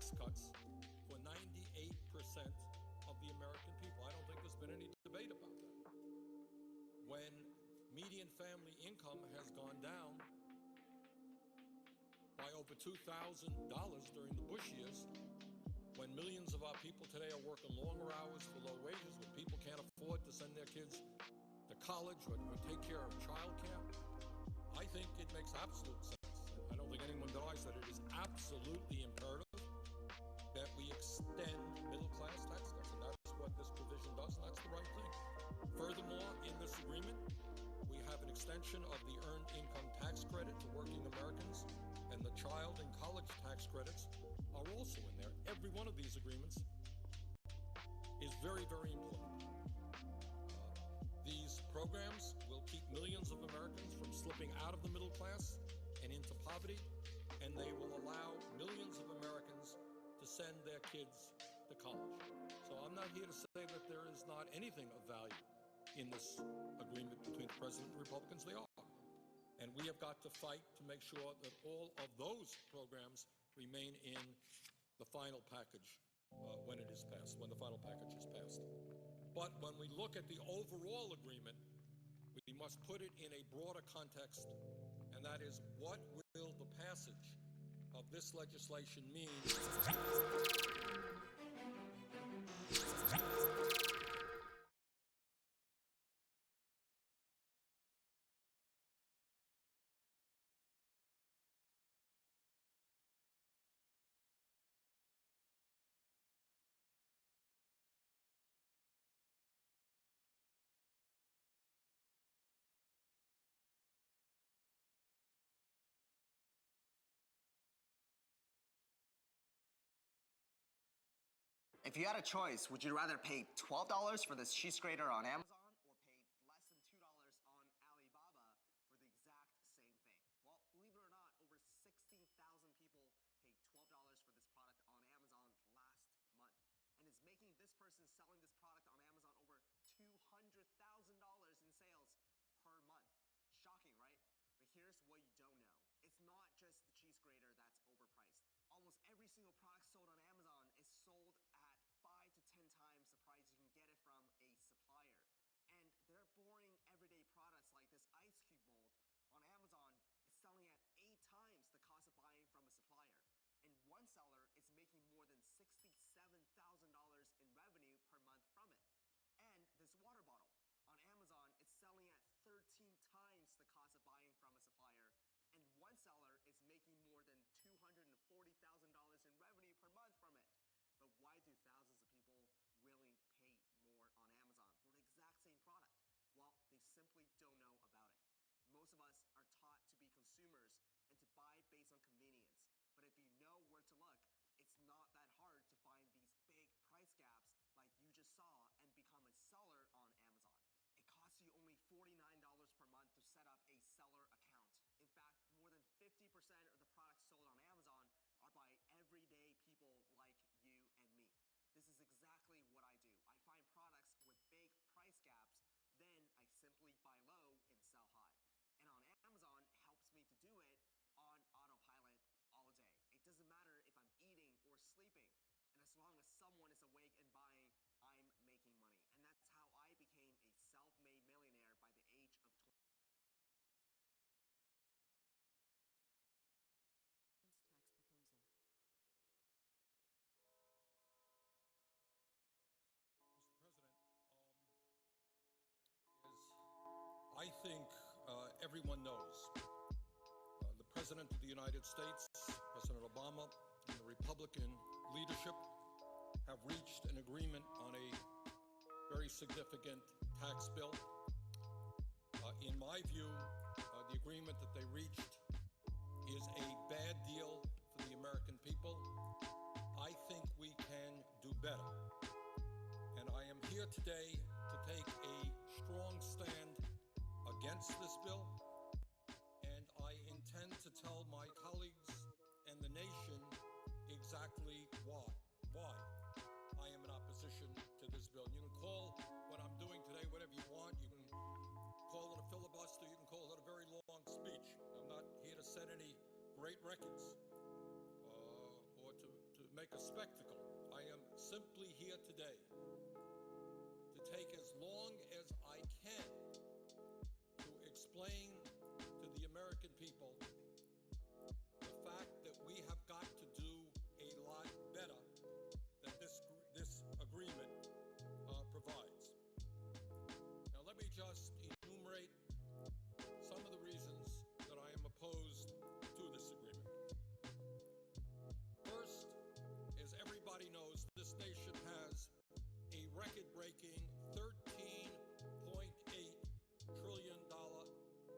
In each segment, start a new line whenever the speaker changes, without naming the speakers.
tax cuts for 98% of the American people. I don't think there's been any debate about that. When median family income has gone down by over $2,000 during the Bush years, when millions of our people today are working longer hours for low wages, when people can't afford to send their kids to college or take care of childcare, I think it makes absolute sense. I don't think anyone denies that it is absolutely imperative that we extend middle-class tax cuts, and that's what this provision does, and that's the right thing. Furthermore, in this agreement, we have an extension of the Earned Income Tax Credit to working Americans, and the child and college tax credits are also in there. Every one of these agreements is very, very important. These programs will keep millions of Americans from slipping out of the middle class and into poverty, and they will allow millions of Americans to send their kids to college. So I'm not here to say that there is not anything of value in this agreement between the President and the Republicans. They are. And we have got to fight to make sure that all of those programs remain in the final package when it is passed, when the final package is passed. But when we look at the overall agreement, we must put it in a broader context, and that is, what will the passage of this legislation mean?
If you had a choice, would you rather pay $12 for this cheese grater on Amazon or pay less than $2 on Alibaba for the exact same thing? Well, believe it or not, over 16,000 people paid $12 for this product on Amazon last month. And it's making this person selling this product on Amazon over $200,000 in sales per month. Shocking, right? But here's what you don't know. It's not just the cheese grater that's overpriced. Almost every single product sold on Amazon is sold at 5 to 10 times the price you can get it from a supplier. And their boring everyday products like this ice cube mold on Amazon is selling at 8 times the cost of buying from a supplier. And one seller is making more than $67,000 in revenue per month from it. And this water bottle on Amazon is selling at 13 times the cost of buying from a supplier, and one seller is making more than $240,000 in revenue per month from it. But why do thousands of people willing pay more on Amazon for the exact same product? Well, they simply don't know about it. Most of us are taught to be consumers and to buy based on convenience. But if you know where to look, it's not that hard to find these big price gaps like you just saw and become a seller on Amazon. It costs you only $49 per month to set up a seller account. In fact, more than 50% of the products sold on Amazon are by everyday people like you and me. This is exactly what I do. I find products with big price gaps, then I simply buy low and sell high. And on Amazon, it helps me to do it on autopilot all day. It doesn't matter if I'm eating or sleeping. And as long as someone is awake and buying, I'm making money. And that's how I became a self-made millionaire by the age of 20.
Tax proposal.
Mr. President, as I think everyone knows, the President of the United States, President Obama, and the Republican leadership have reached an agreement on a very significant tax bill. In my view, the agreement that they reached is a bad deal for the American people. I think we can do better. And I am here today to take a strong stand against this bill. And I intend to tell my colleagues and the nation exactly why I am in opposition to this bill. You can call what I'm doing today whatever you want. You can call it a filibuster. You can call it a very long speech. I'm not here to set any great records or to make a spectacle. I am simply here today to take as long as I can to explain to the American people the fact that we have got to do a lot better than this agreement provides. Now, let me just enumerate some of the reasons that I am opposed to this agreement. First, as everybody knows, this nation has a record-breaking $13.8 trillion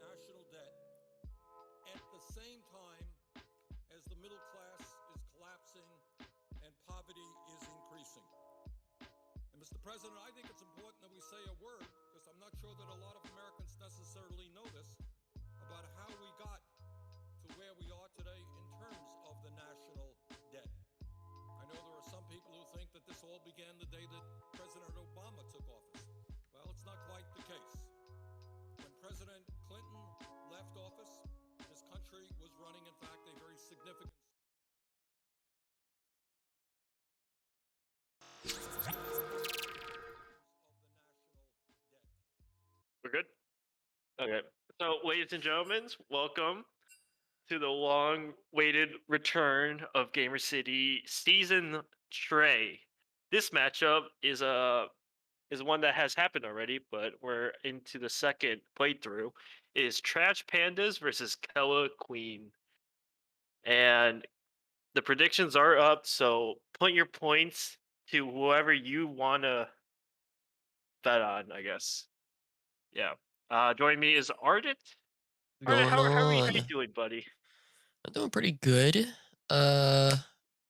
national debt at the same time as the middle class is collapsing and poverty is increasing. And Mr. President, I think it's important that we say a word, because I'm not sure that a lot of Americans necessarily know this, about how we got to where we are today in terms of the national debt. I know there are some people who think that this all began the day that President Obama took office. Well, it's not quite the case. When President Clinton left office, this country was running, in fact, a very significant
We're good? Okay. So, ladies and gentlemen, welcome to the long-awaited return of Gamer City Season 3. This matchup is one that has happened already, but we're into the second playthrough. It is Trash Pandas versus Qelwa Queen. And the predictions are up, so put your points to whoever you want to bet on, I guess. Yeah. Joining me is Ardent. Ardent,
Going
how are you
on?
doing, buddy?
I'm doing pretty good. Really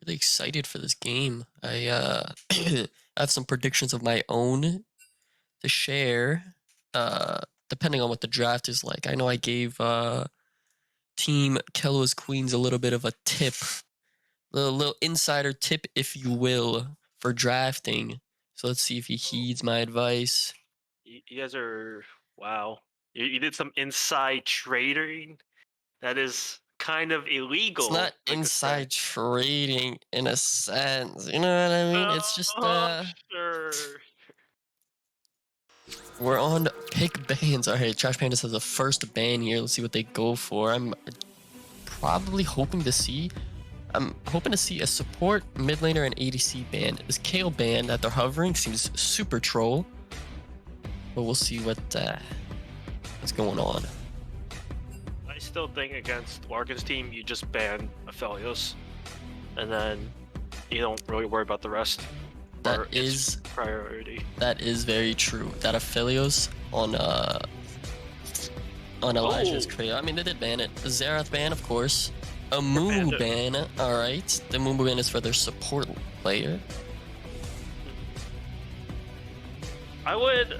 excited for this game. I I have some predictions of my own to share. Uh, Depending on what the draft is like. I know I gave Team Qelwa's Queens a little bit of a tip, little insider tip, if you will, for drafting. So let's see if he heeds my advice.
You guys are wow. You did some inside trading. That is kind of illegal.
It's not
I could say.
inside trading in a sense. You know what I mean? It's just
Sure.
we're on pick bans. All right, Trash Pandas has the first ban here. Let's see what they go for. I'm hoping to see a support, mid laner, and ADC ban. This Kale ban that they're hovering seems super troll, but we'll see what's going on.
I still think against Larkin's team, you just ban Aphelios, and then you don't really worry about the rest.
That is
priority.
That is very true. That Aphelios on Elijah is crazy. I mean, they did ban it. The Xerath ban, of course. A Mumu ban. All right. The Mumu ban is for their support player.
I would.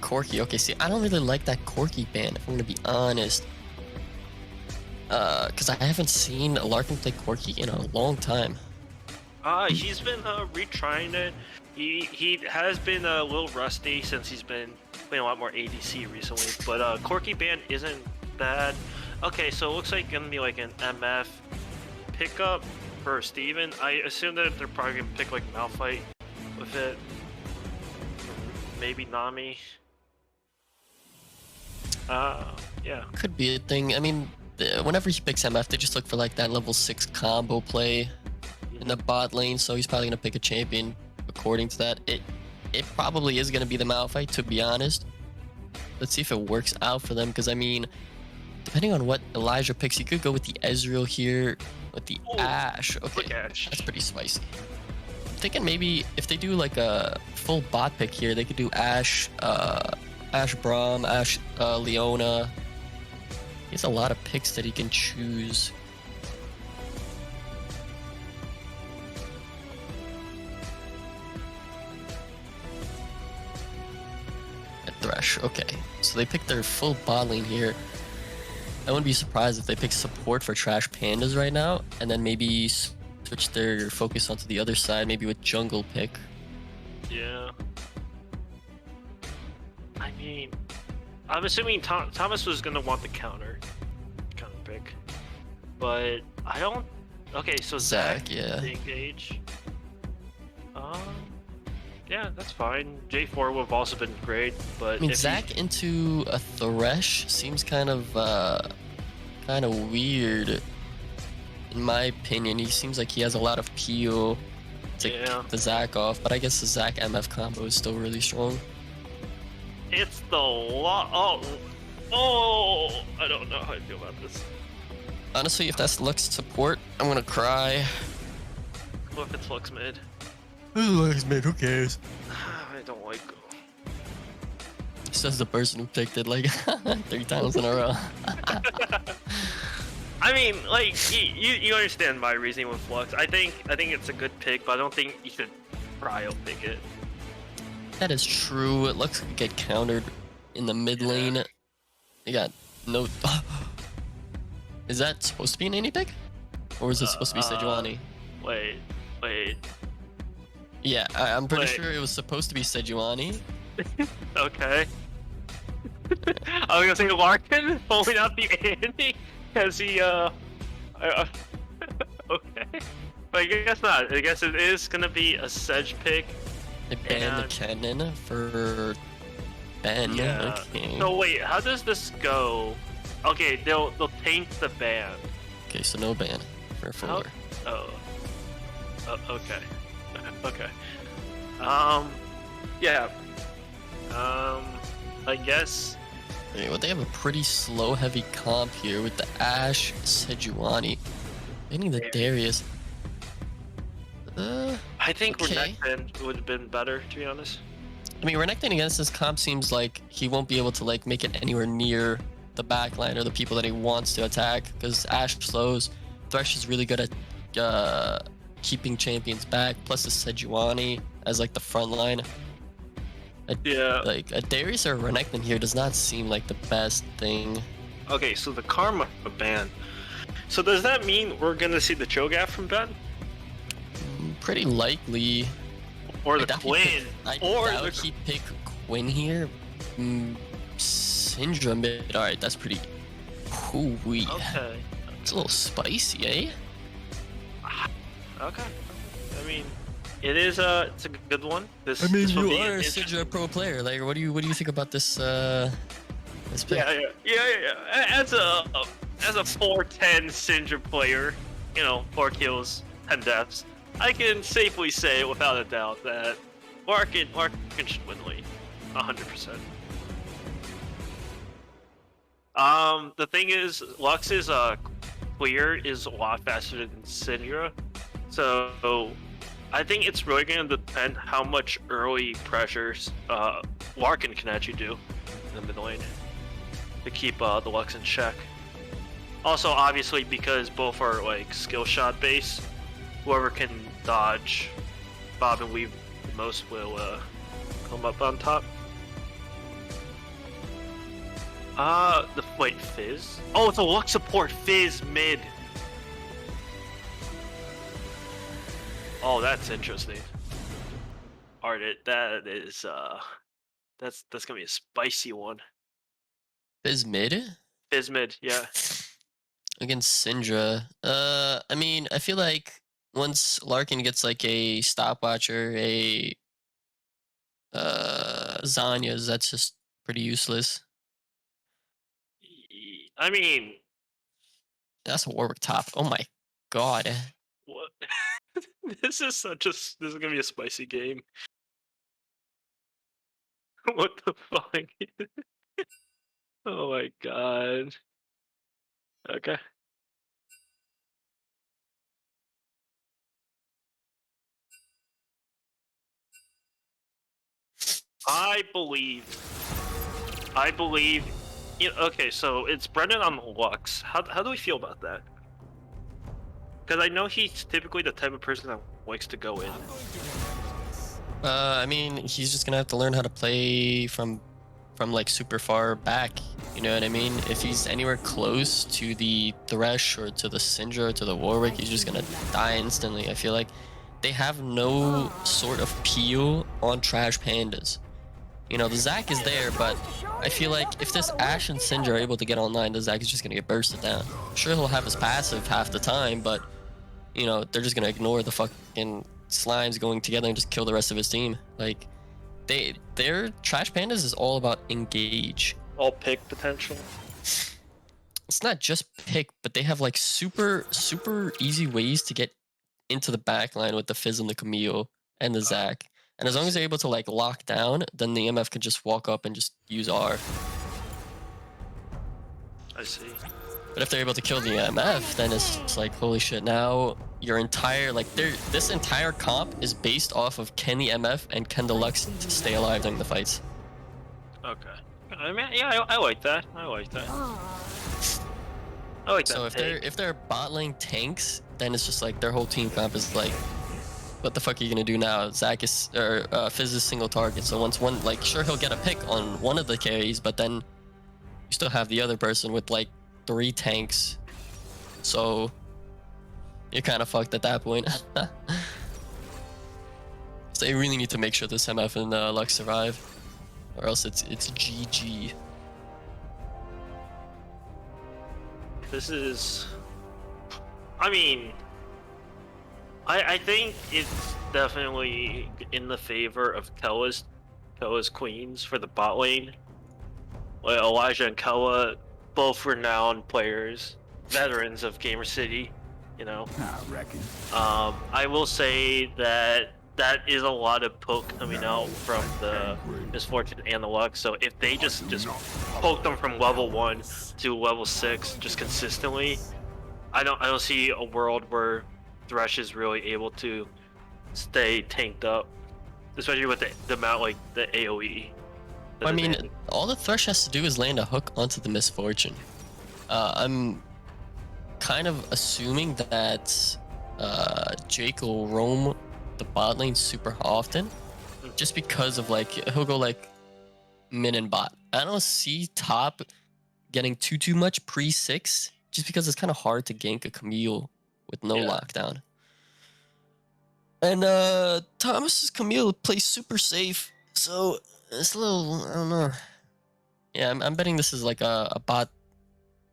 Corki. Okay, see, I don't really like that Corki ban, if I'm gonna be honest. Because I haven't seen Larkin play Corki in a long time.
He's been retrying it. He has been a little rusty since he's been playing a lot more ADC recently. But Corki ban isn't bad. Okay, so it looks like gonna be like an MF pickup for Steven. I assume that they're probably gonna pick like Malphite with it. Maybe Nami. Yeah.
Could be a thing. I mean, whenever he picks MF, they just look for like that level 6 combo play in the bot lane, so he's probably gonna pick a champion according to that. It probably is gonna be the Malphite, to be honest. Let's see if it works out for them, because I mean, depending on what Elijah picks, he could go with the Ezreal here, with the Ashe. Okay, that's pretty spicy. I'm thinking maybe if they do like a full bot pick here, they could do Ashe, Ashe Braum, Ashe Leona. He has a lot of picks that he can choose. Thresh. Okay, so they picked their full bot lane here. I wouldn't be surprised if they pick support for Trash Pandas right now, and then maybe switch their focus onto the other side, maybe with jungle pick.
Yeah. I mean, I'm assuming Thomas was gonna want the counter pick, but I don't Okay, so
Zach,
Zach,
yeah.
to engage. Yeah, that's fine. J4 would have also been great, but
I mean,
if
Zach into a Thresh seems kind of weird, in my opinion. He seems like he has a lot of peel to
Yeah.
kick the Zach off, but I guess the Zach MF combo is still really strong.
It's the I don't know how I feel about this.
Honestly, if that's Lux support, I'm gonna cry.
What if it's Lux mid?
Lux mid, who cares?
I don't like.
Says the person who picked it like 3 times in a row.
I mean, like you understand my reasoning with Flux. I think it's a good pick, but I don't think you should cryo pick it.
That is true. Lux could get countered in the mid lane. You got no. Is that supposed to be an any pick? Or is it supposed to be Sejuani?
Wait.
Yeah, I'm pretty sure it was supposed to be Sejuani.
Okay. I was gonna say Larkin pulling out the Andy because he okay. But I guess not. I guess it is gonna be a Sedge pick.
They banned the cannon for Ben.
Yeah.
Okay.
So wait, how does this go? Okay, they'll taint the ban.
Okay, so no ban for Fuller.
Okay. Okay. Yeah. I guess.
Well, they have a pretty slow heavy comp here with the Ashe, Sejuani. Banning the Darius.
I think
okay.
Renekton would have been better, to be honest.
I mean, Renekton against this comp seems like he won't be able to like make it anywhere near the backline or the people that he wants to attack because Ashe slows. Thresh is really good at keeping champions back. Plus the Sejuani as like the front line. Like a Darius or a Renekton here does not seem like the best thing.
Okay, so the Karma ban. So does that mean we're gonna see the Cho'Gath from Ben?
Pretty likely.
Or the Quinn?
I doubt he'd pick Quinn here. Syndra mid. Alright, that's pretty. Hoo-wee.
Okay.
It's a little spicy, eh?
Okay. I mean, it's a good one. This
you
will
are a Syndra pro player. Like, what do you think about this? This pick?
Yeah. As a 410 Syndra player, 4 kills, 10 deaths, I can safely say without a doubt that Larkin should win the league, 100%. The thing is, Lux's clear is a lot faster than Syndra, so I think it's really going to depend how much early pressures Larkin can actually do in the mid lane to keep the Lux in check. Also, obviously, because both are like skill shot based, whoever can dodge, bob and weave the most will come up on top. Wait, Fizz? Oh, it's a Lux support Fizz mid. Oh, that's interesting. Alright, that is that's gonna be a spicy one.
Fizz mid?
Fizz mid, yeah.
Against Syndra. I mean, I feel like once Larkin gets like a stopwatcher, a Zanya's, that's just pretty useless.
I mean,
that's a Warwick top. Oh my god.
What? This is gonna be a spicy game. What the fuck? Oh my god. Okay. I believe. Okay, so it's Brendan on Lux. How do we feel about that? Because I know he's typically the type of person that likes to go in.
I mean, he's just gonna have to learn how to play from like super far back. You know what I mean? If he's anywhere close to the Thresh or to the Syndra or to the Warwick, he's just gonna die instantly. I feel like they have no sort of peel on trash pandas. The Zac is there, but I feel like if this Ashe and Syndra are able to get online, the Zac is just gonna get bursted down. Sure, he'll have his passive half the time, but you know, they're just gonna ignore the fucking slimes going together and just kill the rest of his team. Like, their Trash Pandas is all about engage.
All pick potential.
It's not just pick, but they have like super easy ways to get into the back line with the Fizz and the Camille and the Zac. And as long as they're able to like lock down, then the MF can just walk up and just use R.
I see.
But if they're able to kill the MF, then it's like, holy shit, now your entire, like, this entire comp is based off of can the MF and can the Lux stay alive during the fights.
Okay. I mean, yeah, I like that. I like that. I like that.
So if they're bot lane tanks, then it's just like their whole team comp is like, what the fuck are you gonna do now? Zac is, or Fizz is single target. So once one, like, sure, he'll get a pick on one of the carries, but then you still have the other person with like 3 tanks. So you're kind of fucked at that point. So they really need to make sure this MF and Lux survive, or else it's GG.
This is, I mean, I think it's definitely in the favor of Qelwa's queens for the bot lane. Like Elijah and Qelwa, both renowned players, veterans of Gamer City, you know.
I reckon.
I will say that is a lot of poke coming out from the Misfortune and the Lux. So if they just poke them from level 1 to level 6 just consistently, I don't see a world where Thresh is really able to stay tanked up, especially with the amount like the AoE.
I mean, all the Thresh has to do is land a hook onto the Misfortune. I'm kind of assuming that Jake will roam the bot lane super often, just because of like, he'll go like mid and bot. I don't see top getting too much pre-6, just because it's kind of hard to gank a Camille with no lockdown. And Thomas's Camille plays super safe, so it's a little, I don't know. Yeah, I'm betting this is like a bot.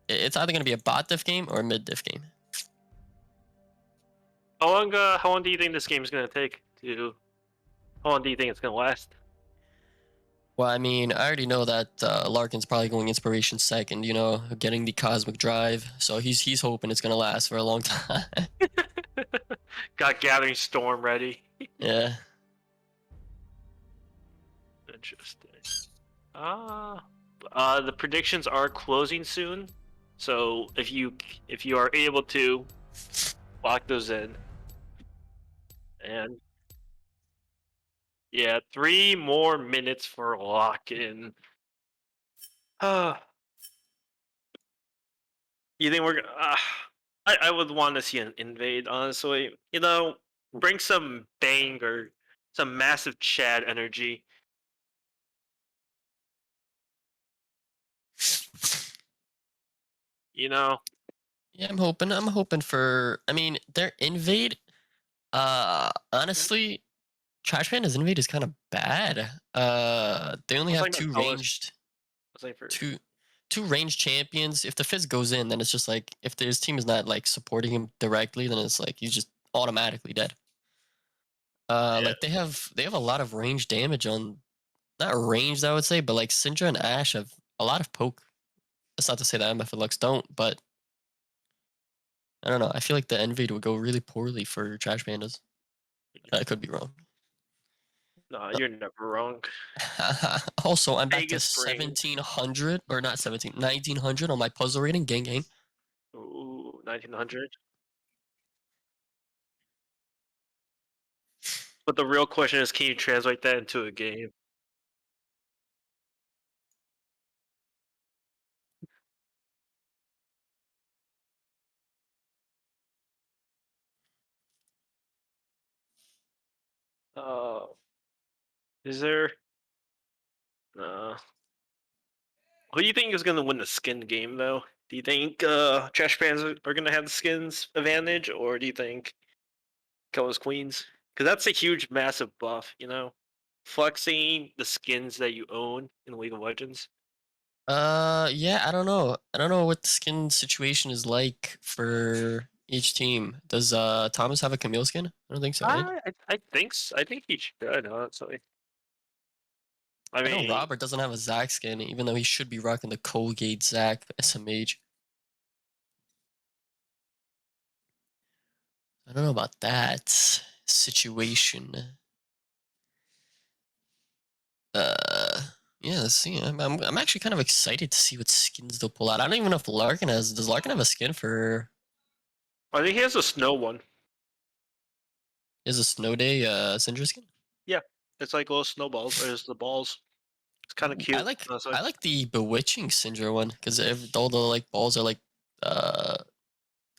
It's either gonna be a bot diff game or a mid diff game.
How long do you think this game is gonna take to? How long do you think it's gonna last?
Well, I mean, I already know that Larkin's probably going Inspiration second, you know, getting the Cosmic Drive. So he's hoping it's gonna last for a long time.
Got Gathering Storm ready.
Yeah.
Interesting. The predictions are closing soon, so if you are able to lock those in, and yeah, 3 more minutes for lock-in. You think we're gonna? I would want to see an invade, honestly. You know, bring some bang or some massive Chad energy. You know.
Yeah, I'm hoping for. I mean, their invade. Honestly, Trash Panda's invade is kind of bad. They only have 2 ranged. Two ranged champions. If the Fizz goes in, then it's just like, if his team is not like supporting him directly, then it's like he's just automatically dead. Like they have a lot of range damage on, not ranged I would say, but like Syndra and Ashe have a lot of poke. That's not to say that MF and Lux don't, but I don't know. I feel like the invade would go really poorly for Trash Pandas. I could be wrong.
No, you're never wrong.
Also, I'm back to
Vegas brain.
1700, or not 1900 on my puzzle rating. Gang.
Ooh, 1900. But the real question is, can you translate that into a game? Is there? Who do you think is going to win the skin game, though? Do you think Trash Fans are going to have the skins advantage, or do you think Qelwa's Queens? Because that's a huge, massive buff, you know? Flexing the skins that you own in League of Legends.
Yeah, I don't know. I don't know what the skin situation is like for each team. Does Thomas have a Camille skin? I don't think so, right?
I think I think he should, honestly. I
I know
mean,
Robert doesn't have a Zac skin, even though he should be rocking the Colgate Zac SMH. I don't know about that situation. Yeah, let's see. I'm actually kind of excited to see what skins they'll pull out. I don't even know if Larkin has. Does Larkin have a skin for?
I think he has a snow one.
Is a Snow Day Syndra skin?
Yeah, it's like little snowballs. There's the balls. It's kind of cute. Honestly.
I like the Bewitching Syndra one because all the like balls are like they're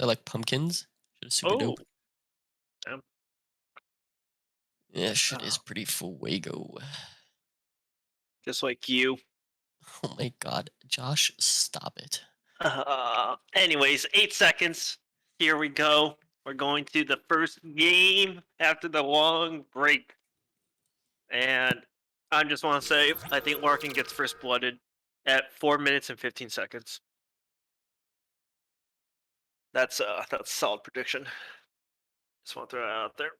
like pumpkins. Shit is super
Oh,
dope.
damn.
Yeah, shit is pretty fuego.
Just like you.
Oh my god, Josh, stop it.
Anyways, 8 seconds. Here we go. We're going to the first game after the long break. And I just want to say, I think Larkin gets first blooded at 4 minutes and 15 seconds. That's a solid prediction. Just want to throw that out there.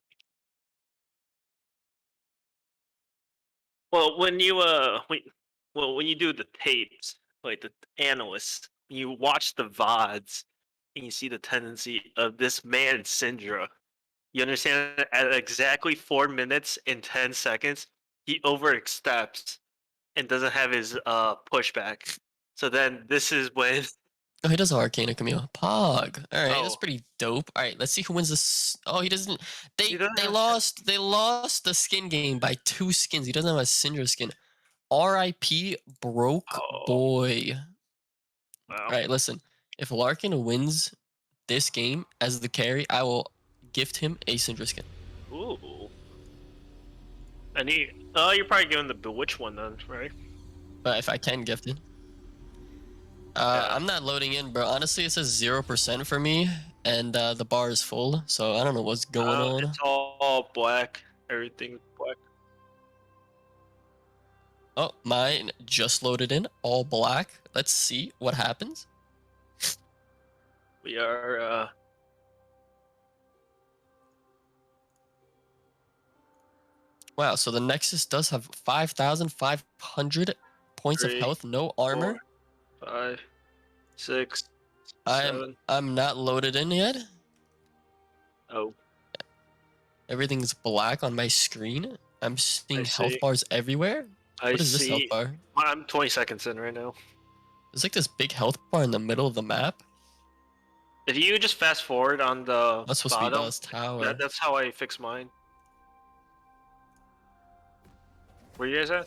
Well, when you when you do the tapes, like the analysts, you watch the VODs and you see the tendency of this man Syndra. You understand that at exactly 4 minutes and 10 seconds, he oversteps and doesn't have his pushback. So then this is when
Oh, he does have Arcana Camille. Pog. All right, that's
oh
pretty dope. All right, let's see who wins this. Oh, he doesn't.
he doesn't
They
have
lost. They lost the skin game by 2 skins. He doesn't have a Syndra skin. R.I.P. Broke
oh
boy.
wow.
All right, listen. If Larkin wins this game as the carry, I will gift him a Syndra skin.
Ooh. And you're probably giving the Bewitch one then, right?
But if I can gift it.
Yeah.
I'm not loading in, bro. Honestly, it says 0% for me, and the bar is full, so I don't know what's going on.
It's all black. Everything's black.
Oh, mine just loaded in, all black. Let's see what happens.
We are
Wow, so the Nexus does have 5,500 points of
3,
health, no armor.
4, 5, 6, 7.
I'm not loaded in yet.
Oh,
Everything's black on my screen. I'm seeing health
see.
bars everywhere.
I
What is this health
see.
bar?
I'm 20 seconds in right now.
There's like this big health bar in the middle of the map.
If you just fast forward on the
That's supposed to be
bottom,
Dallas Tower.
that's how I fix mine. Where you guys at?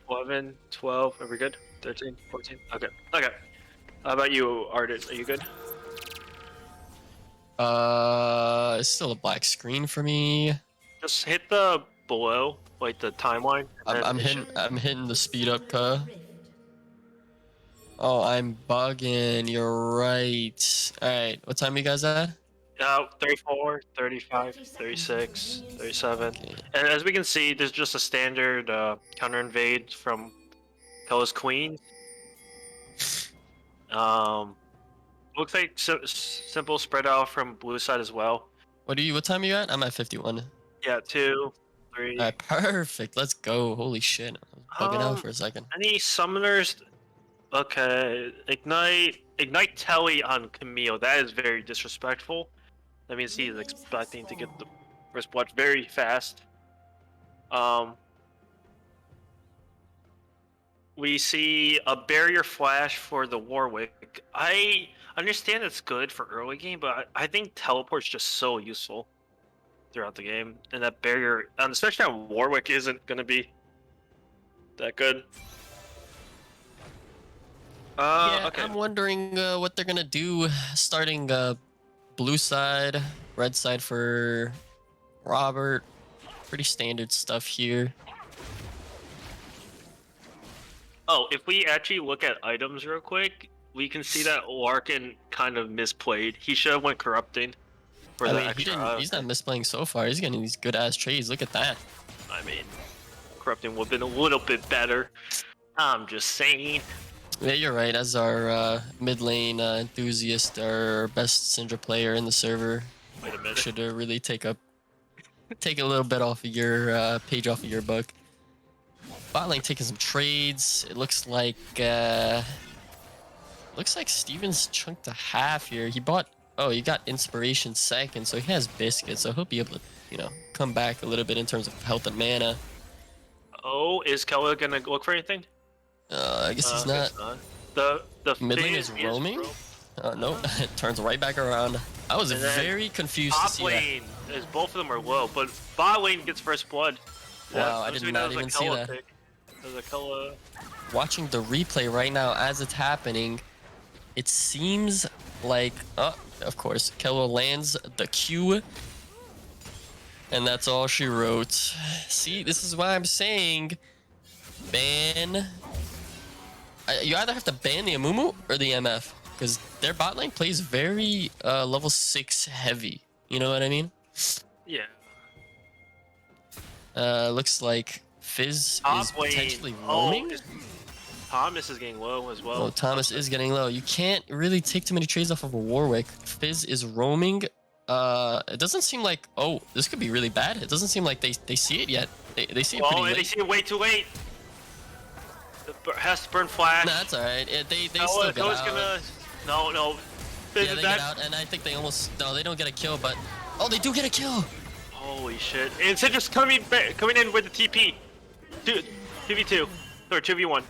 $11, 12. Are we good? 13, 14. Okay. Okay. How about you, Arden? Are you good?
It's still a black screen for me.
Just hit the below, like the timeline.
I'm hitting the speed up car. Oh, I'm bugging. You're right. All right, what time you guys at?
34, 35, 36, 37.
Okay.
And as we can see, there's just a standard counter invade from Qelwa's Queen. Looks like simple spread out from blue side as well.
What time are you at? I'm at 51.
Yeah, 2, 3.
All right, perfect. Let's go. Holy shit. I was bugging out for a second.
Any summoners? Okay, ignite Telly on Camille. That is very disrespectful. That means he is expecting to get the first blood very fast. We see a barrier flash for the Warwick. I understand it's good for early game, but I think teleport's just so useful throughout the game, and that barrier, especially on Warwick, isn't going to be that good.
Yeah,
okay.
I'm wondering what they're gonna do starting blue side, red side for Robert. Pretty standard stuff here.
Oh, if we actually look at items real quick, we can see that Larkin kind of misplayed. He should have went corrupting for
I
the
mean,
extra.
he's not misplaying so far. He's getting these good ass trades. Look at that.
I mean, corrupting would have been a little bit better. I'm just saying.
Yeah, you're right. As our mid lane enthusiast, our best Syndra player in the server,
Wait a minute.
should really take a little bit off of your page off of your book. Bot lane taking some trades. It looks like Steven's chunked a half here. He bought. Oh, he got inspiration second, so he has biscuits. So he'll be able to, come back a little bit in terms of health and mana.
Oh, is Qelwa gonna look for anything?
I guess he's not.
The
Mid lane
phase
is roaming. No, it turns right back around. I was
And then
very confused to
Top
see
lane is both of them are low, but bot lane gets first blood.
Wow, I did not even see that.
There's a Qelwa.
Watching the replay right now as it's happening, it seems like, of course, Qelwa lands the Q, and that's all she wrote. See, this is why I'm saying, ban. You either have to ban the Amumu or the MF, because their bot lane plays very level 6 heavy. You know what I mean?
Yeah.
Looks like Fizz
Top
is
lane.
potentially roaming.
Thomas is getting low as well.
Oh, Thomas is getting low. You can't really take too many trades off of a Warwick. Fizz is roaming. It doesn't seem like... Oh, this could be really bad. It doesn't seem like they see it yet. They see it pretty late.
They see it way too late. Has to burn flash.
Nah, that's alright. They still get out.
Gonna... No.
Yeah, they get out, and I think they almost... No, they don't get a kill, but... Oh, they do get a kill!
Holy shit. And Syndra's coming in with the TP. 2v2. Or 2v1.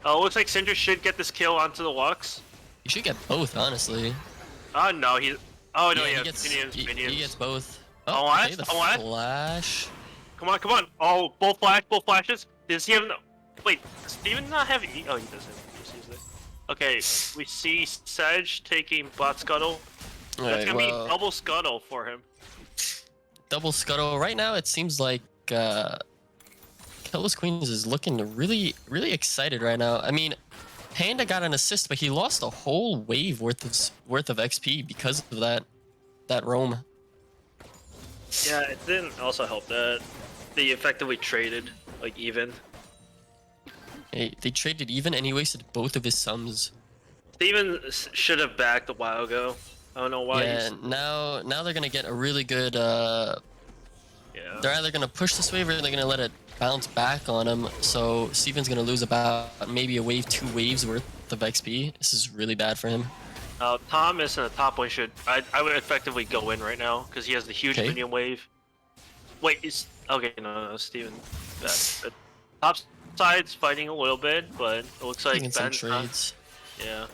Looks like Syndra should get this kill onto the Lux.
You should get both, honestly.
Oh, no, he... Oh, no,
yeah,
he gets minions.
He gets both.
Oh,
okay, the flash.
Come on. Oh, both flashes. Does he have... No... Wait, does Steven not have... Oh, he doesn't. Just use it. Okay, we see Sedge taking bot scuttle. That's gonna be double scuttle for him.
Double scuttle. Right now, it seems like Qelwa's Queens is looking really, really excited right now. I mean, Panda got an assist, but he lost a whole wave worth of XP because of that roam.
Yeah, it didn't also help that they effectively traded like even.
They traded even, and he wasted both of his sums.
Steven should have backed a while ago. I don't know why.
Yeah, now they're gonna get a really good.
Yeah.
They're either gonna push this wave or they're gonna let it bounce back on him. So Steven's gonna lose about maybe a wave, 2 waves worth of XP. This is really bad for him.
Thomas in the top lane should. I would effectively go in right now because he has the huge minion wave. Wait, okay? No, Steven. The top side's fighting a little bit, but it looks like
Ben's some trades.
Yeah.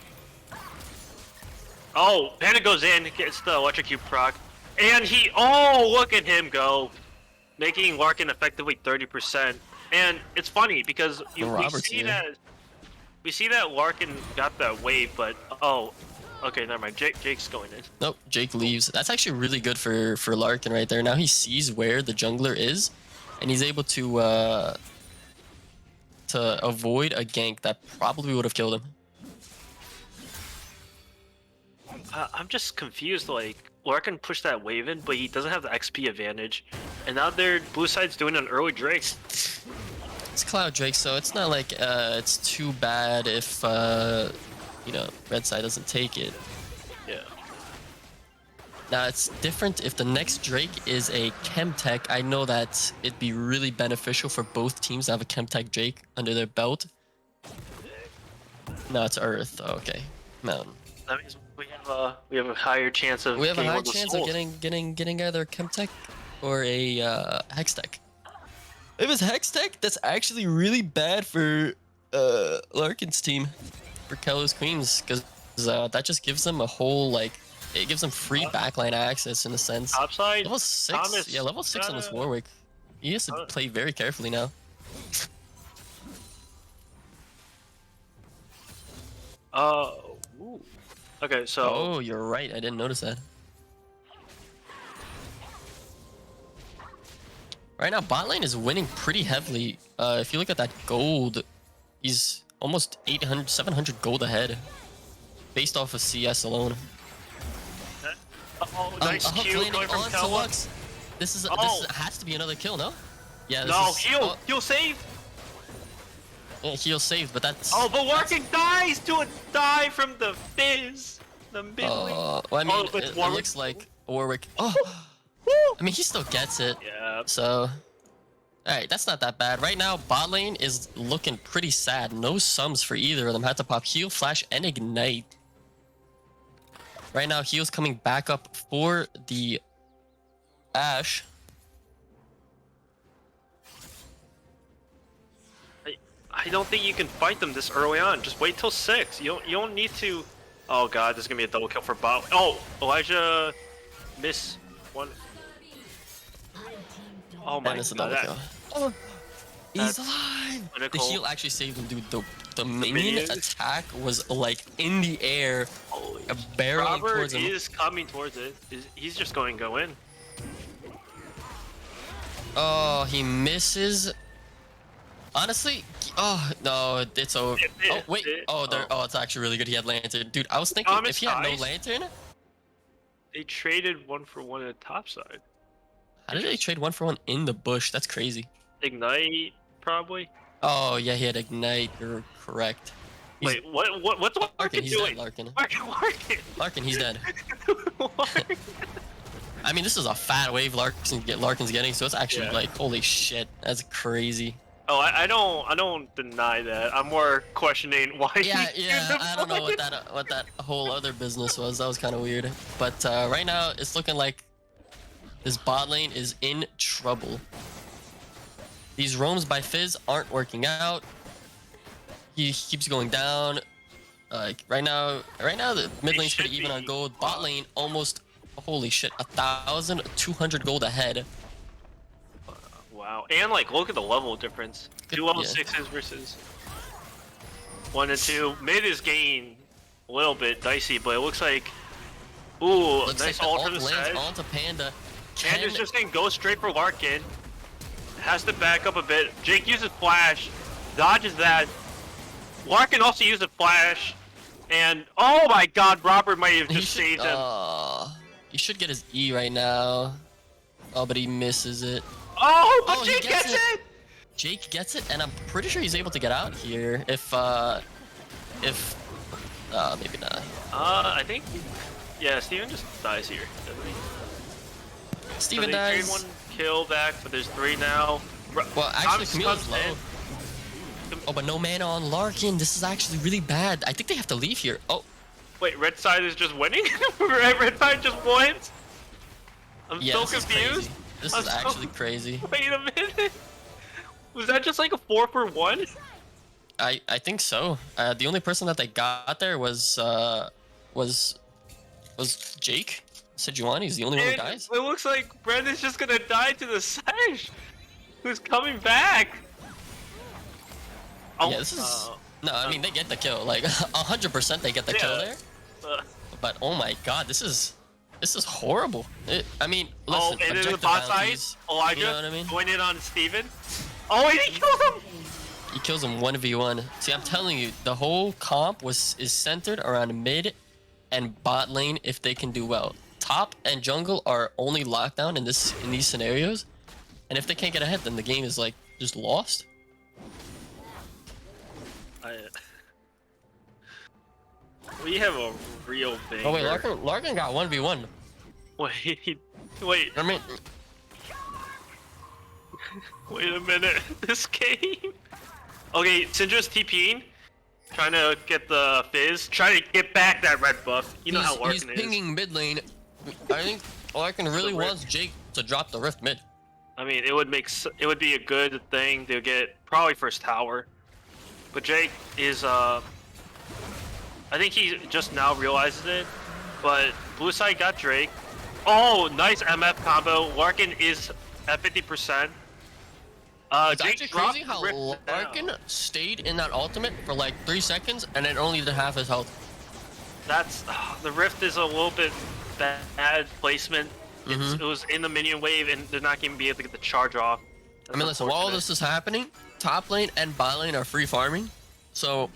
Oh, Panda goes in, gets the electrocute proc, and he. Oh, look at him go, making Larkin effectively 30%. And it's funny because we see that Larkin got that wave, but okay, never mind. Jake's going in.
Nope, Jake leaves. That's actually really good for Larkin right there. Now he sees where the jungler is, and he's able to avoid a gank that probably would have killed him.
I'm just confused. Like Larkin pushed that wave in, but he doesn't have the XP advantage, and now their blue side's doing an early Drake.
It's Cloud Drake, so it's not like it's too bad if red side doesn't take it.
Yeah.
Now it's different if the next Drake is a Chemtech. I know that it'd be really beneficial for both teams to have a Chemtech Drake under their belt. No, it's Earth. Oh, okay, Mountain.
That means we have a higher chance of getting
either a Chemtech or a Hextech. If it's Hextech, that's actually really bad for Larkin's team, for Qelwa's Queens, because that just gives them a whole it gives them free backline access in a sense.
Topside.
Level 6.
Thomas,
yeah, level 6 on this Warwick. He has to play very carefully now.
Ooh. Okay, so.
Oh, you're right. I didn't notice that. Right now, bot lane is winning pretty heavily. If you look at that gold, he's almost 800, 700 gold ahead, based off of CS alone.
Nice Q going from Qelwa.
This has to be another kill, no? Yeah.
No, heal save.
heal saved, but that's.
Oh, but Larkin dies to a die from the Fizz. The mid lane.
Well, I mean,
but
it
Warwick-
looks like Warwick. Oh, I mean, he still gets it.
Yeah.
So, alright, that's not that bad. Right now, bot lane is looking pretty sad. No sums for either of them. Had to pop heal, flash, and ignite. Right now, heal's coming back up for the Ashe.
I don't think you can fight them this early on. Just wait till 6. You don't need to. Oh god, this is gonna be a double kill for bot. Oh, Elijah miss one. Oh my
And it's a
god.
double kill. Oh, he's
that's
alive! The
critical.
heal actually saved him, dude. The minion
minion?
attack was like in the air, barreling
Robert
towards him.
is coming towards it. He's just going to go in.
Oh, he misses. Honestly, oh no, it's over. Oh wait, oh, it's actually really good. He had lantern, dude. I was thinking
Thomas
if he had no
dies.
lantern,
They traded 1-for-1 at the top side.
how did they trade 1-for-1 in the bush? That's crazy.
Ignite, probably.
Oh yeah, he had ignite. You're correct. He's-
Wait, what's
Larkin,
Larkin
he's
doing?
dead. Larkin.
Larkin.
Larkin, he's dead.
Larkin.
I mean, this is a fat wave Larkin's getting, so it's actually
Yeah.
like, holy shit, that's crazy.
Oh, I don't deny that. I'm more questioning why.
Yeah,
he
yeah.
did the
I don't know
fucking-
what that whole other business was. That was kind of weird. But right now, it's looking like this bot lane is in trouble. These roams by Fizz aren't working out. He keeps going down. Right now the mid lane's pretty
should
even on
be-
gold. Bot lane almost, holy shit, 1,200 gold ahead.
Wow, and like look at the level difference.
Good-
2 level
yeah.
6s versus 1 and 2. Mid is gain a little bit dicey, but it looks like ooh,
Looks
nice
like
ult
the
from the
ult lands
side.
onto Panda.
Panda's just gonna go straight for Larkin. Has to back up a bit. Jake uses flash, dodges that. Larkin also uses flash, and oh my god, Robert might have
He
just
should,
saved him.
he should get his E right now. Oh, but he misses it.
Oh, but
Oh, he
Jake
gets
gets
it.
it!
Jake gets it, and I'm pretty sure he's able to get out here. If maybe not.
I think, yeah, Steven just dies here, doesn't he?
Steven
so they
dies.
trade 1 kill back, but there's 3 now.
Well, actually,
Thomas
Camille's
comes
low.
in.
Oh, but no mana on Larkin. This is actually really bad. I think they have to leave here. Oh,
Wait, red side is just winning? red side just wins? I'm
yeah,
so
this is
confused.
crazy. This
I'm
is
so-
actually crazy.
Wait a minute. Was that just like a 4-for-1?
I think so. The only person that they got there was Jake. Sejuani's the only one who
And
dies.
it looks like Brendan's just gonna die to the Sash, who's coming back. Oh,
Yeah, this is. No, I mean they get the kill. Like 100% they get the kill
Yeah.
there.
uh,
But oh my god, this is horrible. I mean,
oh,
listen,
and then the
objective
bot side,
bounties,
Elijah
you know what I mean?
going in on Steven. Oh, and he killed him!
He kills him 1v1. See, I'm telling you, the whole comp is centered around mid and bot lane if they can do well. Top and jungle are only lockdown in these scenarios, and if they can't get ahead, then the game is like just lost.
We have a real thing.
Oh wait, Larkin got 1v1.
Wait,
I mean,
wait a minute. This game. Okay, Syndra's TPing, trying to get the Fizz, trying to get back that red buff. You know how
he's
Larkin is.
pinging mid lane. I think Larkin really
The rift.
wants Jake to drop the rift mid.
I mean, it would be a good thing to get probably first tower, but Jake is I think he just now realizes it. But blue side got Drake. Oh, nice MF combo. Larkin is at 50%.
It's
Jake
actually
dropped
crazy how
Rift
Larkin
down.
stayed in that ultimate for like 3 seconds and then only did half his health.
That's the Rift is a little bit bad placement.
Mhm.
It was in the minion wave, and they're not going to be able to get the charge off.
I mean, listen, while all this is happening, top lane and bot lane are free farming. So,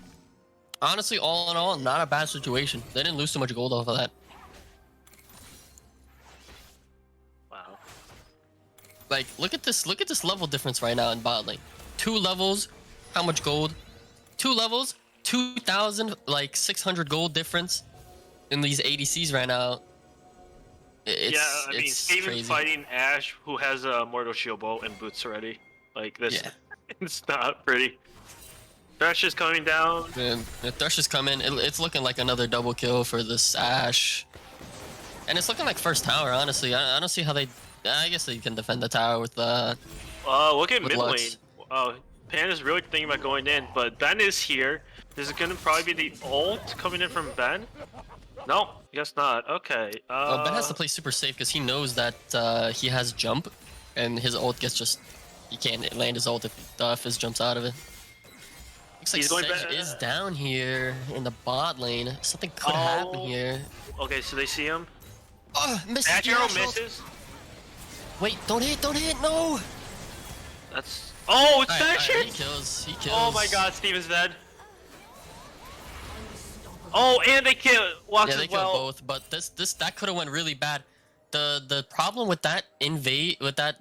honestly, all in all, not a bad situation. They didn't lose too much gold off of that.
Wow.
Like, look at this level difference right now in bot lane. 2 levels, how much gold? 2 levels, 2,000 like 600 gold difference in these ADCs right now.
Yeah, I mean,
It's
Steven
crazy.
fighting Ash, who has a Mortal Shield Bow and boots already. Like this,
Yeah.
it's not pretty. Thresh is coming down.
And the Thresh is coming. It's looking like another double kill for this Ash. And it's looking like first tower, honestly. I don't see how they... I guess they can defend the tower with...
Look at
with
mid lane.
Lux.
Panda's really thinking about going in, but Ben is here. This is gonna probably be the ult coming in from Ben. No, guess not. Okay.
Well, Ben has to play super safe because he knows that he has jump, and his ult gets just... He can't land his ult if Fizz jumps out of it. Looks like
He's going
Sedge
back.
is down here in the bot lane. Something could happen here.
Okay, so they see him.
Oh, misses
Ash
the
arrow
Ash ult.
misses.
Wait, don't hit, no!
That's. Oh, it's that
Alright,
shit!
he kills.
Oh my god, Steven's dead. Oh, and they kill Lux
Yeah, they
as well.
killed both, but that could have went really bad. The problem with that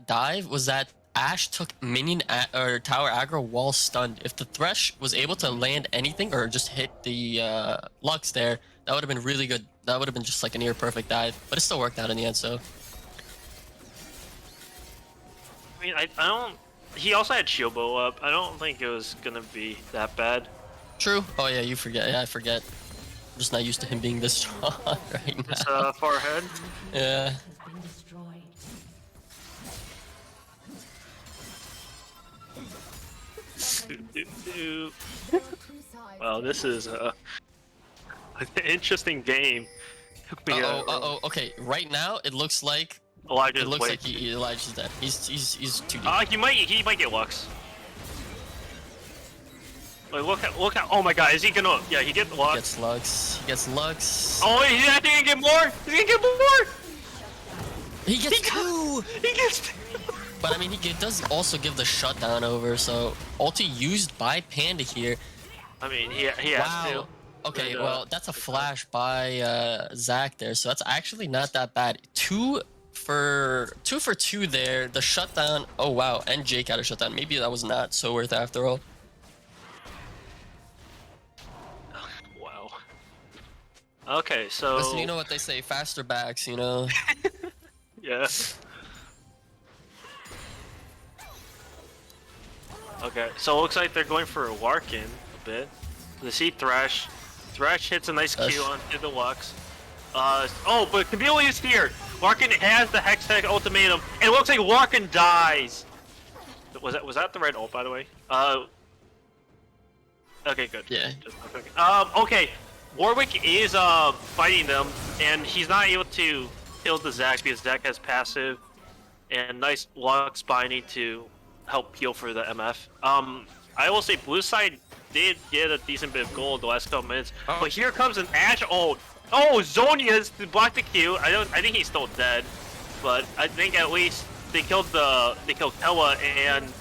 dive was that Ash took minion or tower aggro while stunned. If the Thresh was able to land anything or just hit the Lux there, that would have been really good. That would have been just like a near perfect dive, but it still worked out in the end. So
I mean, I don't. He also had shield bow up. I don't think it was gonna be that bad.
true. Oh yeah, you forget. Yeah, I forget. I'm just not used to him being this strong right now.
It's far ahead.
Yeah.
Well, this is an interesting game.
Okay, right now it looks like
Elijah's
Elijah's dead. He's too deep.
he might get Lux. Like, look at. Oh my god, is he gonna? Yeah, he gets Lux.
He gets Lux.
Oh, he's gonna get more. He's gonna get more.
He gets two.
He gets.
But I mean, he does also give the shutdown over. So ulti used by Panda here.
I mean, he has to.
Okay,
And,
well, that's a flash by Zach there, so that's actually not that bad. Two for two there. The shutdown. Oh wow, and Jake had a shutdown. Maybe that was not so worth after all.
Wow. Okay, so.
Listen, you know what they say, faster backs, you know.
Yeah. Okay, so it looks like they're going for a Larkin a bit. They see Thresh. Thresh hits a nice Q onto the Lux. Oh, but Camille is here. Larkin has the Hextech ultimatum, and it looks like Larkin dies. Was that the right ult, by the way? Okay, good.
Yeah.
Okay. Warwick is fighting them, and he's not able to kill the Zac because Zac has passive, and nice Lux binding to help peel for the MF. I will say blue side did get a decent bit of gold the last couple minutes, but here comes an Ash ult. Oh, Zonia's to block the Q. I think he's still dead, but I think at least they killed Qelwa, and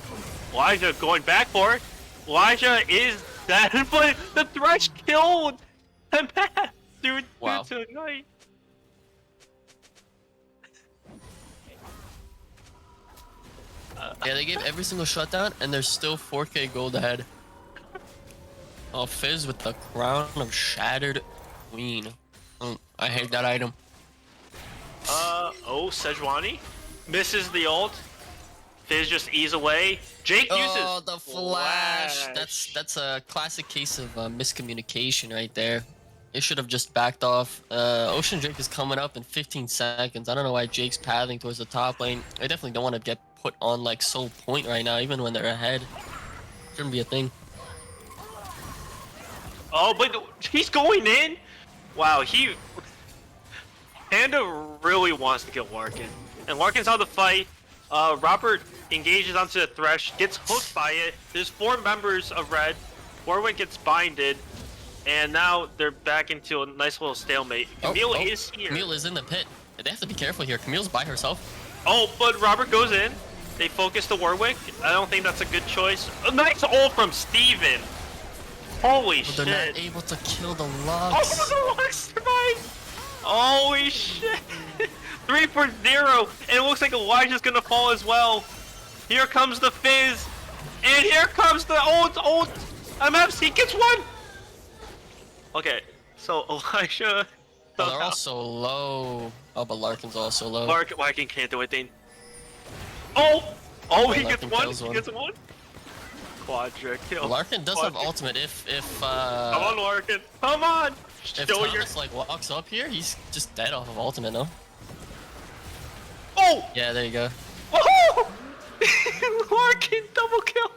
Elijah going back for it. Elijah is dead, but the Thresh killed the MF, dude.
Wow.
Tonight.
Yeah, they gave every single shutdown, and there's still 4K gold ahead. Oh, Fizz with the Crown of Shattered Queen. I hate that item.
Oh, Sejuani misses the ult. Fizz just ease away. Jake uses.
Oh, the flash. That's a classic case of miscommunication right there. It should have just backed off. Ocean Drake is coming up in 15 seconds. I don't know why Jake's pathing towards the top lane. I definitely don't want to get put on like soul point right now, even when they're ahead. Shouldn't be a thing.
Oh, but he's going in. Wow, Panda really wants to kill Larkin, and Larkin's on the fight. Robert engages onto the Thresh, gets hooked by it. There's 4 members of Red. Warwick gets binded, and now they're back into a nice little stalemate. Camille is here.
Camille is in the pit. They have to be careful here. Camille's by herself.
Oh, but Robert goes in. They focus the Warwick. I don't think that's a good choice. A nice ult from Steven. Holy shit.
They're not able to kill the Lux.
Oh, the Lux survived. Holy shit. 3 for 0. And it looks like Elijah's gonna fall as well. Here comes the Fizz. And here comes the ult. MFC gets one! Okay, so Elijah...
Oh, they're all so low. Oh, but Larkin's also low.
Larkin can't do anything. Oh! Oh, he gets
Larkin
one!
kills
He gets one! Quadra kill.
Larkin does have ultimate if
Come on, Larkin! Come on!
if
Show your...
Thomas like walks up here, he's just dead off of ultimate, no?
Oh!
Yeah, there you go.
Oh! Larkin double kill!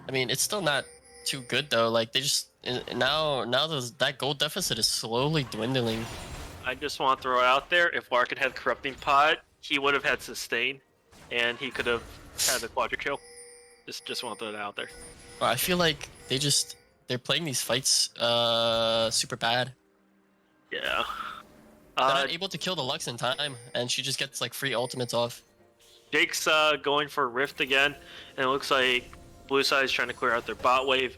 I mean, it's still not too good though. Like they just now that gold deficit is slowly dwindling.
I just want to throw it out there, if Larkin had corrupting pod, he would have had sustain, and he could have had the quadra kill. Just want to throw that out there.
I feel like they're playing these fights super bad.
Yeah.
They're not able to kill the Lux in time, and she just gets like free ultimates off.
Jake's going for Rift again, and it looks like Blue Side's trying to clear out their bot wave.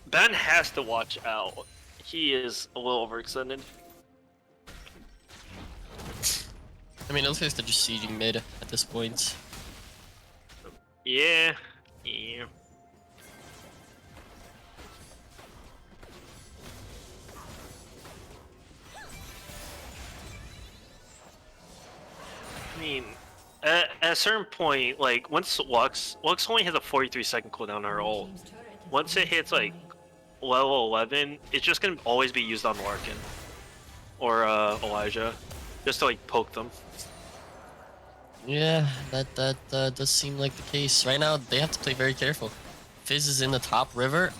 Ben has to watch out. He is a little overextended.
I mean, it looks like they're just sieging mid at this point.
Yeah. I mean, at a certain point, like once Lux only has a 43-second cooldown on her ult. Once it hits like level 11, it's just gonna always be used on Larkin or Elijah, just to like poke them.
Yeah, that does seem like the case. Right now, they have to play very careful. Fizz is in the top river.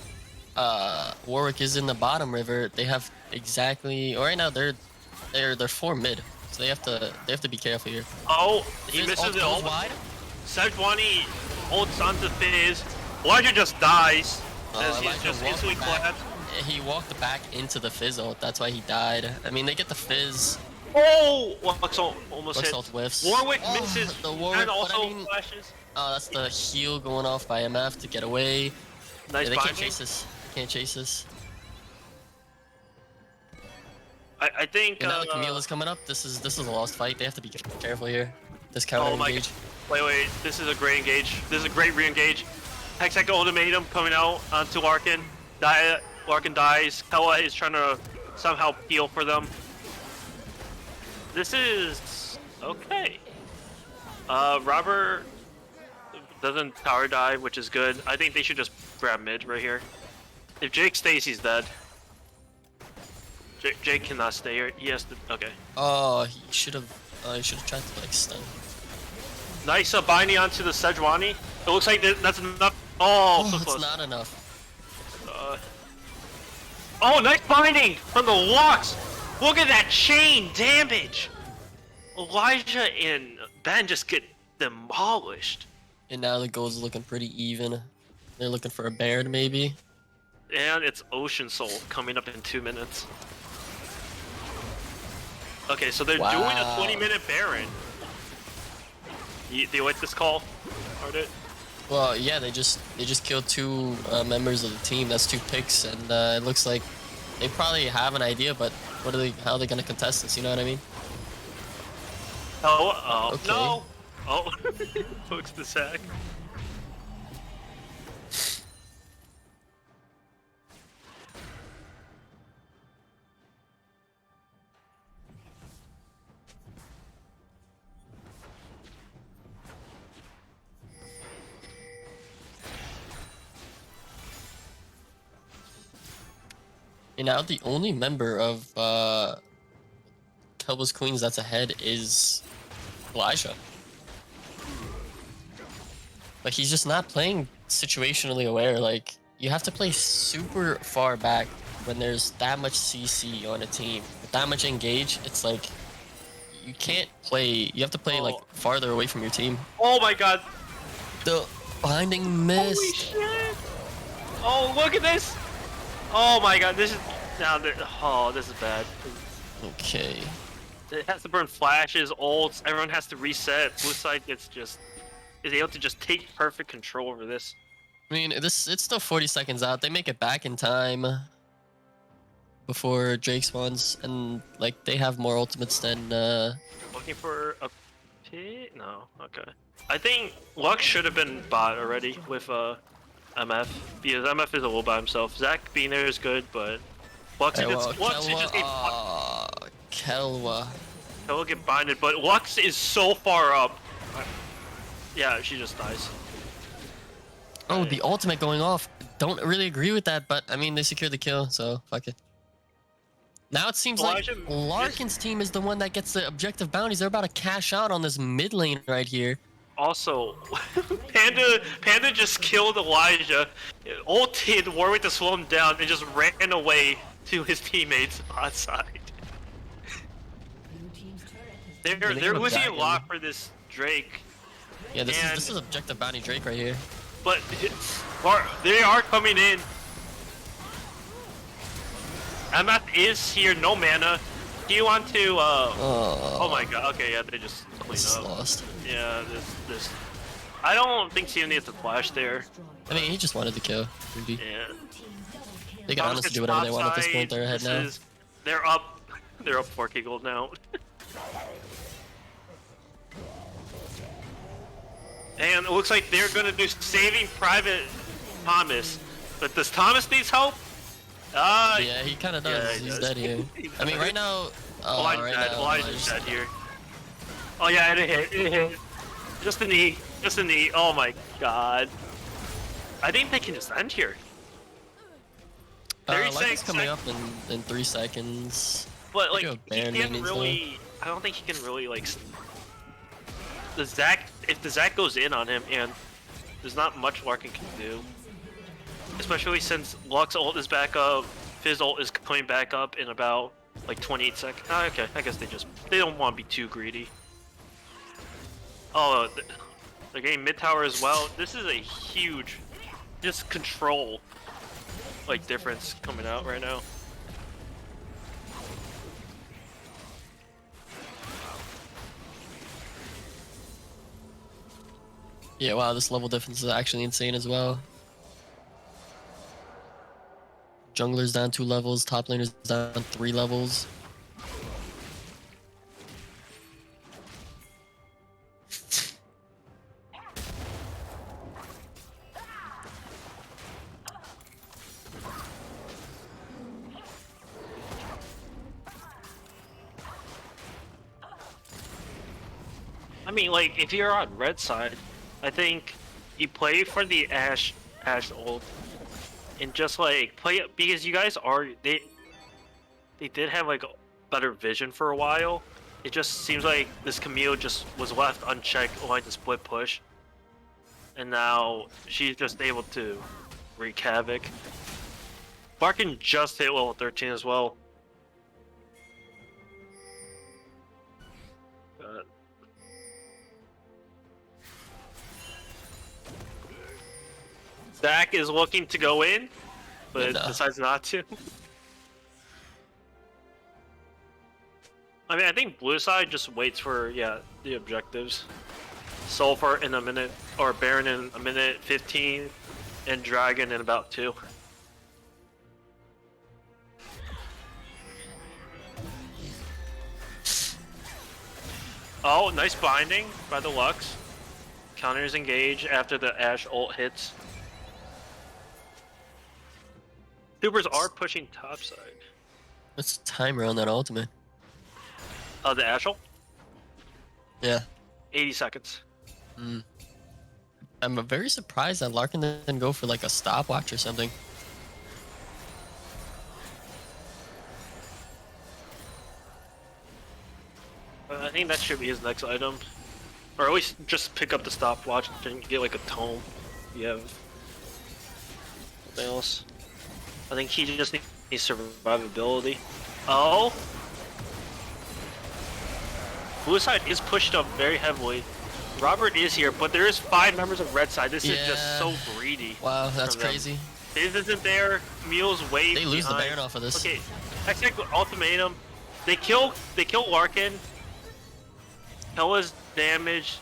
Warwick is in the bottom river. They have exactly. Right now, they're 4 mid, so they have to be careful here.
Oh, he
Fizz
misses the
goes
ult.
wide.
Sejuani ults onto Fizz. Elijah just dies as he's
Elijah
just
walked
instantly
back.
collapsed.
He walked back into the Fizz ult. That's why he died. I mean, they get the Fizz.
Oh, Lux almost
Lux
hit.
ult whiffs.
Warwick
Oh,
misses
the Warwick,
and also
but I mean,
flashes.
that's the heal going off by MF to get away.
Nice
Yeah, they can't
binding.
chase this. They can't chase this.
I think.
And now the Camille's coming up. This is a lost fight. They have to be careful here. This counter
Oh my
engage.
god. Wait. This is a great engage. This is a great re-engage. Hexecho ultimatum coming out onto Larkin. Larkin dies. Qelwa is trying to somehow heal for them. This is okay. Robert doesn't tower dive, which is good. I think they should just grab mid right here. If Jake stays, he's dead. Jake cannot stay here. He has to. Okay.
Oh, he should have tried to like stun.
Nice binding onto the Sejuani. It looks like that's enough. Oh, so
It's
close.
not enough.
Oh, nice binding from the Lux. Look at that chain damage. Elijah and Ben just get demolished.
And now the gold's looking pretty even. They're looking for a Baird maybe.
And it's Ocean Soul coming up in 2 minutes. Okay, so they're doing a 20-minute Baron. Do you like this call, Ardit?
Well, yeah, they just killed 2 members of the team. That's 2 picks, and it looks like they probably have an idea, but how are they gonna contest this? You know what I mean?
Oh,
Okay.
no! Oh, hooks the sack.
And now the only member of Qelwa's Queens that's ahead is Elijah. But he's just not playing situationally aware. Like, you have to play super far back when there's that much CC on a team. With that much engage, it's like, you can't play, you have to play like farther away from your team.
Oh my god.
The binding
Holy
missed.
shit! Oh, look at this! Oh my god, this is this is bad.
Okay.
It has to burn flashes, ults, everyone has to reset. Blue side is able to just take perfect control over this.
I mean, it's still 40 seconds out. They make it back in time before Drake spawns, and like they have more ultimates than.
Looking for a pit? No, okay. I think Lux should have been bot already with MF, because MF is a little by himself. Zach being there is good, but Lux
Hey,
just
well,
Lux is just getting
Qelwa.
he'll get binded, but Lux is so far up. Yeah, she just dies.
Oh, the ultimate going off. Don't really agree with that, but I mean, they secured the kill, so fuck it. Now it seems like
Elijah
Larkin's team is the one that gets the objective bounties. They're about to cash out on this mid lane right here.
Also, Panda just killed Elijah, ulted Warwick to slow him down, and just ran away to his teammates on side. They're losing a lot for this Drake.
Yeah, this is objective bounty Drake right here.
But they are coming in. MF is here, no mana. Do you want to? Oh my god. Okay, yeah, they just cleaned up.
Lost.
Yeah, this. I don't think CM needs to flash there.
I mean, he just wanted to kill. Maybe.
Yeah.
They can honestly do whatever they want at this point. They're ahead now.
They're up. They're up 4K gold now. And it looks like they're gonna do saving Private Thomas. But does Thomas needs help?
Yeah, he kind of does.
Yeah,
He's dead here. I mean, right now.
Elijah's dead here. Oh yeah, it hit. Just a knee. Just a knee. Oh my god. I think they can just end here.
Lightning's coming up in 3 seconds.
But like, he can't really. I don't think he can really like. If the Zac goes in on him, and there's not much Larkin can do. Especially since Lux ult is back up, Fizz ult is coming back up in about like 28 seconds. Oh, okay, I guess they don't want to be too greedy. Oh, they're getting mid tower as well. This is a huge, just control, like difference coming out right now.
Yeah, wow, this level difference is actually insane as well. Jungler's down 2 levels, top laner's down 3 levels.
I mean, like, if you're on red side, I think you play for the Ashe ult, and just like play it because you guys are they did have like better vision for a while. It just seems like this Camille just was left unchecked, like the split push, and now she's just able to wreak havoc. Larkin just hit level 13 as well. Zac is looking to go in, but decides not to. I mean, I think blue side just waits for, the objectives. Sulfur in a minute, or Baron in a minute 15, and Dragon in about 2. Oh, nice binding by the Lux. Counters engage after the Ashe ult hits. Supers are pushing topside.
What's the timer on that ultimate?
Oh, the Ashe ult?
Yeah.
80 seconds.
I'm very surprised that Larkin didn't go for like a stopwatch or something.
I think that should be his next item. Or at least just pick up the stopwatch and get like a tome. You have something else. I think he just needs survivability. Oh! Blue side is pushed up very heavily. Robert is here, but there is 5 members of red side. This is just so greedy.
Wow, that's crazy.
Fizz isn't there. Mule's way
They lose
behind.
the Baron off of this.
Okay, Hextech ultimatum. They kill Larkin. Qelwa's damaged.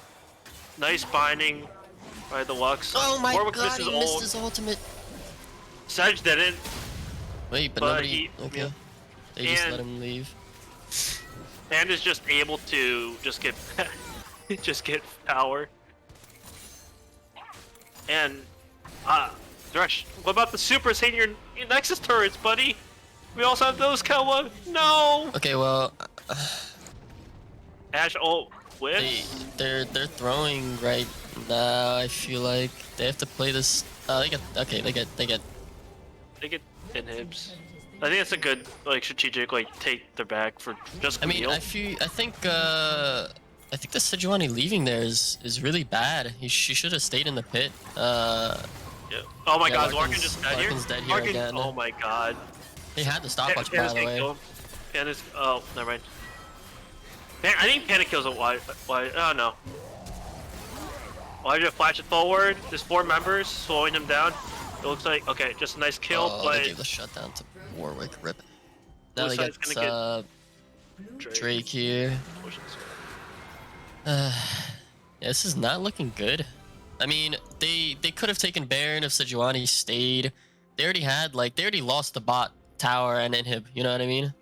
Nice binding by the Lux.
Oh my
Warwick
god, he missed his ultimate.
Sedge didn't.
Wait, but nobody. Okay. They just let him leave.
Pandas just able to just get Thresh, what about the supers hitting your Nexus turrets, buddy? We also have those, Qelwa. No!
Okay, well,
Ash ult whiffs.
they're throwing right now. I feel like they have to play this. They get
They get inhibs. I think it's a good like strategic like take their back for just
I mean,
Camille.
I think the Sejuani leaving there is really bad. She should have stayed in the pit.
Yeah. Oh my
Yeah,
god,
Larkin's-
Larkin just died
Larkin's
here?
dead here again.
Oh my god.
They had the stopwatch, by
Pandas
the
can't
way.
kill him. Pandas, oh, never mind. I think Panda kills a why, oh no. Why did you flash it forward? There's 4 members, slowing him down. It looks like, okay, just a nice kill,
Oh,
but
they gave the shutdown to Warwick. Rip. Now
Blue
they
side's
got
gonna get
Drake here. Yeah, this is not looking good. I mean, they could have taken Baron if Sejuani stayed. They already lost the bot tower and inhib. You know what I mean?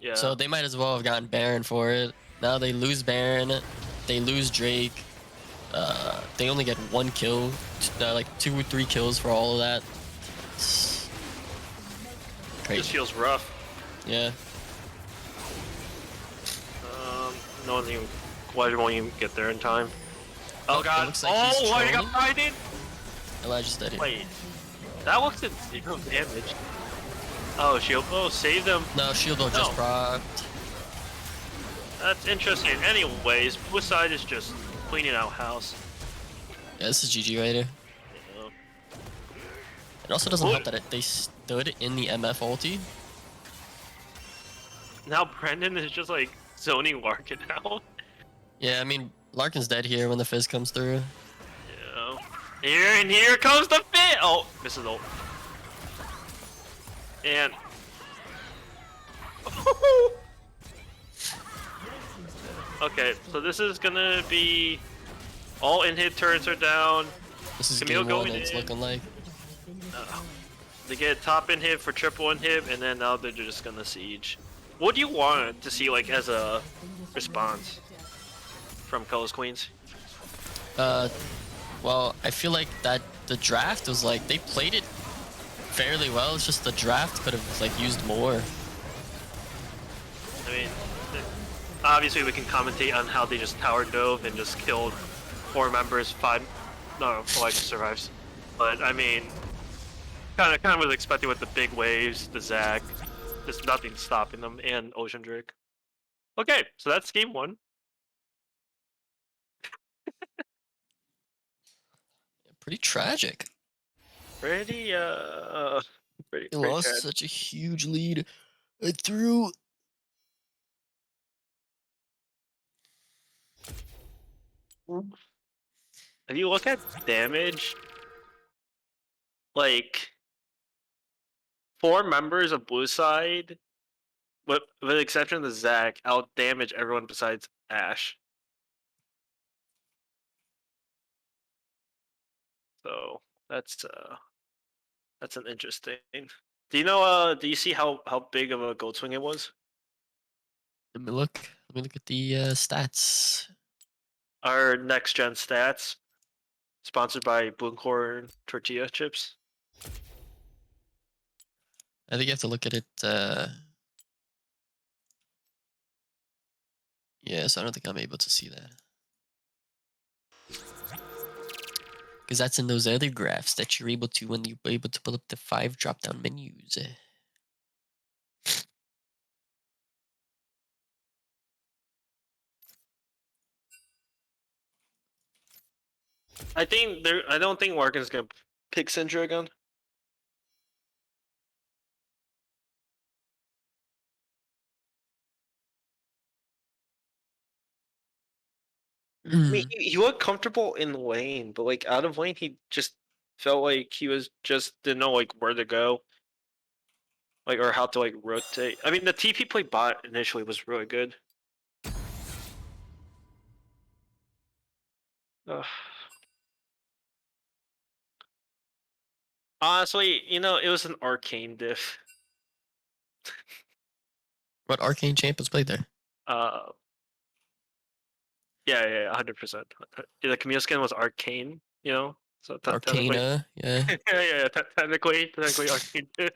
Yeah.
So they might as well have gotten Baron for it. Now they lose Baron. They lose Drake. They only get 1 kill. Like 2 or 3 kills for all of that. It's crazy.
This feels rough.
Yeah.
No one's even, why won't even get there in time? Oh
It
god.
looks like he's
Oh, why you got
trolling.
blinded?
Elijah's dead here.
Wait. That looks at 0 damage. Oh, shield. Oh, save them.
No, Shieldo just
No.
procced.
That's interesting. Anyways, Blue side is just cleaning out house.
Yeah, this is GG right here.
Yeah.
It also doesn't help
What?
that they stood in the MF ulti.
Now Brendan is just like zoning Larkin out.
Yeah, I mean, Larkin's dead here when the fizz comes through.
Yeah. Here comes the fit. Oh, misses ult. And okay, so this is gonna be all in-hit turrets are down.
This is
Camille
game 1,
going
it's
in.
looking like.
They get top inhib for triple inhib, and then now they're just gonna siege. What do you want to see like as a response from Colors Queens?
Well, I feel like that the draft was like, they played it fairly well, it's just the draft could have like used more.
I mean, obviously we can commentate on how they just tower dove and just killed 4 members. 5, no, Elijah survives. But I mean, kind of was expecting with the big waves, the Zac, there's nothing stopping them, and Ocean Drake. Okay, so that's game 1.
Pretty tragic.
Pretty
They
pretty
lost
tragic.
such a huge lead. I threw.
If you look at damage, like 4 members of blue side, with the exception of the Zac, out damage everyone besides Ash. So that's an interesting. Do you know? Do you see how big of a gold swing it was?
Let me look. Let me look at the stats.
Our next gen stats, sponsored by Bloomcorn tortilla chips.
I think you have to look at it. Yes, I don't think I'm able to see that. Because that's in those other graphs that you're able to when you're able to pull up the 5 drop-down menus.
I think there. I don't think Larkin's gonna pick Syndra again. I mean, he looked comfortable in lane, but like out of lane, he just felt like he was just didn't know like where to go, like or how to like rotate. I mean, the TP play bot initially was really good. Ugh. Honestly, you know, it was an arcane diff.
What arcane champ has played there?
Yeah, 100%. The Camille skin was arcane, you know, So technically,
Arcana, yeah.
yeah, technically, Arcane did.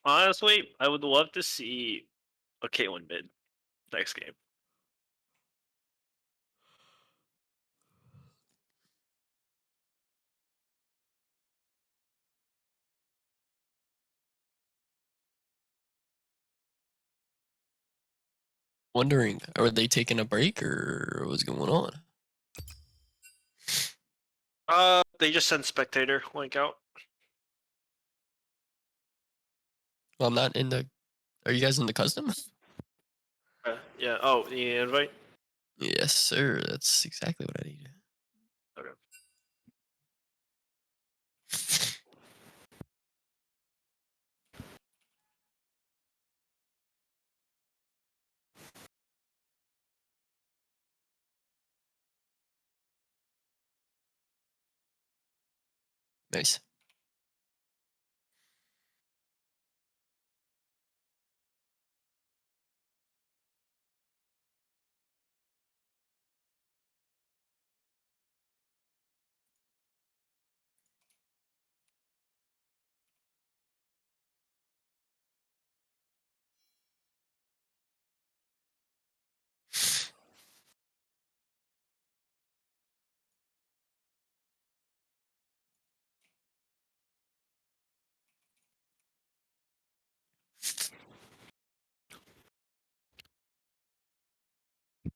Honestly, I would love to see a Caitlyn mid next game.
Wondering, are they taking a break or what's going on?
They just sent spectator link out.
Well, I'm not in the. Are you guys in the custom?
Yeah. Oh, the invite.
Yes, sir. That's exactly what I need.
Okay.
Nice.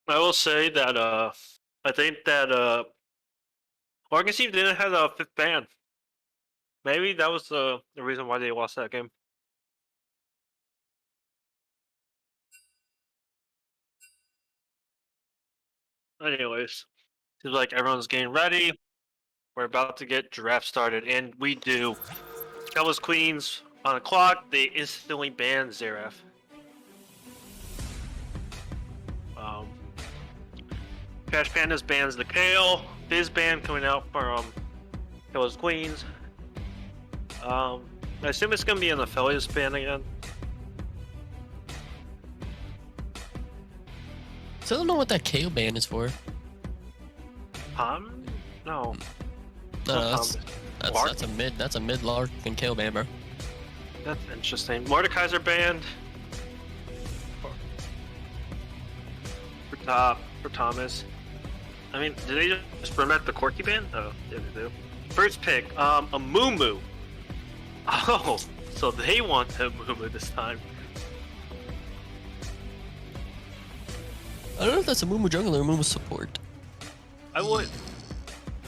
I will say that I think that Oregon team didn't have a fifth ban. Maybe that was the reason why they lost that game. Anyways, seems like everyone's getting ready. We're about to get draft started, and we do. Qelwa's Queens on the clock. They instantly banned Xerath. Cash Pandas bans the Kale. Fizz ban coming out from Qelwa's Queens. I assume it's gonna be an Aphelios ban again.
So I don't know what that KO ban is for.
No.
No,
Lark?
that's a mid. That's a mid Lark and KO ban, bro.
That's interesting. Mordekaiser banned. For Thomas. I mean, did they just permit the Corky ban? Oh, yeah, they do. First pick, a Moo. Oh, so they want a Moo this time.
I don't know if that's a Mumu jungle or a Mumu support.
I would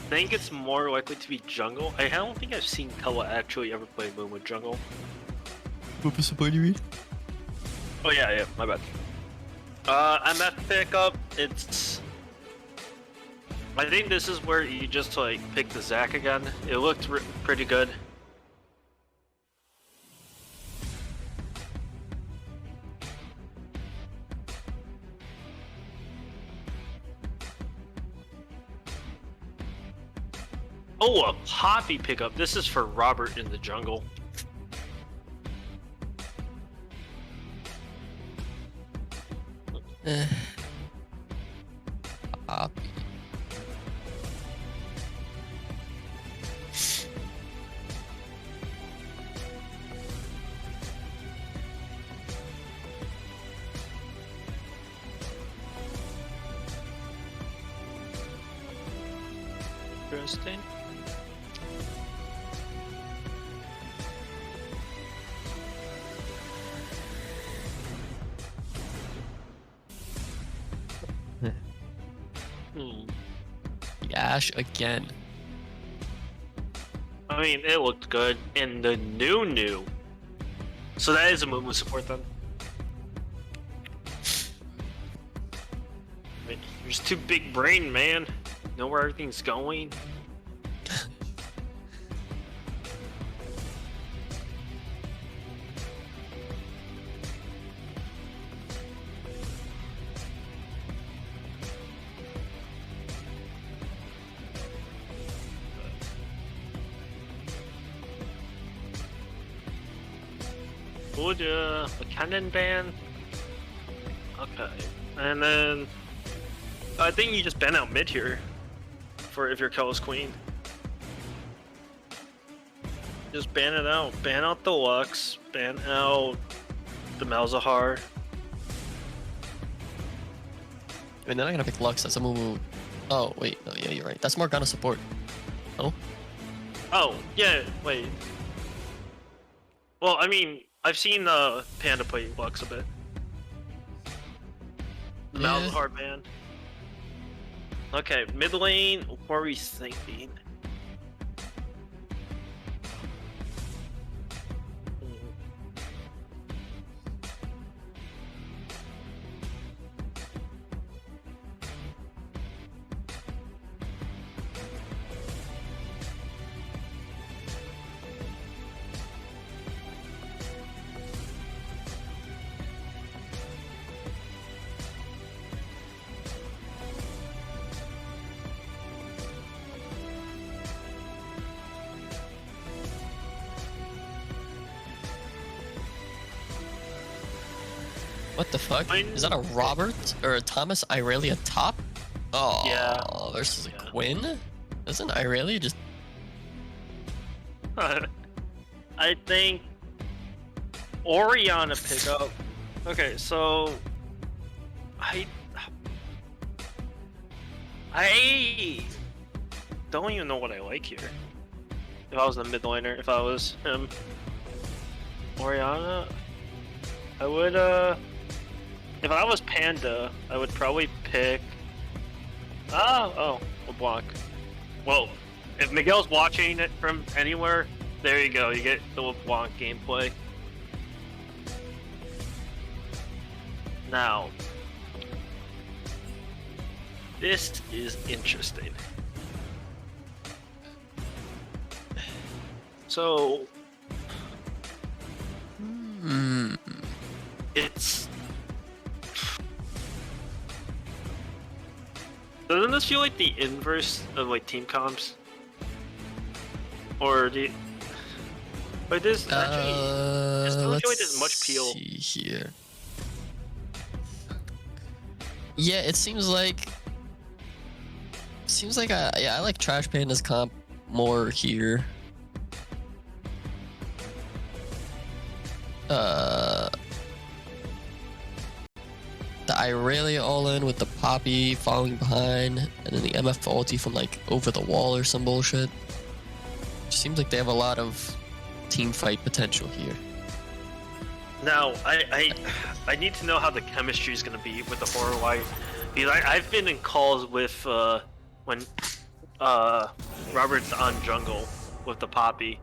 think it's more likely to be jungle. I don't think I've seen Qelwa actually ever play Moo jungle.
Mumu support, you read?
Oh yeah, my bad. MF pickup, it's... I think this is where you just like pick the Zac again. It looked pretty good. Oh, a Poppy pickup. This is for Robert in the jungle.
Poppy.
Interesting.
Yash again.
I mean, it looked good. And the new. So that is a Mumu support then. I mean, you're just too big brain, man. Know where everything's going. Would a cannon ban? Okay. And then I think you just ban out mid here for if you're Qelwa's queen. Just ban it out. Ban out the Lux. Ban out the Malzahar.
I mean, they're not gonna pick Lux. That's a move. Oh wait, no, yeah, you're right. That's Morgana support. Oh.
Oh yeah, wait. Well, I mean, I've seen Panda play Lux a bit. The
Yeah.
Malzahar ban. Okay, mid lane. What are we thinking?
What the fuck? Is that a Robert or a Thomas Irelia top? Oh,
Yeah.
Versus a
Yeah.
Quinn? Doesn't Irelia just...
I think Orianna pick up. Okay, so I don't even know what I like here. If I was the mid laner, if I was him, Orianna, I would if I was Panda, I would probably pick. Oh, LeBlanc. Well, if Miguel's watching it from anywhere, there you go. You get the LeBlanc gameplay. Now, this is interesting. So, it's. Doesn't this feel like the inverse of like team comps? Or do you... But this actually, it doesn't feel like there's much peel.
See here. Yeah, it seems like I like Trash Panda's comp more here. The Irelia all-in with the Poppy following behind, and then the MF ulti from like over the wall or some bullshit. Seems like they have a lot of team fight potential here.
Now, I need to know how the chemistry is going to be with the Horror White, because I've been in calls with when Robert's on jungle with the Poppy,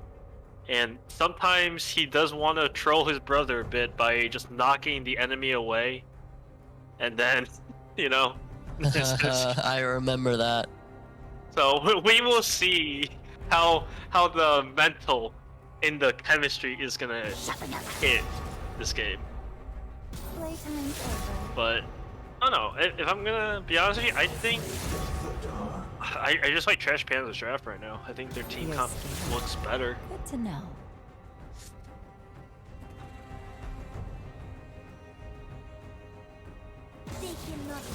and sometimes he does want to troll his brother a bit by just knocking the enemy away, and then, you know,
I remember that.
so we will see how the mental in the chemistry is gonna hit this game. But I don't know. If I'm gonna be honest with you, I think I just like Trash Panda's draft right now. I think their team comp looks better.
Good to know.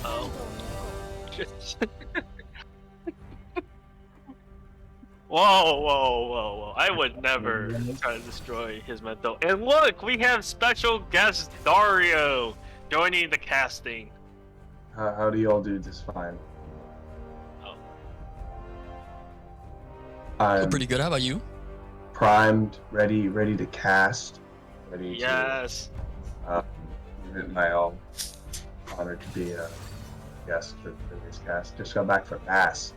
Oh. Whoa. I would never try to destroy his mental. And look, we have special guest Dario joining the casting.
How do you all do just fine?
Oh.
I'm
Pretty good. How about you?
primed, ready to cast, ready
Yes.
to my all honored to be a guest for this cast. Just got back from Mass,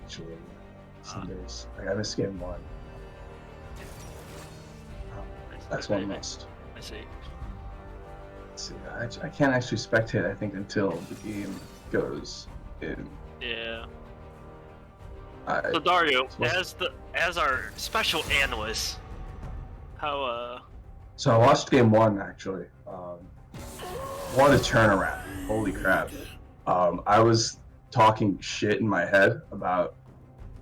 actually. Some days. I missed game 1. That's one must.
I see.
Let's see, I can't actually spectate, I think, until the game goes in.
Yeah. So Dario,
What's-
as our special analyst, how
So I watched game 1 actually. What a turnaround! Holy crap! I was talking shit in my head about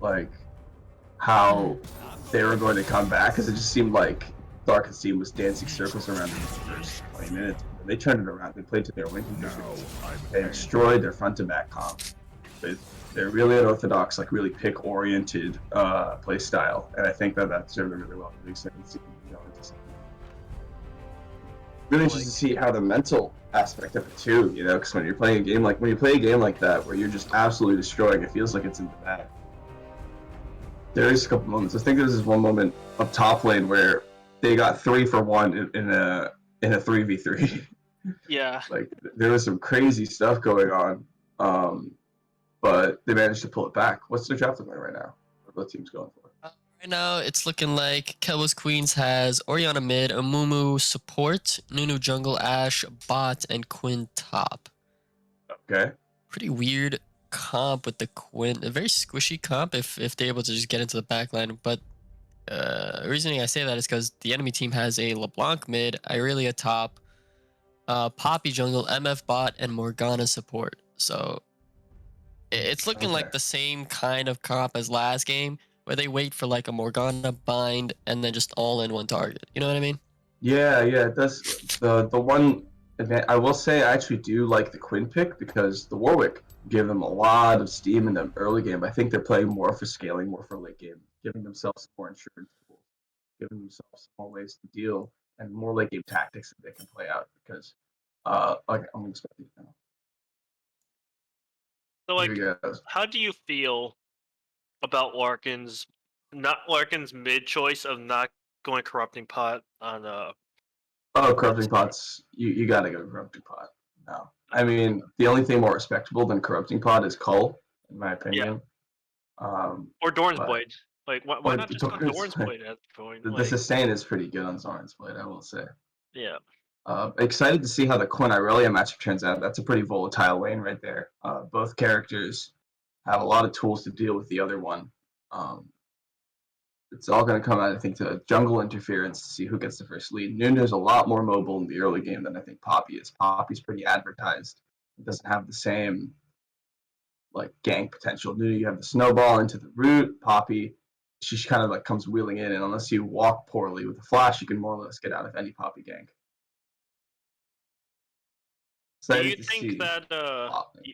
like how they were going to come back, because it just seemed like Darkest team was dancing circles around them for the first 20 minutes. They turned it around. They played to their win conditions. They destroyed their front to back comp. They're really unorthodox, like really pick oriented play style, and I think that served them really well. I'm excited to see them go into something. Really interested to see how the mental aspect of it too, you know, because when you play a game like that where you're just absolutely destroying, it feels like it's in the bag. There is a couple moments. I think there's this one moment up top lane where they got 3 for 1 in a 3v3.
Yeah.
Like there was some crazy stuff going on, but they managed to pull it back. What's their draft looking like right now? What both teams going for?
Right now, it's looking like Qelwa's Queens has Orianna mid, Amumu support, Nunu jungle, Ashe bot, and Quinn top.
Okay.
Pretty weird comp with the Quinn. A very squishy comp if they're able to just get into the backline. But reasoning I say that is because the enemy team has a LeBlanc mid, Irelia top, Poppy jungle, MF bot, and Morgana support. So it's looking like the same kind of comp as last game, where they wait for like a Morgana bind and then just all in one target. You know what I mean?
Yeah, that's the one event. I will say I actually do like the Quinn pick because the Warwick gave them a lot of steam in the early game. I think they're playing more for scaling, more for late game, giving themselves more insurance tools, giving themselves more ways to deal and more late game tactics that they can play out because like I'm expecting now.
So like,
Here he goes.
how do you feel about Larkin's mid choice of not going corrupting pot on
Oh, corrupting pots. You gotta go corrupting pot. No. I mean, the only thing more respectable than corrupting pot is Cull, in my opinion.
or Dorn's
but-
Blade? Like why
or
not just go
Dorn's
Dorn's
Blade.
Blade at the point?
The
Like,
sustain is pretty good on Zoran's Blade, I will say.
yeah.
Excited to see how the Quinn Irelia matchup turns out. That's a pretty volatile lane right there. Both characters have a lot of tools to deal with the other one. It's all going to come out, I think, to jungle interference to see who gets the first lead. Nunu's a lot more mobile in the early game than I think Poppy is. Poppy's pretty advertised. It doesn't have the same like gank potential. Nunu, you have the snowball into the root. Poppy, she kind of like comes wheeling in, and unless you walk poorly with the flash, you can more or less get out of any Poppy gank.
Do you think that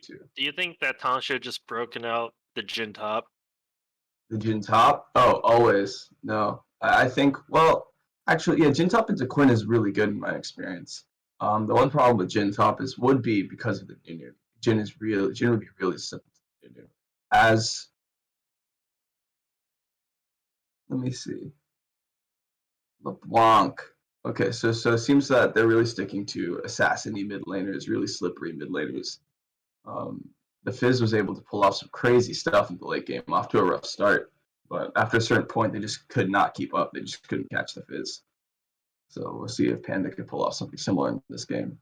too.
do you think that Tom should have just broken out the Jin top?
The Jin top? Oh, always. No. I think, well, actually, yeah, Jin top into Quinn is really good in my experience. The one problem with Jin top would be because of the Nunu. Jin would be really simple to Nunu. Let me see. LeBlanc. Okay, so it seems that they're really sticking to assassin-y mid laners, really slippery mid laners. The Fizz was able to pull off some crazy stuff in the late game, off to a rough start. But after a certain point, they just could not keep up. They just couldn't catch the Fizz. So we'll see if Panda can pull off something similar in this game.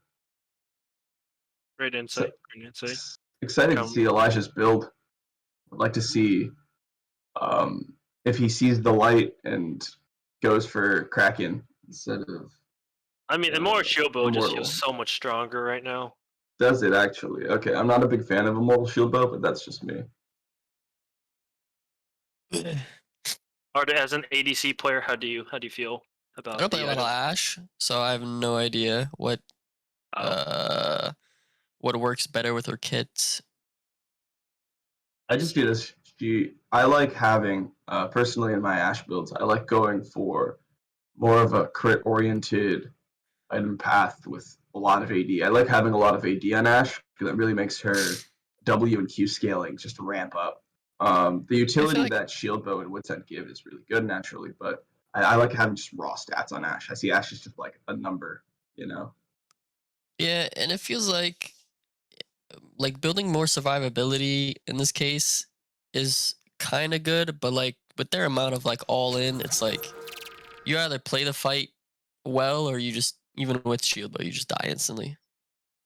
Great insight.
Excited to see Elijah's build. I'd like to see if he sees the light and goes for Kraken instead of.
I mean, Immortal Shield Bow just
Immortal.
feels so much stronger right now.
Does it actually? Okay, I'm not a big fan of Immortal Shield Bow, but that's just me.
Or as an ADC player, how do you feel about?
I don't play a lot of Ashe, so I have no idea what works better with her kit.
I just do this. I like having personally in my Ashe builds. I like going for more of a crit oriented item path with a lot of AD. I like having a lot of AD on Ashe because it really makes her W and Q scaling just ramp up. The utility that Shield Bow and Wits End give is really good naturally, but I like having just raw stats on Ashe. I see Ashe as just like a number, you know?
Yeah, and it feels like building more survivability in this case is kind of good, but like with their amount of like all in, it's like you either play the fight well or you just, even with Shield Bow, you just die instantly.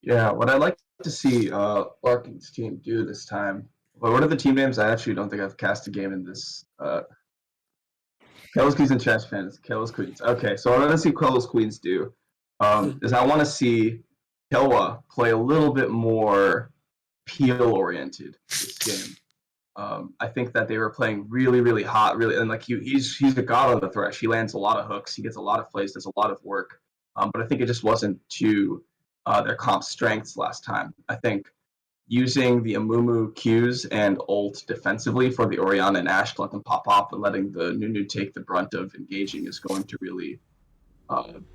Yeah,
what I'd like to see Larkin's team do this time. Well, what are the team names? I actually don't think I've cast a game in this. Qelwa's Queens and Trash Fans. Qelwa's Queens. Okay, so what I want to see Qelwa's Queens do is I want to see Qelwa play a little bit more peel oriented this game. I think that they were playing really, really hot, really, and like he's a god on the thresh. He lands a lot of hooks. He gets a lot of plays, does a lot of work. But I think it just wasn't to their comp strengths last time. I think using the Amumu Qs and ult defensively for the Orianna and Ashe to let them pop off and letting the Nunu take the brunt of engaging is going to really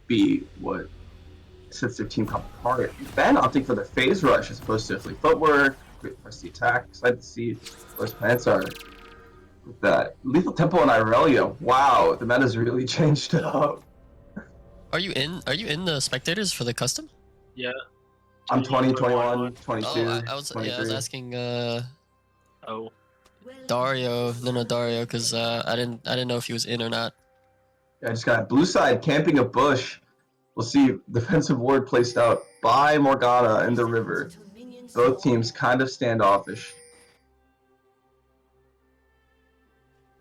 be what sets their team comp apart. Ben opting for the phase rush as opposed to fleet footwork, press the attack. Excited to see where his plans are with that. Lethal Tempo and Irelia. Wow, the meta's really changed up.
Are you in the spectators for the custom?
Yeah.
I'm 20, 21, 22.
Oh, I was
23.
asking
Oh.
Dario. No, Dario, because I didn't know if he was in or not.
Yeah, I just got blue side camping a bush. We'll see defensive ward placed out by Morgana in the river. Both teams kind of standoffish.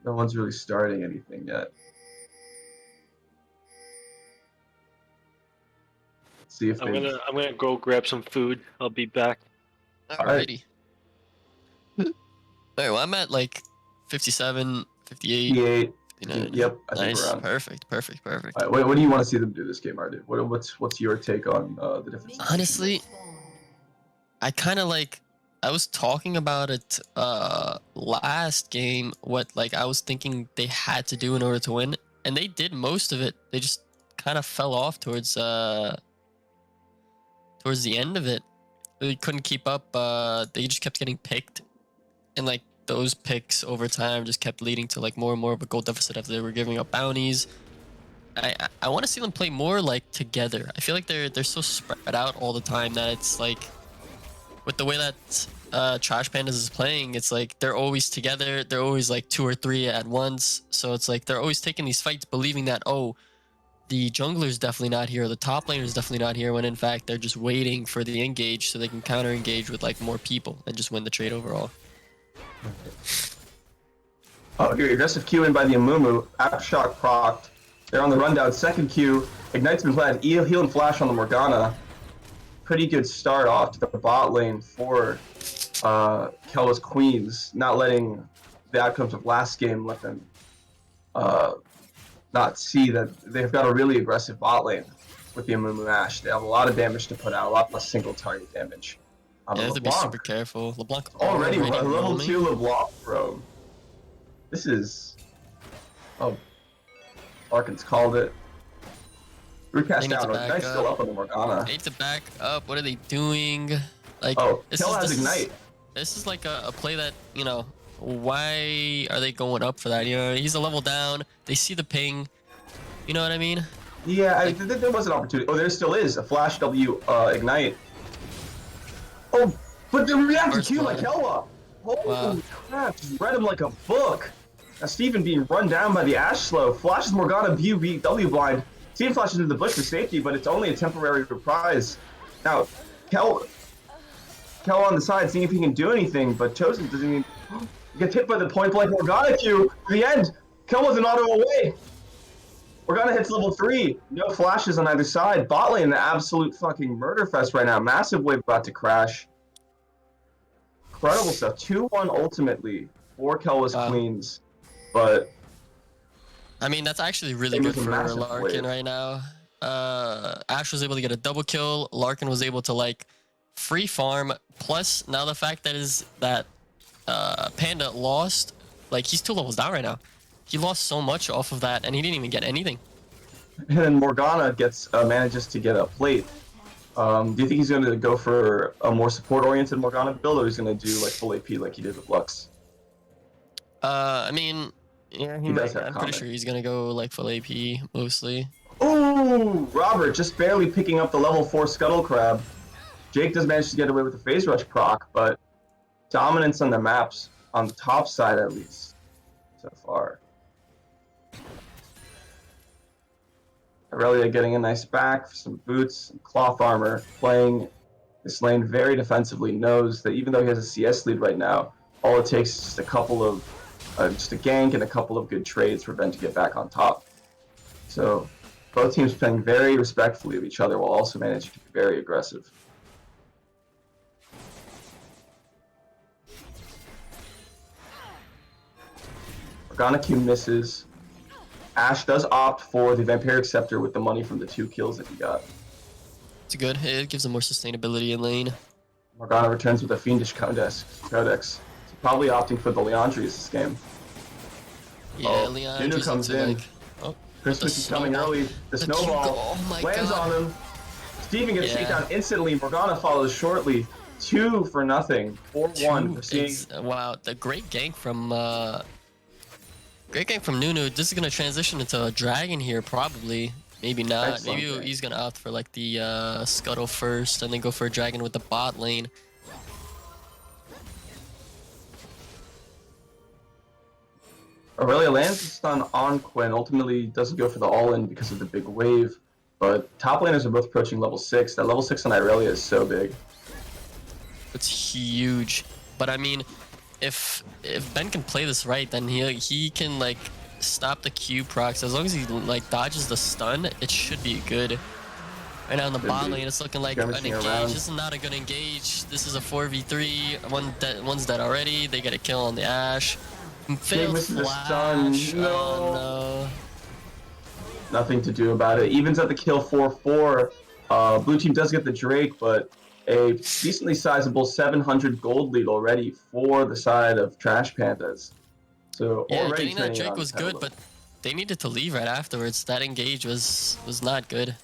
No one's really starting anything yet. Let's see if
I'm gonna go grab some food. I'll be back.
Alrighty. Alright, well, I'm at like 57, 58,
58.
59.
Yep, I think
Nice.
we're on.
Perfect.
All right, what do you want to see them do this game, Ardu? What's your take on the difference?
Honestly, I kind of like. I was talking about it last game. What like I was thinking they had to do in order to win, and they did most of it. They just kind of fell off towards the end of it. They couldn't keep up. They just kept getting picked, and like those picks over time just kept leading to like more and more of a goal deficit after they were giving up bounties. I want to see them play more like together. I feel like they're so spread out all the time that it's like with the way that Trash Pandas is playing, it's like they're always together. They're always like 2 or 3 at once. So it's like they're always taking these fights believing that, oh, the jungler's definitely not here, the top laner's definitely not here, when in fact they're just waiting for the engage so they can counter engage with like more people and just win the trade overall.
Oh, here, aggressive Q in by the Amumu. Aftershock procced. They're on the rundown. Second Q. Ignite's been planted. Heal and flash on the Morgana. Pretty good start off to the bot lane for Qelwa's Queens. Not letting the outcomes of last game let them not see that they've got a really aggressive bot lane with the Amumu Ashe. They have a lot of damage to put out, a lot less single target damage.
They have to be super careful. LeBlanc
already level
roaming.
2 LeBlanc roam. This is... Oh. Larkin's called it. Recast down. Ignite's still up on the Morgana.
They need to back up. What are they doing? Like,
oh, Qelwa has Ignite.
This is like a play that, you know, why are they going up for that? You know, he's a level down. They see the ping. You know what I mean?
Yeah, like, there was an opportunity. Oh, there still is. A Flash W Ignite. Oh, but the reactive Q like Qelwa. Holy crap, just read him like a book. Now Steven being run down by the Ashe slow. Flashes Morgana W blind. Steven flashes into the bush for safety, but it's only a temporary reprise. Now, Qelwa on the side, seeing if he can do anything, but Chosen doesn't even get hit by the point blank Morgana Q to the end. Qelwa's an auto away. Morgana hits level 3. No flashes on either side. Bot lane, the absolute fucking murder fest right now. Massive wave about to crash. Incredible stuff. 2-1 ultimately for Qelwa's Queens. But
I mean, that's actually really good for Larkin right now. Ashe was able to get a double kill. Larkin was able to like free farm. Plus, now the fact that Panda lost, like he's 2 levels down right now. He lost so much off of that, and he didn't even get anything.
And then Morgana manages to get a plate. Do you think he's going to go for a more support-oriented Morgana build, or he's going to do like full AP like he did with Lux?
I mean, yeah, he might. I'm pretty sure he's going to go like full AP mostly.
Ooh, Robert just barely picking up the level 4 Scuttle Crab. Jake does manage to get away with the phase rush proc, but dominance on the maps on the top side at least so far. Irelia getting a nice back, some boots, some cloth armor, playing this lane very defensively, knows that even though he has a CS lead right now, all it takes is just a couple of, just a gank and a couple of good trades for Ben to get back on top. So both teams playing very respectfully of each other while also managing to be very aggressive. Morgana Q misses. Ashe does opt for the Vampiric Scepter with the money from the 2 kills that he got.
It's good. It gives him more sustainability in lane.
Morgana returns with a Fiendish Codex. So probably opting for the Leandries this game.
Yeah,
Nunu comes in.
Like, oh,
Christmas is coming early. The snowball
oh my
lands
God.
on him. Steven gets
Yeah.
taken down instantly. Morgana follows shortly. 2-0. 4-1. We're seeing
Wow, the great gank from Nunu. This is gonna transition into a dragon here, probably. Maybe not.
Excellent
Maybe
gank.
he's gonna opt for like the scuttle first, and then go for a dragon with the bot lane.
Aurelia lands the stun on Quinn. Ultimately doesn't go for the all-in because of the big wave. But top laners are both approaching level 6. That level 6 on Aurelia is so big.
It's huge. But I mean, if Ben can play this right, then he can like stop the Q procs. As long as he like dodges the stun, it should be good. Right now in the bot lane, it's looking like an
Skirmishing
engage.
around.
This is not a good engage. This is a 4v3. One's dead already. They get a kill on the Ashe. Failed
misses the
flash.
stun.
Oh,
Nothing to do about it. Evens at the kill 4-4. Blue team does get the Drake, but a decently sizable 700 gold lead already for the side of Trash Pandas. So
yeah,
already
getting that
turning
Drake
on
was
the
good,
table.
but they needed to leave right afterwards. That engage was not good.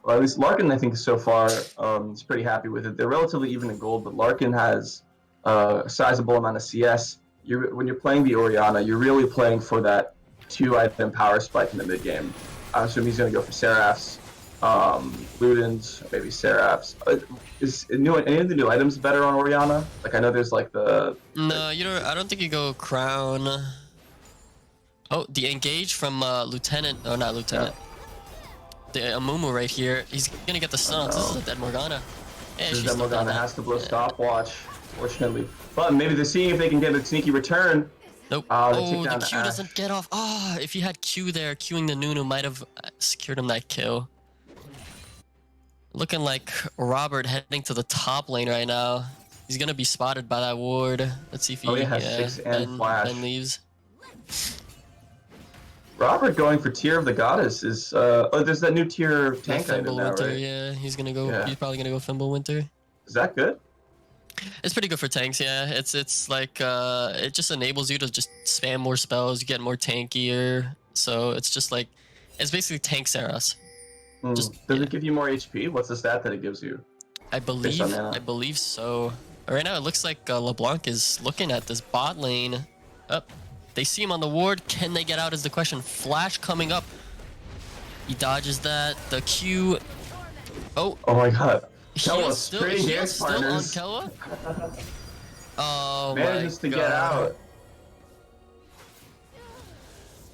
Well, at least Larkin, I think, so far is pretty happy with it. They're relatively even in gold, but Larkin has a sizable amount of CS. When you're playing the Orianna, you're really playing for that 2-item power spike in the mid game. I'm assuming he's going to go for Seraphs, Ludens, maybe Seraphs. Is any of the new items better on Orianna? Like, I know there's like the...
No, I don't think you go Crown. Oh, the engage from Lieutenant. Oh, not Lieutenant. The Amumu right here. He's gonna get the stun. This is a dead Morgana. Yeah,
This
she's
is that
still down
Morgana
there.
has to blow stopwatch, fortunately. But maybe they're seeing if they can get a sneaky return.
Nope.
They
Oh,
take
the
down
Q
Ashe.
doesn't get off. Ah, if you had Q there, Qing the Nunu might have secured him that kill. Looking like Robert heading to the top lane right now. He's gonna be spotted by that ward. Let's see if he
has 6 and flash.
Ben leaves.
Robert going for Tear of the Goddess is there's that new tier tank item
Thimble
now,
Winter,
right?
yeah, he's gonna go.
Yeah.
He's probably gonna go Thimble Winter.
Is that good?
It's pretty good for tanks, yeah. It's like it just enables you to just spam more spells, you get more tankier. So it's just like it's basically tank Saras.
Does
yeah.
it give you more HP? What's the stat that it gives you?
I believe
on mana.
I believe so. Right now it looks like LeBlanc is looking at this bot lane. Up. They see him on the ward. Can they get out is the question. Flash coming up. He dodges that. The Q. Oh,
Oh my god.
Qelwa
Qelwa trading dance
still on
partners.
Qelwa? Oh
Manages
my
to
God.
get out.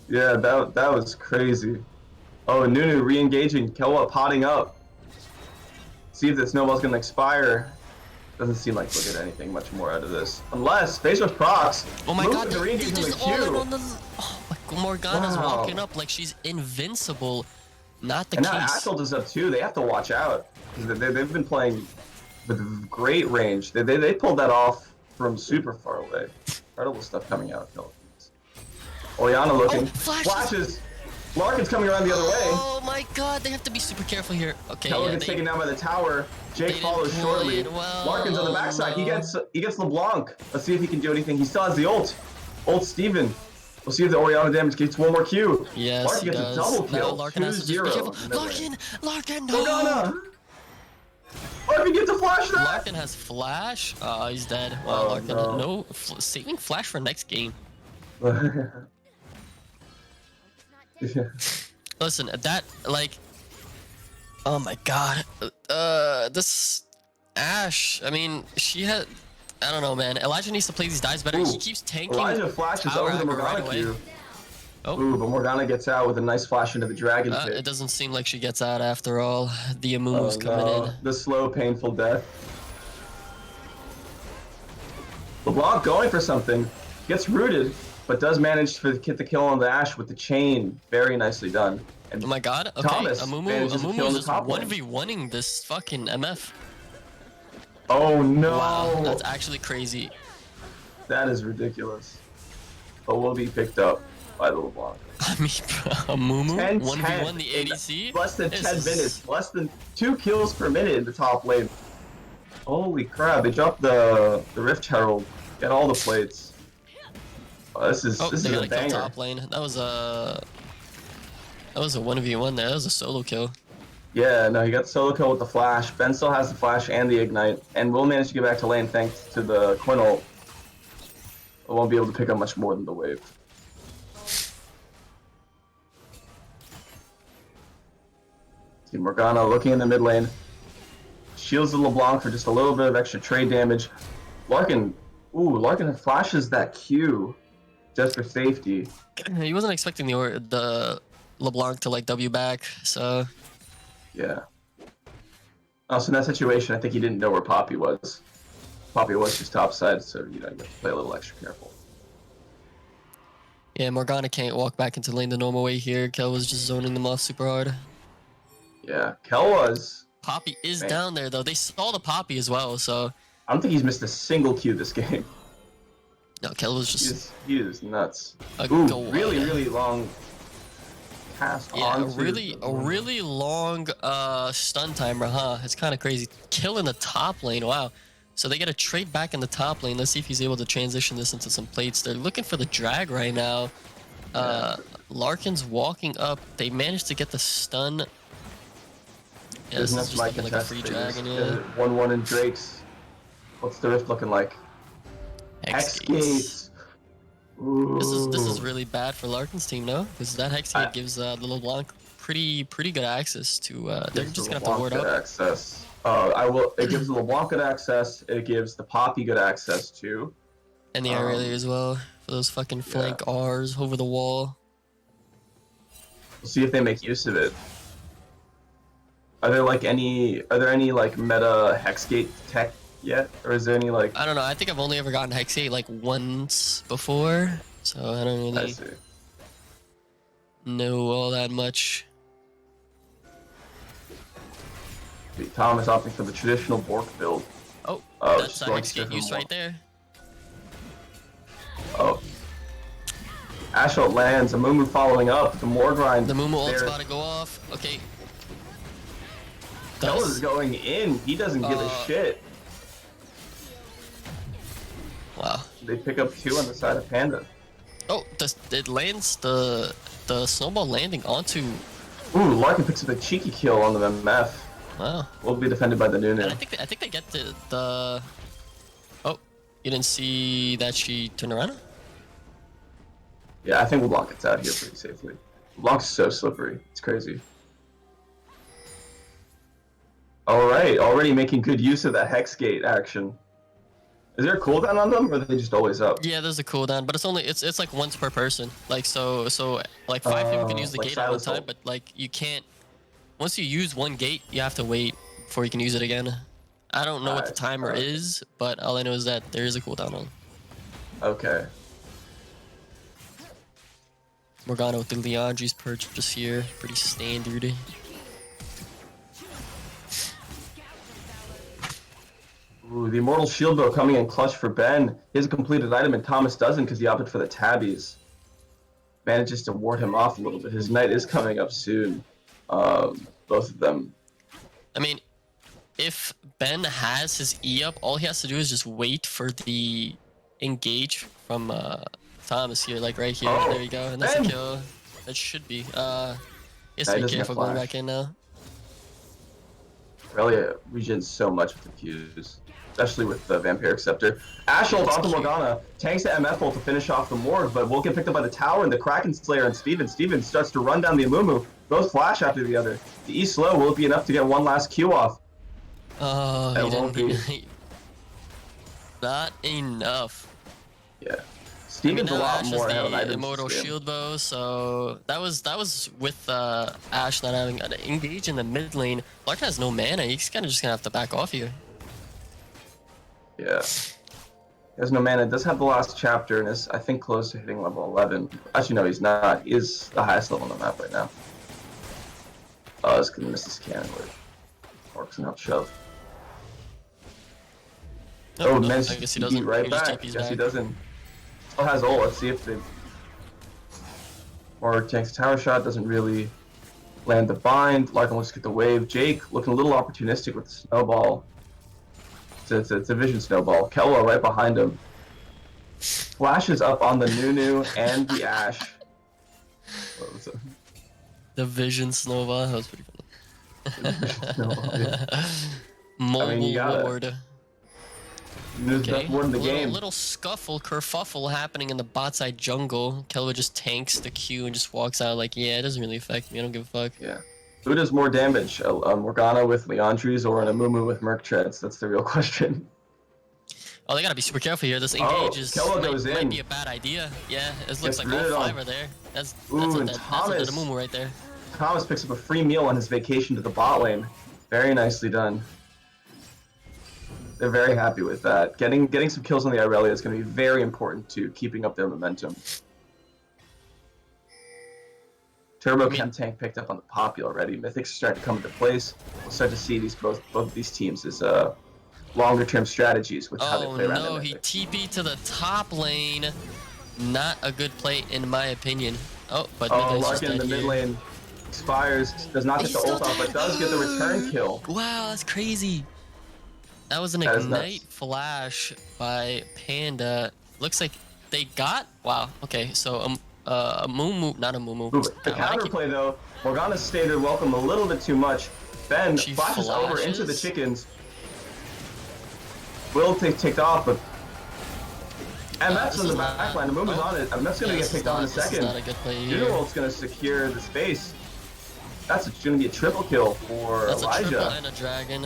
Yeah, that was crazy. Oh, Nunu re-engaging. Qelwa potting up. See if the snowball's gonna expire. Doesn't seem like we'll get anything much more out of this. Unless Phase Rush procs.
Oh my
move
God,
the
they
re-engage from the
just all in
Q.
on the... Oh my God, Morgana's
Wow.
walking up like she's invincible. Not the
And now
case.
Assault is up too. They have to watch out. They've been playing with great range. They pulled that off from super far away. Incredible stuff coming out of Philippines. Orianna looking.
Oh, flashes.
Flashes. Larkin's coming around the other way.
Oh my God, they have to be super careful here. Okay,
Qelwa
yeah,
gets taken down by the tower. Jake
didn't
follows
play
shortly.
it well.
Larkin's on the backside.
No.
He gets LeBlanc. Let's see if he can do anything. He still has the ult. Ult Steven. We'll see if the Orianna damage gets one more Q.
Yes,
Larkin
he
gets
does.
a double
Now
kill.
Larkin has to just be
2-0.
careful. Larkin, no.
Morgana. Larkin gets a flash that.
Larkin has flash. He's dead. Wow,
Oh,
Larkin,
no.
saving flash for next game.
Yeah.
Listen, that like, oh my God, this Ashe. I mean, she had. I don't know, man. Elijah needs to play these dives better.
Ooh.
He keeps tanking.
Elijah flashes
tower
over the
aggro
Morgana
right away.
Q.
Oh.
Ooh, but Morgana gets out with a nice flash into the Dragon Pit.
It doesn't seem like she gets out after all. The Amumu's coming in.
The slow, painful death. LeBlanc going for something. Gets rooted, but does manage to get the kill on the Ashe with the chain. Very nicely done. And
Oh my God. Okay,
Thomas manages to kill
Amumu's
the
just
top lane.
1v1ing this fucking MF.
Oh no!
Wow, that's actually crazy.
That is ridiculous. But will be picked up by the LeBlanc.
I mean, a Mumu
10-10
1v1 the
in
ADC.
less than
This
10
is-
minutes, less than 2 kills per minute in the top lane. Holy crap! They dropped the Rift Herald. Get all the plates. Oh, this is
Oh,
this
they
is
got
a
a kill
banger.
top lane. That was a 1v1 there. That was a solo kill.
Yeah, no, he got the solo kill with the flash. Ben still has the flash and the ignite, and will manage to get back to lane thanks to the Quinn ult. I won't be able to pick up much more than the wave. See Morgana looking in the mid lane. Shields the LeBlanc for just a little bit of extra trade damage. Larkin flashes that Q just for safety.
He wasn't expecting the LeBlanc to like W back, so
Yeah. Also, in that situation, I think he didn't know where Poppy was. Poppy was just topside, so you have to play a little extra careful.
yeah, Morgana can't walk back into lane the normal way here. Kel was just zoning them off super hard.
Yeah, Qelwa's.
Poppy is
Man.
down there though. They saw the Poppy as well, so
I don't think he's missed a single Q this game.
no, Kel was just
He is nuts.
a
Ooh,
goal.
really long cast
Yeah,
onto
a really long stun timer, huh? It's kind of crazy. Kill in the top lane, wow. So they get a trade back in the top lane. Let's see if he's able to transition this into some plates. They're looking for the drag right now. Larkin's walking up. They managed to get the stun. Yeah, this is just looking like a free dragon, yeah.
1-1 in Drake's. What's the rift looking like?
Hex
Hex
gates.
gates. Ooh.
This is really bad for Larkin's team, no? Because that Hex gate gives the LeBlanc pretty good access to. They're just gonna have to ward up.
Access. It gives the LeBlanc good access. It gives the Poppy good access too.
And the Irelia as well for those fucking flank R's over the wall.
We'll see if they make use of it. Are there any like meta Hexgate tech yet, or is there any like?
I don't know. I think I've only ever gotten Hexgate like once before, so I don't
I
really
see.
know all that much.
Thomas opting for the traditional Bork build.
Oh,
Oh,
that's
just
a
going
Hexgate
different
use
one.
right there.
Oh. Ashot lands, a Mumu following up, the more grind.
The Mumu ult's
there.
about to go off. Okay.
Qelwa's going in, he doesn't give a shit.
Wow.
They pick up 2 on the side of Panda.
Oh, it lands the snowball landing onto.
Ooh, Larkin picks up a cheeky kill on the MF.
Wow.
Will be defended by the
And
Nunu.
I think they get the. Oh, you didn't see that she turned around?
Yeah, I think LeBlanc gets out here pretty safely. LeBlanc's so slippery, it's crazy. Alright, already making good use of that Hexgate action. Is there a cooldown on them, or are they just always up?
Yeah, there's a cooldown, but it's like once per person. Like so like 5 people can use the
like
gate at one
Silas
time,
ult.
but like you can't. Once you use one gate, you have to wait before you can use it again. I don't know what the
Alright,
timer
alright.
is, but all I know is that there is a cooldown on.
Okay.
Morgana with the Leandri's purchase here, pretty standard.
Ooh, the Immortal Shield Bow coming in clutch for Ben. He has a completed item and Thomas doesn't because he opted for the tabbies. Manages to ward him off a little bit. His knight is coming up soon. Both of them.
I mean, if Ben has his E up, all he has to do is just wait for the engage from Thomas here, like right here.
Oh,
There you go, and that's
Ben!
a kill. That should be. He has
He
to be
doesn't
careful
have
going
flash.
back in now.
Aurelia regens so much with the Qs, especially with the Vampiric Scepter. Ashult onto Morgana, tanks the MF ult to finish off the Morg, but will get picked up by the tower and the Kraken Slayer and Steven. Steven starts to run down the Amumu, both flash after the other. The E slow, will it be enough to get one last Q off?
Oh,
That
he
won't
didn't. Not enough.
Yeah.
I mean,
Steven's
now
a lot
Ash
more ahead
has
on
the
items
immortal
this game.
shield bow, so that was with Ash not having an engage in the mid lane. Lark has no mana. He's kind of just gonna have to back off here.
Yeah. He has no mana. Does have the last chapter and is, I think, close to hitting level 11. Actually, no, he's not. He is the highest level on the map right now. Oh, I was gonna miss this cannon with Orcs and out shove. Oh,
no,
man,
I guess he
TP
doesn't.
right
He just
back.
TP's
Guess he
back.
doesn't. Still has ult. Let's see if they. Or tanks tower shot doesn't really land the bind. Larkin looks to get the wave. Jake looking a little opportunistic with the snowball. It's a vision snowball. Qelwa right behind him. Flashes up on the Nunu and the Ashe. What was it?
The vision snowball. That was pretty funny.
Snowball, yeah.
Mobile
you gotta-
ward.
Nunu's best word in the game.
Little scuffle, kerfuffle happening in the bot side jungle. Qelwa just tanks the Q and just walks out like, yeah, it doesn't really affect me. I don't give a fuck.
Yeah. Who does more damage? A Morgana with Leandries or an Amumu with Merc Treads? That's the real question.
Oh, they gotta be super careful here. This engage
Qelwa goes
might
in.
be a bad idea. Yeah, it looks
Gets
like
rid
all
of
5 are there. That's
Ooh,
a
and
dead
Thomas.
Amumu right there.
Thomas picks up a free meal on his vacation to the bot lane. Very nicely done. They're very happy with that. Getting some kills on the Irelia is going to be very important to keeping up their momentum. Turbo Chem Tank picked up on the Poppy already. Mythics start to come into place. We'll start to see both of these teams as longer term strategies with how they play around
no,
their
he
Mythics.
TP to the top lane. Not a good play in my opinion. Oh, but
Oh,
Midlane's just
Larkin in
dead
the mid
here.
lane expires, does not get
He's
the
still
ult off, but does get the return kill.
Wow, that's crazy. That was an
That is
ignite
nuts.
flash by Panda. Looks like they got. Wow. Okay, so a Mumu, not a Mumu.
Ooh, the
God, why do I keep-
counterplay though, Morgana stayed her welcome a little bit too much. Ben
She
flashes over into the
flashes?
chickens. Will ticked off, but MF's
this
in the
is not-
backline. The move is
oh.
on it. MF's gonna
Yeah,
get
this is
picked on in a
not- this is
second.
not a good play here.
Uniworld's gonna secure the space. That's gonna be a triple kill for
That's a triple
Elijah.
and a dragon.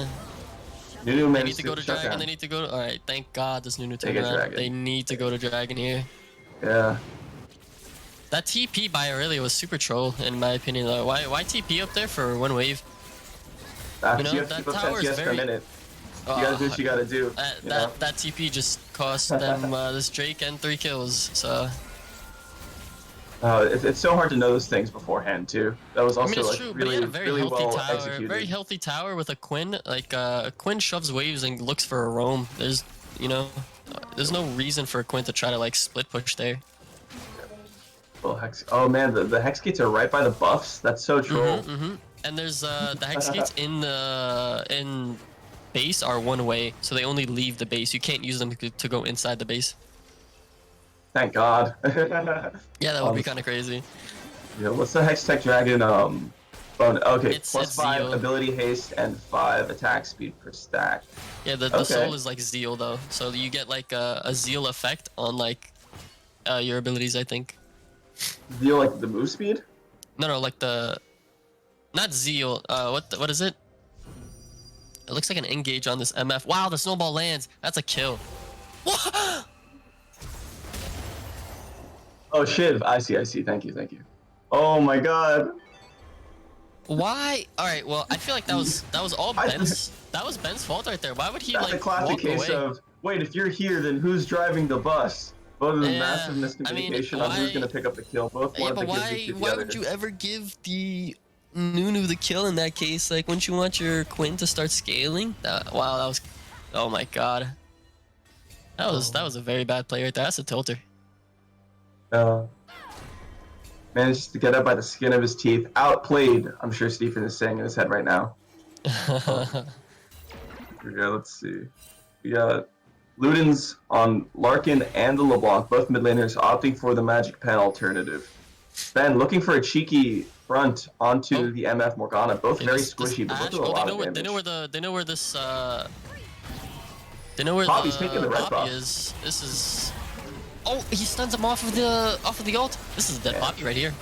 Nunu
They
managed
need to go to
shut
dragon.
down.
They need to go to. All right, thank God this Nunu
They
turned
get
around.
dragon.
They need to go to dragon here.
Yeah.
That TP by Aurelia was super troll in my opinion. Though. Why TP up there for one wave?
After
know,
you have
that
to keep up
tower is
CS for a
very-
minute. You gotta do what you gotta do. you know?
That TP just cost them this Drake and 3 kills. So
It's so hard to know those things beforehand too. That was
I
also
mean, it's
like
true, but
really,
he had a very
really
healthy
well
tower.
executed.
Very healthy tower with a Quinn. Like Quinn shoves waves and looks for a roam. There's, there's no reason for a Quinn to try to like split push there.
Well, Hex. Oh man, the Hex gates are right by the buffs. That's so troll.
And there's the hex gates in base are one way, so they only leave the base. You can't use them to go inside the base.
Thank God.
Yeah, that would be kind of crazy.
Yeah, what's the Hex Tech Dragon? Okay,
It's
plus 5
Zeal.
ability haste and 5 attack speed per stack.
Yeah, the
Okay.
soul is like Zeal though, so you get like a Zeal effect on like your abilities, I think.
Deal like the move speed?
No, like the not Zeal. What is it? It looks like an engage on this MF. Wow, the snowball lands. That's a kill. What?
Oh shit! I see. Thank you. Oh my God.
Why? All right. Well, I feel like that was all Ben's. That was Ben's fault right there. Why would he
That's
like
a classic
walk
case
away?
of wait. If you're here, then who's driving the bus? Both of them
Yeah,
massive
I mean,
miscommunication on who's
why-
gonna pick up the kill. Both
Yeah,
wanted
but
the kills
why
together.
would you ever give the Nunu the kill in that case? Like, wouldn't you want your Quinn to start scaling? Wow, that was. Oh my God. That was a very bad play right there. That's a tilter.
Managed to get up by the skin of his teeth. Outplayed, I'm sure Stephen is saying in his head right now. Here we go, let's see. We got Ludens on Larkin and the LeBlanc, both mid laners opting for the Magic Pen alternative. Ben looking for a cheeky front onto the MF Morgana, both
Okay,
very
this
squishy, but both
Ashe-
do a lot of damage.
they know where
Poppy's taking the red
Poppy
buff.
is. This is. Oh, he stuns him off of the ult. This is a dead Poppy right here.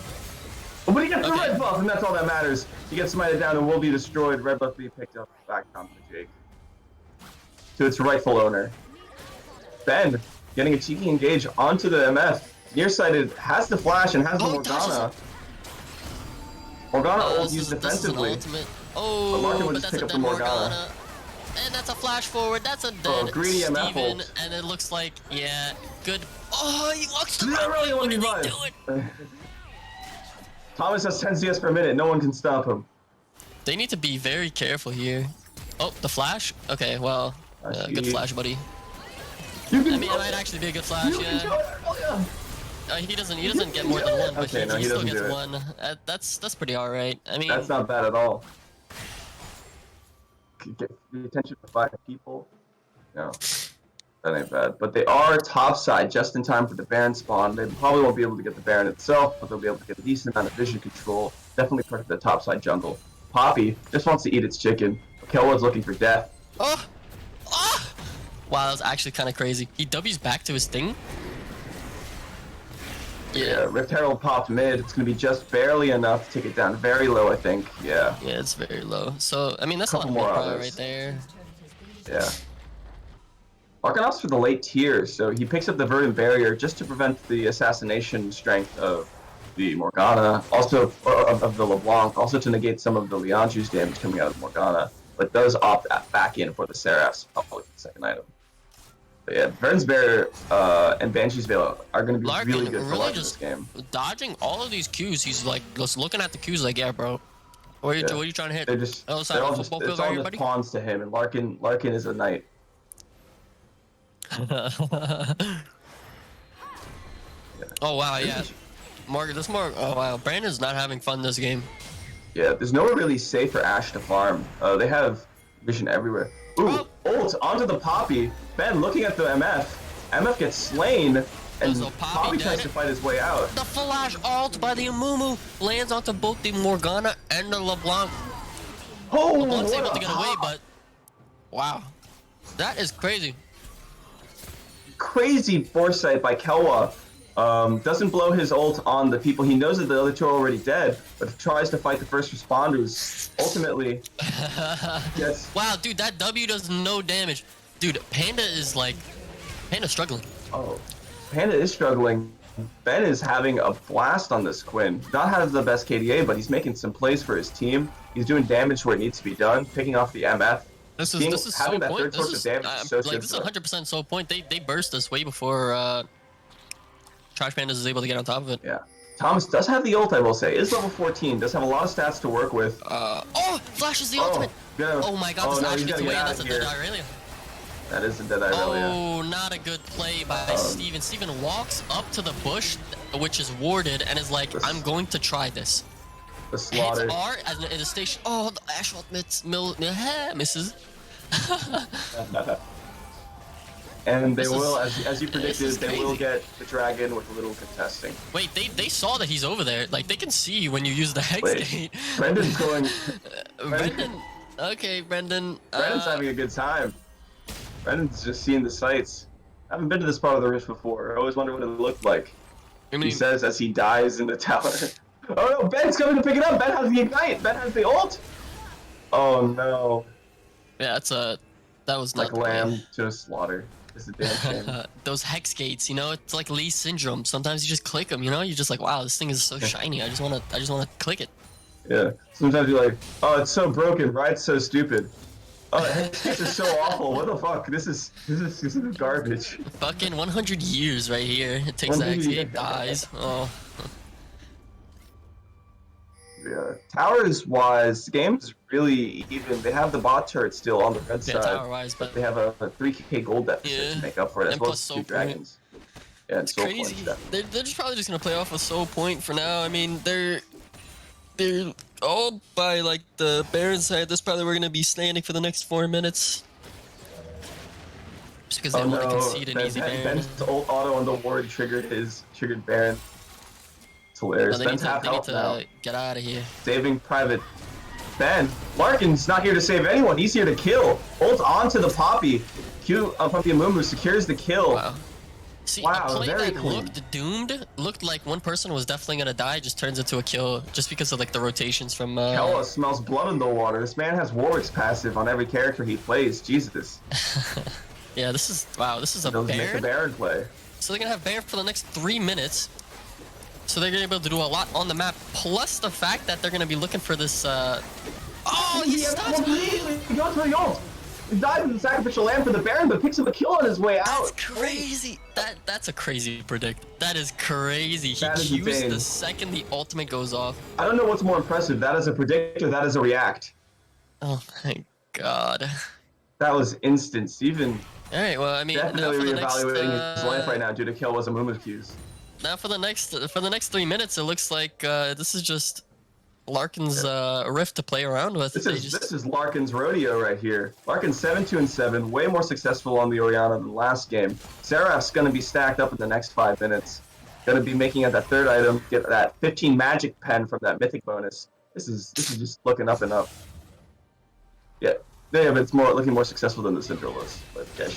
Oh, but he gets the
Okay.
red buff, and that's all that matters. He gets smited down and will be destroyed. Red buff being picked up back onto Jake. To its rightful owner. Ben getting a cheeky engage onto the MF. Nearsighted has the flash and has the
Oh, he
Morgana. Morgana ult
This
used
is an
defensively.
ultimate.
But
Oh,
Larkin would
but
just
that's
pick
a
up
dead
the Morgana.
And that's a flash forward. That's a dead
greedy MF
Steven.
ult.
And it looks like, yeah, good. Oh, he walks the
Yeah,
right
really
way. What did he
1v5.
do it?
Thomas has 10 CS per minute. No one can stop him.
They need to be very careful here. Oh, the flash? Okay, well, good
She-
flash, buddy.
You can
I mean, it might actually be a good flash,
you can
yeah.
kill it. Oh, yeah.
He doesn't get more than one, but
Okay, no,
he
he
still
doesn't
gets
do it.
one. That's pretty alright. I mean,
That's not bad at all. Get the attention of 5 people. No, that ain't bad. But they are top side just in time for the Baron spawn. They probably won't be able to get the Baron itself, but they'll be able to get a decent amount of vision control. Definitely protect the top side jungle. Poppy just wants to eat its chicken. Qelwa's looking for death.
oh, oh! Wow, that was actually kind of crazy. He W's back to his thing.
Yeah, Rift Herald popped mid. It's going to be just barely enough to take it down very low, I think. Yeah.
Yeah, it's very low. So, I mean, that's a lot of
Couple more
power
autos.
right there.
Yeah. Arcanop's for the late tier, so he picks up the Verdant Barrier just to prevent the assassination strength of the Morgana, also of the LeBlanc, also to negate some of the Lianju's damage coming out of Morgana, but does opt back in for the Seraph's, probably the second item. But yeah, Verdant's Barrier and Banshee's Veil are going to be
Larkin
really good for
really
Larkin
just
this game.
dodging all of these Qs. He's like just looking at the Qs like, yeah, bro. What are you trying to hit?
They're just,
Other side
they're
of
all
the
just,
football
it's
field
all
right here,
just
buddy?
pawns to him, and Larkin is a knight.
Oh wow, yeah. Oh wow, Brandon's not having fun this game.
Yeah, there's nowhere really safe for Ashe to farm. They have vision everywhere. Ooh, ult onto the Poppy. Ben looking at the MF. MF gets slain, and
So Poppy
Poppy tries
dead.
to fight his way out.
The flash ult by the Amumu lands onto both the Morgana and the LeBlanc.
Oh,
LeBlanc's
what
able to
a
get away, but wow, that is crazy.
crazy foresight by Qelwa. Doesn't blow his ult on the people. He knows that the other two are already dead, but tries to fight the first responders. Ultimately, gets...
Wow, dude, that W does no damage. Dude, Panda's struggling.
Oh, Panda is struggling. Ben is having a blast on this Quinn. Not has the best KDA, but he's making some plays for his team. He's doing damage where it needs to be done, picking off the MF.
This is
having
so
that
point.
third source of damage is so
Like this is
simple.
100% so point. They burst us way before Trash Pandas is able to get on top of it.
Yeah. Thomas does have the ult, I will say. Is level 14, does have a lot of stats to work with.
Oh, flashes the ultimate.
Yeah.
Oh my god, this
no,
Ashe
he's
gets
gotta
away.
get out
That's
of
a
here.
dead Irelia.
That is a dead Irelia.
Oh, not a good play by Steven. Steven walks up to the bush, which is warded, and is like, I'm going to try this.
The slaughter.
Hits R as in the station. Oh, the Ashe ultimate misses.
And they
This
will,
is-
as you predicted,
is
they will
crazy.
get the dragon with a little contesting.
Wait, they saw that he's over there. Like, they can see you when you use the Hex
Wait,
Gate.
Brendan's going...
Brendan. Okay, Brendan.
Brendan's having a good time. Brendan's just seeing the sights. I haven't been to this part of the rift before. I always wonder what it looked like.
I
He
mean,
says as he dies in the tower. Oh no, Ben's coming to pick it up! Ben has the ignite! Ben has the ult! Oh no.
yeah, that was
Like
not the way.
lamb to a slaughter. It's a damn shame.
Those Hex Gates, you know, it's like Lee syndrome. Sometimes you just click them, you know. You're just like, wow, this thing is so shiny. I just wanna click it.
Yeah. Sometimes you're like, oh, it's so broken, right? It's so stupid. Oh, this is so awful. What the fuck? This is garbage.
Fucking 100 years right here. It takes the
100
Hex Gate,
years.
dies. Oh.
Yeah. Towers wise, the game's really even. They have the bot turret still on the red
Yeah,
side,
tower wise, but
they have a 3k gold deficit
Yeah.
to make up for it, as
And
well
plus
as
soul
2
point.
dragons. Yeah, and
it's
soul
crazy.
points, definitely.
They're just probably just gonna play off a soul point for now. I mean, they're all by like the Baron side. That's probably we're gonna be standing for the next 4 minutes. Just because they want to concede an easy Baron.
Ben's ult auto on the ward triggered Baron. It's hilarious.
No,
Ben's half
they need
health now.
to get out of here.
Saving Private Ben. Larkin's not here to save anyone. He's here to kill. Ult onto the Poppy. Q up on the Amumu secures the kill.
Wow. See,
Wow,
a play
very
that
clean.
looked doomed, looked like one person was definitely gonna die, just turns into a kill, just because of like the rotations from.
Qelwa smells blood in the water. This man has Warwick's passive on every character he plays. Jesus.
Yeah, this is wow. This is a
Those make the
Baron.
Baron play.
So they're gonna have Baron for the next 3 minutes. So they're gonna be able to do a lot on the map. Plus the fact that they're gonna be looking for this. Oh, he stops.
He goes for the ult. He dies in the sacrificial lamb for the Baron, but picks up a kill on his way out.
That's crazy. That's a crazy predict. That is crazy. He
That is
Qs
insane.
the second the ultimate goes off.
I don't know what's more impressive. That is a predict or that is a react.
Oh my god.
That was instant. Steven
All right. Well, I mean,
Definitely reevaluating his life right
now.
now due to Qelwa's Amumu cues.
Now for the next 3 minutes, it looks like this is just Larkin's rift to play around with.
This is Larkin's rodeo right here. Larkin 7-2-7, way more successful on the Orianna than last game. Seraph's going to be stacked up in the next 5 minutes. Going to be making it that third item, get that 15 magic pen from that mythic bonus. This is just looking up and up. Yeah, but it's looking more successful than the Central was. But yeah,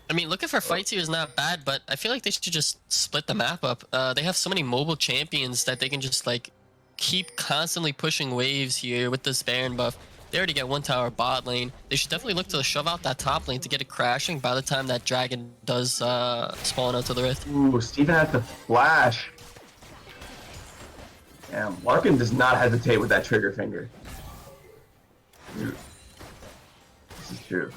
I mean, looking for fights here is not bad, but I feel like they should just split the map up. They have so many mobile champions that they can just like keep constantly pushing waves here with this Baron buff. They already get 1 tower bot lane. They should definitely look to shove out that top lane to get it crashing by the time that dragon does spawn out to the rift.
Ooh, Steven had the flash. Damn, Larkin does not hesitate with that trigger finger. Dude. This is true.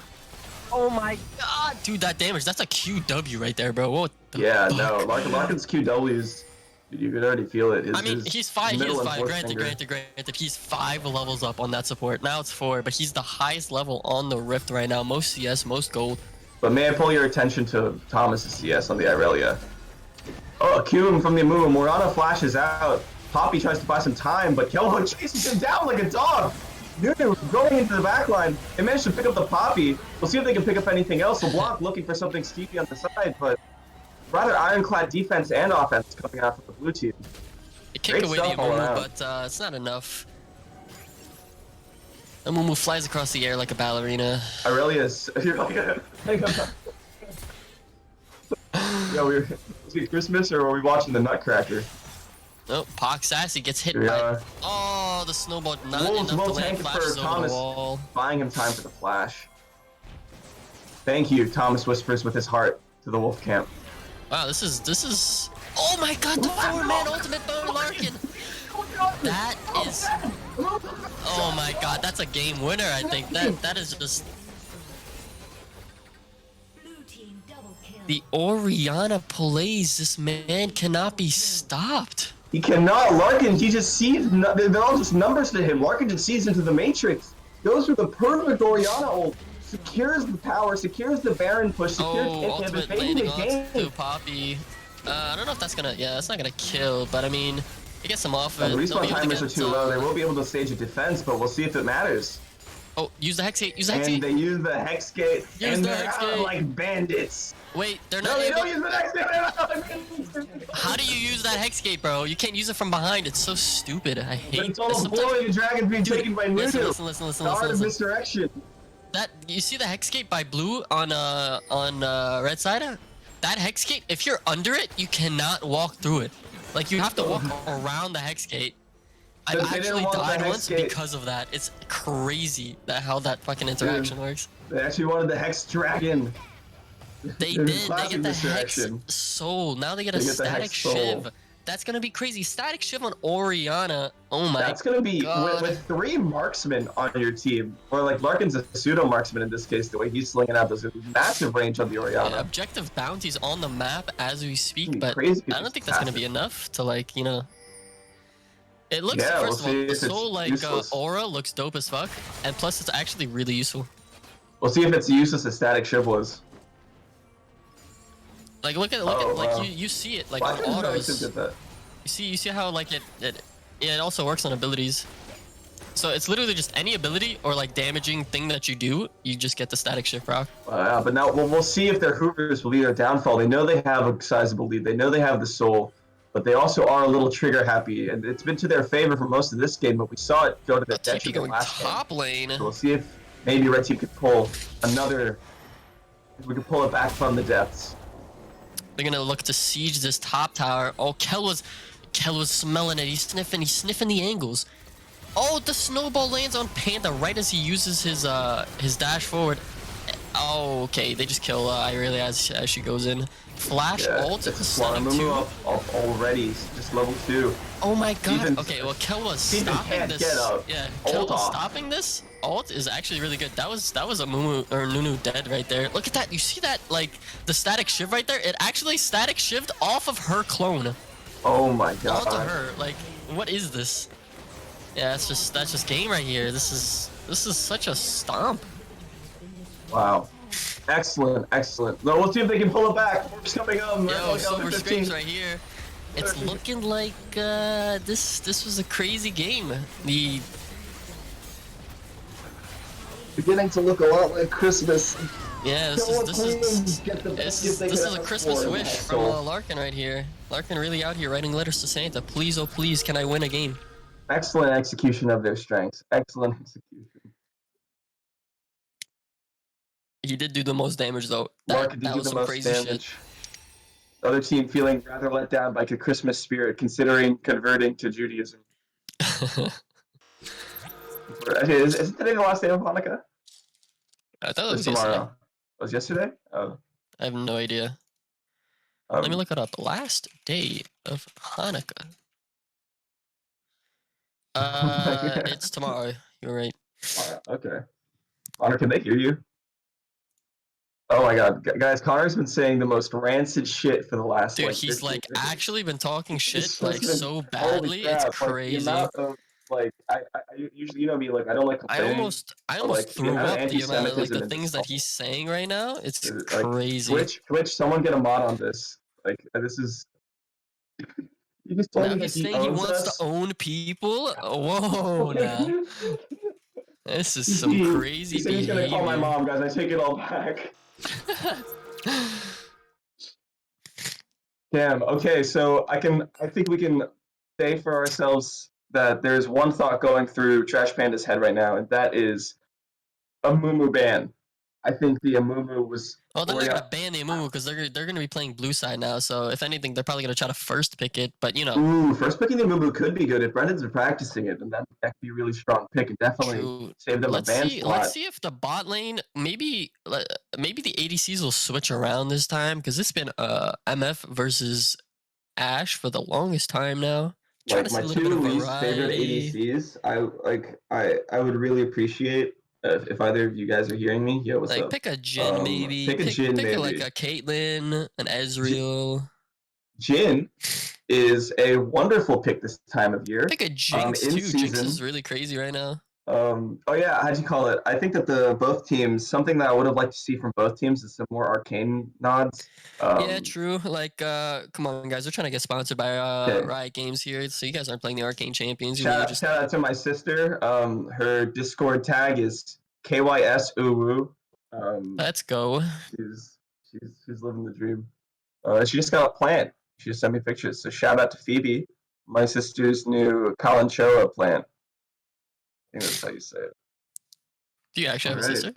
Oh my god, dude, that damage, that's a QW right there, bro. What the fuck?
No, Larkin's QWs, you could already feel it.
I mean, he's 5, granted, he's 5 levels up on that support. Now it's 4, but he's the highest level on the Rift right now. Most CS, most gold.
But may I pull your attention to Thomas's CS on the Irelia? Oh, a Q from the Amumu. Morgana flashes out. Poppy tries to buy some time, but Qelwa chases him down like a dog. Nunu going into the backline. They managed to pick up the Poppy. We'll see if they can pick up anything else. LeBlanc looking for something steepy on the side, but rather ironclad defense and offense coming out from the blue team.
It kicked away the Amumu, but it's not enough. Amumu flies across the air like a ballerina.
Aurelius, you're like Yo, was it Christmas or were we watching the Nutcracker?
Oh, Pox Sassy gets hit by... Oh, the snowball not enough to land flashes over the wall.
Buying him time for the flash. Thank you, Thomas whispers with his heart to the wolf camp.
Wow, this is... Oh my god, the 4-man ultimate Bone Larkin! That is... Oh my god, that's a game winner, I think. That is just... The Orianna plays, this man cannot be stopped.
He cannot. Larkin, he just sees, they're all just numbers to him. Larkin just sees into the Matrix. Goes for the perfect Orianna ult. Secures the power, secures the Baron push, secures
ultimate landing onto Poppy. I don't know if that's gonna, that's not gonna kill, but I mean, it gets them off it.
The respawn timers are too low. They will be able to stage a defense, but we'll see if it matters.
Oh, use the Hex Gate, use the Hex Gate.
And they use the Hex Gate, and they're out like bandits.
Wait, they're not
able... No, they don't use the Hex Gate!
How do you use that Hex Gate, bro? You can't use it from behind. It's so stupid. I hate
it. It's all blowing the dragon's being taken by Nunu.
Listen.
The art of misdirection.
You see the Hex Gate by blue on red side? That Hex Gate, if you're under it, you cannot walk through it. Like, you have to walk around the Hex Gate. I've actually died once because of that. It's crazy how that fucking interaction works.
They actually wanted the Hex Dragon.
They did. They get the Hex Soul. Now they get a Static Shiv. That's gonna be crazy. Static Shiv on Orianna. Oh my god.
That's gonna be with 3 marksmen on your team. Or like Larkin's a pseudo marksman in this case, the way he's slinging out those massive range on the Orianna.
Yeah, objective bounties on the map as we speak, but I don't think that's gonna be enough to like, you know. It looks, first of all, the Soul like aura looks dope as fuck, and plus it's actually really useful.
We'll see if it's useless as Static Shiv was.
Like look at like you see it like on autos. You see how like it also works on abilities. So it's literally just any ability or like damaging thing that you do, you just get the Static Shift proc.
But now we'll see if their Hoovers will be their downfall. They know they have a sizable lead. They know they have the Soul, but they also are a little trigger happy, and it's been to their favor for most of this game. But we saw it go to the detriment last
top lane.
So we'll see if maybe Red Team could pull another. If we can pull it back from the depths.
They're gonna look to siege this top tower. Oh, Qelwa's smelling it. He's sniffing the angles. Oh, the snowball lands on Panda right as he uses his dash forward. Oh, okay. They just kill Irelia as she goes in. Flash ult.
It's a Sonic 2 up already. Just level 2.
Oh my god. Okay, well Qelwa's stopping this. Yeah, Qelwa's stopping this. Ult is actually really good. That was a Mumu or Nunu dead right there. Look at that. You see that, like the Static Shiv right there? It actually Static Shived off of her clone.
Oh my god.
Onto her. Like, what is this? Yeah, that's just game right here. This is such a stomp.
Wow. Excellent, excellent. No, we'll see if they can pull it back. Orb's coming up.
Yo, Silver Screams right here. It's looking like this was a crazy game. The
beginning to look a lot like Christmas.
yeah, this is a Christmas wish from Larkin right here. Larkin really out here writing letters to Santa. Please, oh please, can I win a game?
Excellent execution of their strengths. Excellent execution.
He did do the most damage though.
Larkin did
That
do
was
the
some
most
crazy
damage. The other team feeling rather let down by the Christmas spirit, considering converting to Judaism.
shit.
Isn't today the last day of Hanukkah?
I thought it was
tomorrow.
yesterday.
It was yesterday? Oh.
I have no idea. Let me look it up. Last day of Hanukkah. It's tomorrow. You're right.
Okay. Connor, can they hear you? Oh my god, guys, Connor's been saying the most rancid shit for the last
Dude,
like,
he's
15
like
minutes.
actually been talking shit
It's
like
just
so
been-
badly.
holy crap,
It's crazy.
Like, the amount of, like, I usually, you know me, like, I don't like
I
complaining.
almost
like, the
threw
amount of
up the amount of like
anti-Semitism
the
in
things
this
that he's saying right now. It's
like,
crazy.
Twitch, someone get a mod on this. Like, this is. You just told
Now
me
he's
that he
saying he
owns
wants to
us.
own people. Whoa, now this is some crazy
He said he's gonna call my
behavior.
mom, guys. I take it all back. Damn. Okay, so I think we can say for ourselves that there's one thought going through Trash Panda's head right now, and that is a Mumu ban. I think the Amumu was.
Oh, they're not gonna ban the Amumu because they're gonna be playing blue side now. So if anything, they're probably gonna try to first pick it. But you know,
Ooh, first picking the Amumu could be good if Brendan's been practicing it, and that could be a really strong pick and definitely
true.
save them a ban
Let's
slot.
see if the bot lane maybe the ADCs will switch around this time because it's been MF versus Ash for the longest time now. Trying
Like
to see
my
a little bit
two
of
least favorite
variety.
ADCs, I would really appreciate if either of you guys are hearing me. Yo, what's
Like
up?
pick a Jin maybe.
Pick a Jin
pick
maybe.
like a Caitlyn, an Ezreal.
Jin is a wonderful pick this time of year.
Pick a Jinx
in
too.
season.
Jinx is really crazy right now.
Oh yeah, how'd you call it? I think that both teams, something that I would have liked to see from both teams is some more arcane nods.
Yeah, true. Like, come on, guys. We're trying to get sponsored by
Okay.
Riot Games here, so you guys aren't playing the Arcane Champions. You
Shout out to my sister. Her Discord tag is KYS Uwu.
Let's go.
She's living the dream. She just got a plant. She just sent me pictures. So shout out to Phoebe, my sister's new Kalanchoa plant. I think that's how you say it.
Do you actually have a sister?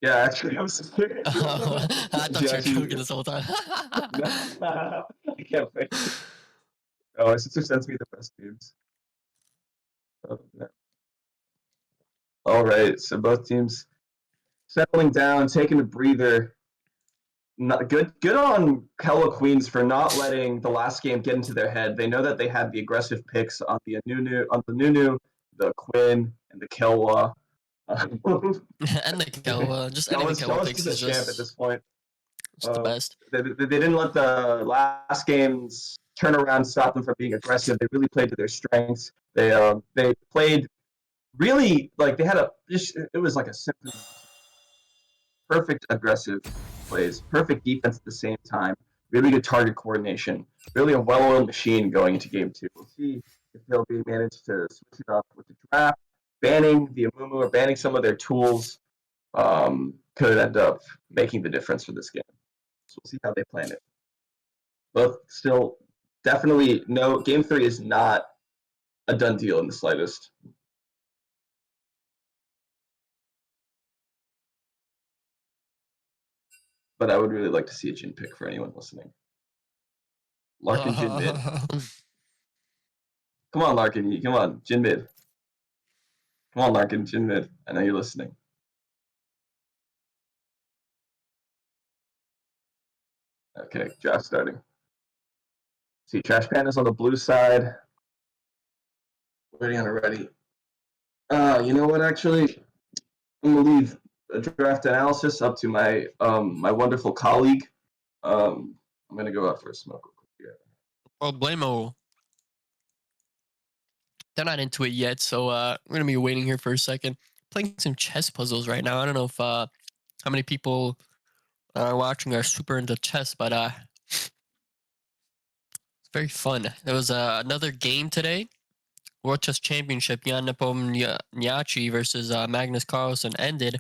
Yeah, actually, I was sister.
Oh, I thought you were
actually-
joking this whole time.
I can't wait. Oh, my sister sends me the best memes. Oh, yeah. All right, so both teams settling down, taking a breather. Not good on Qelwa Queens for not letting the last game get into their head. They know that they had the aggressive picks on the Nunu, the Quinn, and the Qelwa.
And the Qelwa, just any Qelwa picks is
champ at this point.
Just the best.
They didn't let the last game's turnaround stop them from being aggressive. They really played to their strengths. They played really like they had it was like a simple, perfect aggressive plays, perfect defense at the same time, really good target coordination, really a well-oiled machine going into game 2. We'll see if they'll be managed to switch it up with the draft. Banning the Amumu or banning some of their tools could end up making the difference for this game. So we'll see how they plan it. But still, definitely no. Game 3 is not a done deal in the slightest. But I would really like to see a Jin pick for anyone listening. Larkin Jin mid. Come on, Larkin. Come on, Jin mid. Come on, Larkin, Jin mid. I know you're listening. Okay, draft starting. See, Trash Pandas on the blue side. Waiting on a ready. You know what, actually? I'm going to leave a draft analysis up to my my wonderful colleague. I'm going to go out for a smoke real quick here.
Problemo. They're not into it yet, so we're gonna be waiting here for a second. Playing some chess puzzles right now. I don't know if how many people are watching are super into chess, but it's very fun. There was another game today. World Chess Championship, Jan Nepomniachtchi versus Magnus Carlsen ended.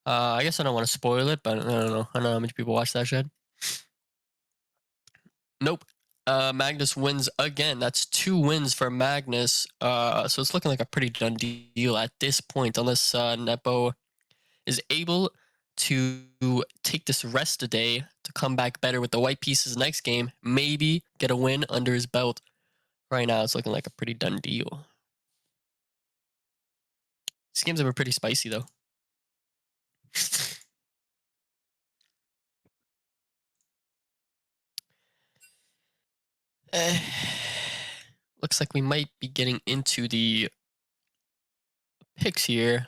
I guess I don't want to spoil it, but I don't know. I don't know how many people watch that shit. Nope. Magnus wins again. That's 2 wins for Magnus. So it's looking like a pretty done deal at this point, unless Nepo is able to take this rest a day to come back better with the white pieces next game. Maybe get a win under his belt. Right now, it's looking like a pretty done deal. These games have been pretty spicy, though. Looks like we might be getting into the picks here.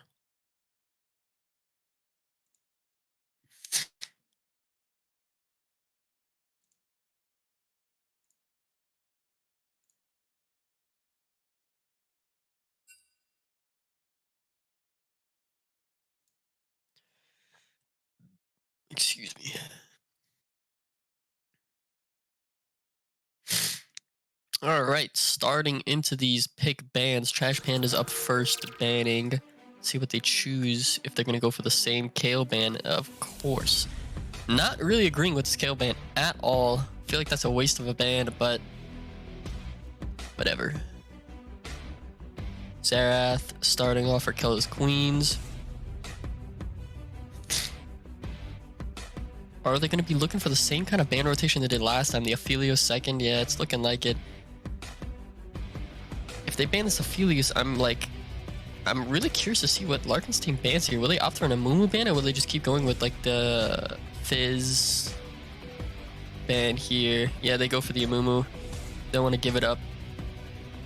Excuse me. All right, starting into these pick bans. Trash Panda's up first, banning. See what they choose, if they're going to go for the same Kale ban, of course. Not really agreeing with this Kale ban at all. Feel like that's a waste of a ban, but whatever. Zerath starting off for Qelwa's Queens. Are they going to be looking for the same kind of ban rotation they did last time? The Aphelios second? Yeah, it's looking like it. If they ban this Aphelios, I'm really curious to see what Larkin's team bans here. Will they opt for an Amumu ban, or will they just keep going with like the Fizz ban here? Yeah, they go for the Amumu. Don't want to give it up.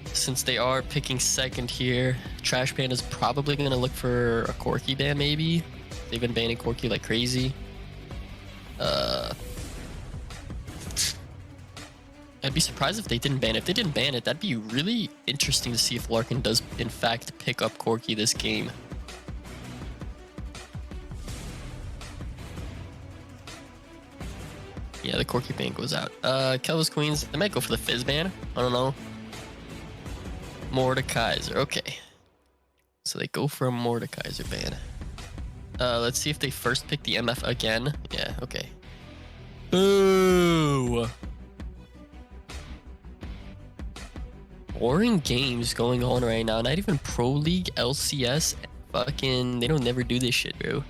Since they are picking second here, Trash Panda's probably going to look for a Corki ban, maybe. They've been banning Corki like crazy. I'd be surprised if they didn't ban it. If they didn't ban it, that'd be really interesting to see if Larkin does, in fact, pick up Corki this game. Yeah, the Corki ban goes out. Qelwa's Queens, they might go for the Fizz ban. I don't know. Mordekaiser, okay. So they go for a Mordekaiser ban. Let's see if they first pick the MF again. Yeah, okay. Boo! Boring games going on right now. Not even Pro League, LCS, fucking, they don't never do this shit, bro.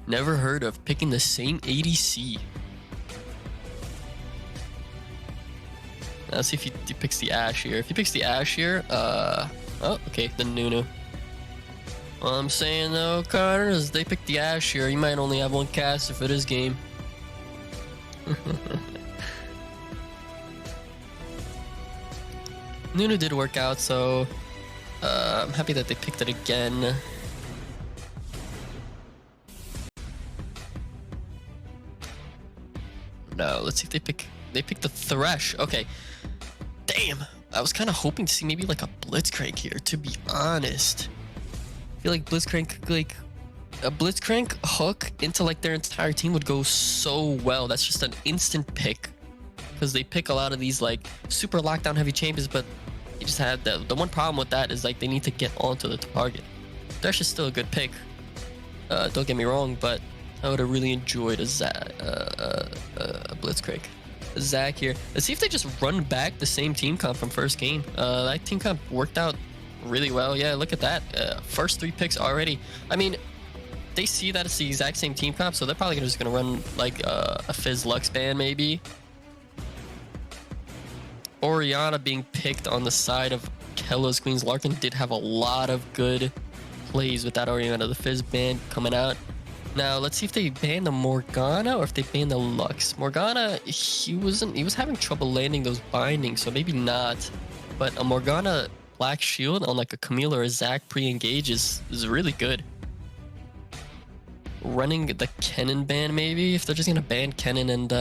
Never heard of picking the same ADC. Now let's see if he picks the Ashe here. If he picks the Ashe here, oh, okay, the Nunu. All I'm saying though, Connor, is they pick the Ashe here. You might only have one caster for this game. Nunu did work out, so I'm happy that they picked it again. No, let's see if they pick the Thresh. Okay. Damn. I was kind of hoping to see maybe like a Blitzcrank here, to be honest. I feel like Blitzcrank, like a Blitzcrank hook into like their entire team would go so well. That's just an instant pick, because they pick a lot of these like super lockdown heavy champions, but you just have the one problem with that is like they need to get onto the target. Thresh is still a good pick. Don't get me wrong, but I would have really enjoyed a Blitzcrank. Zach here. Let's see if they just run back the same team comp from first game. That team comp worked out really well. Yeah, look at that. First 3 picks already. I mean, they see that it's the exact same team comp, so they're probably just going to run like a Fizz Lux ban maybe. Orianna being picked on the side of Qelwa's Queens. Larkin did have a lot of good plays with that Orianna. The Fizz ban coming out. Now let's see if they ban the Morgana or if they ban the Lux. Morgana, he was having trouble landing those bindings, so maybe not. But a Morgana Black Shield on like a Camille or a Zac pre-engage is really good. Running the Kennen ban maybe, if they're just gonna ban Kennen and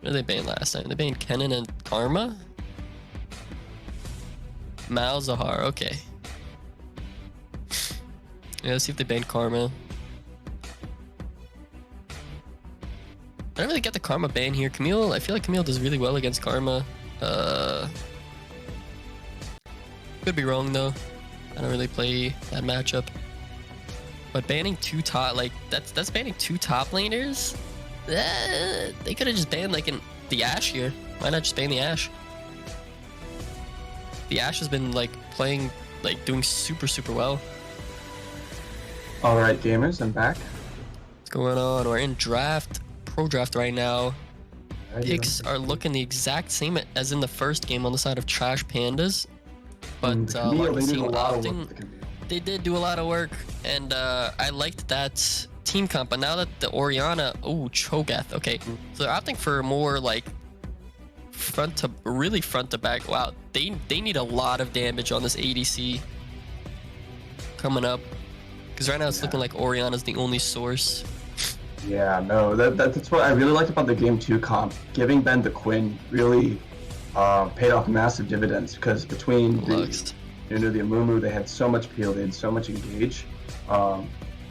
what did they ban last time? They banned Kennen and Karma? Malzahar, okay. Yeah, let's see if they ban Karma. I don't really get the Karma ban here. Camille, I feel like Camille does really well against Karma. Could be wrong though. I don't really play that matchup. But banning two top, like that's banning two top laners. They could have just banned like the Ashe here. Why not just ban the Ashe? The Ashe has been like playing, like doing super well.
All right, gamers, I'm back.
What's going on? We're in draft, pro draft right now. Picks are looking the exact same as in the first game on the side of Trash Pandas. But they did do a lot of work, and I liked that team comp. But now that the Orianna, Cho'Gath, okay, so they're opting for more like front to back. Wow, they need a lot of damage on this ADC coming up, because right now it's looking like Orianna's the only source.
Yeah, no, that's what I really liked about the game 2 comp. Giving Ben the Quinn really paid off massive dividends, because between the Amumu, they had so much peel, they had so much engage.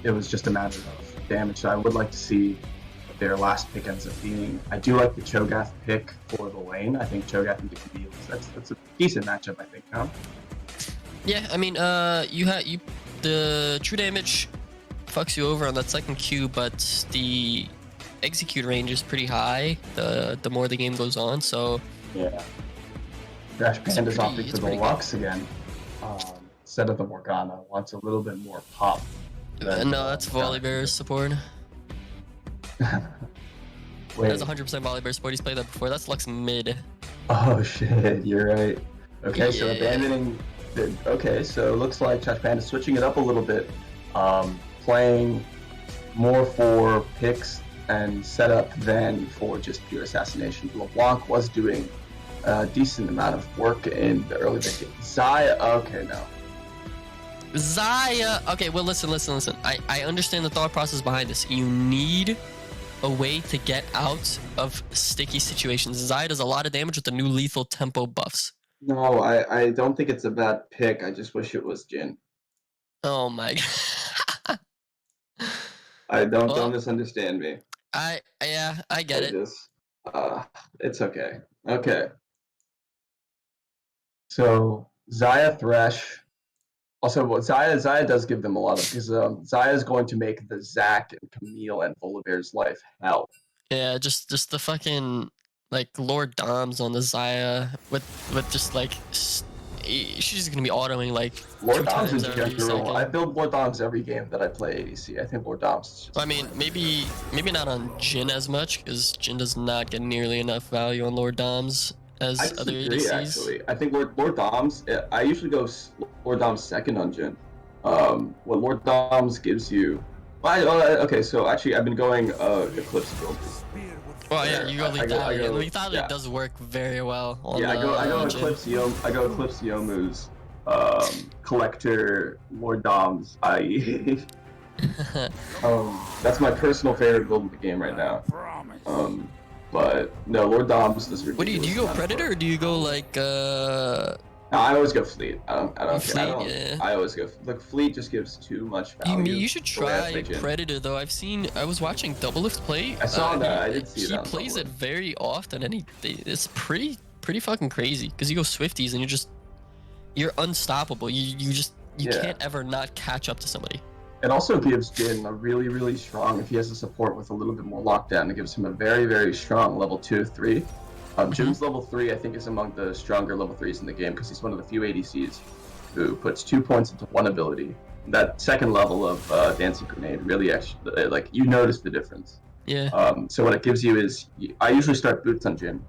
It was just a matter of damage. So I would like to see what their last pick ends up being. I do like the Cho'Gath pick for the lane. I think Cho'Gath and Camille, that's a decent matchup, I think, huh?
Yeah, I mean, the true damage fucks you over on that second Q, but the execute range is pretty high the more the game goes on, so
yeah. Trash Panda's opting for the Lux again instead of the Morgana. Wants a little bit more pop.
No, that's Volibear's support.
Wait.
That's 100% Volibear support. He's played that before. That's Lux mid.
Oh shit, you're right. Okay,
Yeah.
so abandoning. Okay, so it looks like Trash Panda's switching it up a little bit, playing more for picks and setup than for just pure assassination. LeBlanc was doing a decent amount of work in the early game. Xayah, okay, no.
Xayah, okay, well, listen. I understand the thought process behind this. You need a way to get out of sticky situations. Xayah does a lot of damage with the new lethal tempo buffs.
No, I don't think it's a bad pick. I just wish it was Jhin.
Oh my god.
Don't misunderstand me.
I get it.
It's okay. Okay. So Xayah Thresh. Also, Xayah does give them a lot of, because Xayah is going to make the Zac and Camille and Volibear's life hell.
Yeah, just the fucking like Lord Doms on the Xayah with just like she's gonna be autoing like
Lord
2
Doms
times
in
every
general.
second.
I build Lord Doms every game that I play ADC. I think Lord Doms is just
I mean, maybe not on Jhin as much, because Jhin does not get nearly enough value on Lord Doms as
I
other
disagree,
ADCs.
actually. I think Lord Doms, I usually go Lord Doms second on Jhin. What Lord Doms gives you... okay, so actually I've been going Eclipse build.
Well, yeah, you go Lethality. Lethality
yeah.
does work very well on
I go
Jhin.
Eclipse Yomu's Collector Lord Doms, i.e. That's my personal favorite build in the game right now. But no, Lord Doms is ridiculous.
What do you go Predator, or do you go like
No, I always go Fleet. I don't care.
Fleet, yeah.
I always go. Look, Fleet just gives too much value.
You should try Predator though. I was watching Doublelift play.
I saw that. I did see that.
He plays it very often, and it's pretty fucking crazy, because you go Swifties and you're unstoppable. You can't ever not catch up to somebody.
It also gives Jhin a really strong, if he has a support with a little bit more lockdown, it gives him a very strong level 2, 3. Jhin's level 3, I think, is among the stronger level 3s in the game, because he's one of the few ADCs who puts 2 points into one ability. That second level of Dancing Grenade really actually, like, you notice the difference.
Yeah.
So what it gives you is, I usually start Boots on Jhin.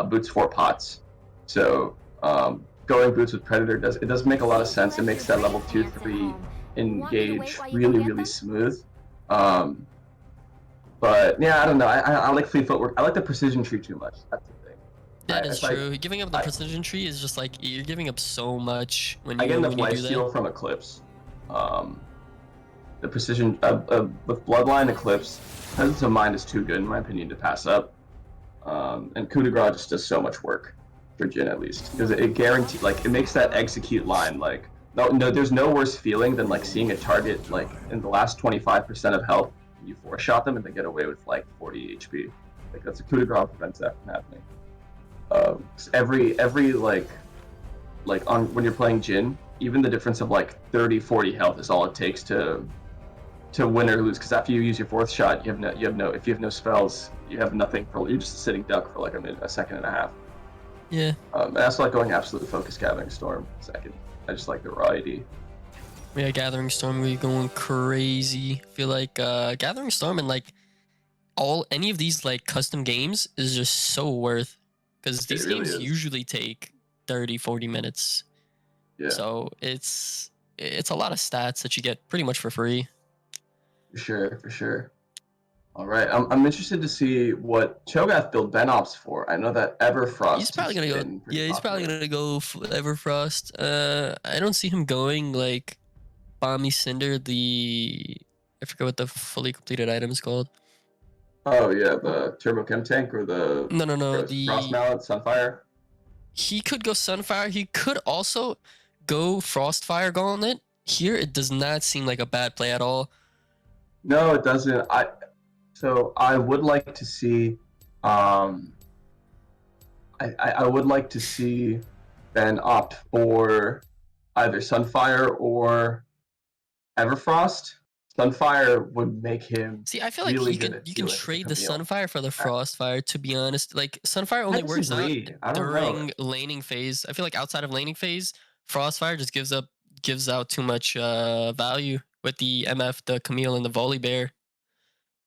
Boots 4 pots. So going Boots with Predator does make a lot of sense. It makes that level 2, 3 engage really smooth. But yeah, I don't know. I like Fleet footwork. I like the precision tree too much. That's the thing.
That is true. Giving up the precision tree is just like, you're giving up so much when you
I get enough
do
lifesteal
that.
from Eclipse. The precision with Bloodline Eclipse, presence of mind is too good in my opinion to pass up. And Coup de Grace just does so much work for Jhin, at least, because it guarantees, like, it makes that execute line like no, there's no worse feeling than like seeing a target like in the last 25% of health, and you four shot them and they get away with like 40 HP. Like that's a coup de grace prevents that from happening. Every like on when you're playing Jhin, even the difference of like 30-40 health is all it takes to win or lose. Because after you use your fourth shot, if you have no spells, you have nothing. You're just a sitting duck for like a second and a half.
Yeah.
And I also like going absolute focus Gathering Storm second. I just like the raw AD.
Yeah, Gathering Storm, we're going crazy. I feel like Gathering Storm and like any of these like custom games is just so worth, because these
really
games
is.
usually take 30-40 minutes.
Yeah.
So it's a lot of stats that you get pretty much for free.
For sure. All right, I'm interested to see what Cho'Gath build Venops for. I know that Everfrost.
He's probably gonna go. Yeah, he's probably gonna go Everfrost. I don't see him going like Bomby Cinder. I forget what the fully completed item is called.
Oh yeah, the Turbo Chem Tank or the
No,
Frost Mallet, Sunfire.
He could go Sunfire. He could also go Frostfire Gauntlet. Here, it does not seem like a bad play at all.
No, it doesn't. I would like to see, I would like to see Ben opt for either Sunfire or Everfrost. Sunfire would make him.
See, I feel
really
like you can trade the Sunfire for the Frostfire. To be honest, like Sunfire only works out during laning phase. I feel like outside of laning phase, Frostfire just gives out too much value with the MF, the Camille, and the Volley Bear.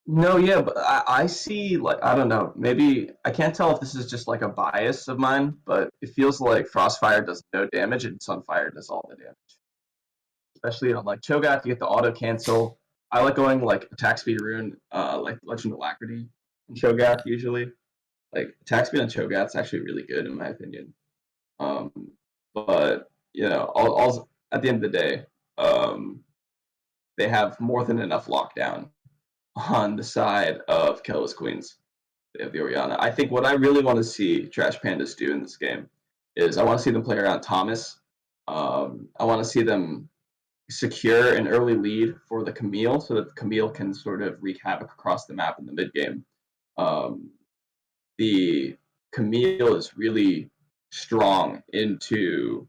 No, yeah, but I see, like, I don't know, maybe, I can't tell if this is just like a bias of mine, but it feels like Frostfire does no damage and Sunfire does all the damage. Especially on like Cho'Gath, you get the auto cancel. I like going like attack speed rune, like Legend of Alacrity in Cho'Gath usually. Like attack speed on Cho'Gath's actually really good in my opinion. But you know, all at the end of the day, they have more than enough lockdown on the side of Qelwa's Queens. They have the Orianna. I think what I really want to see Trash Pandas do in this game is I want to see them play around Thomas. I want to see them secure an early lead for the Camille so that the Camille can sort of wreak havoc across the map in the mid game. The Camille is really strong into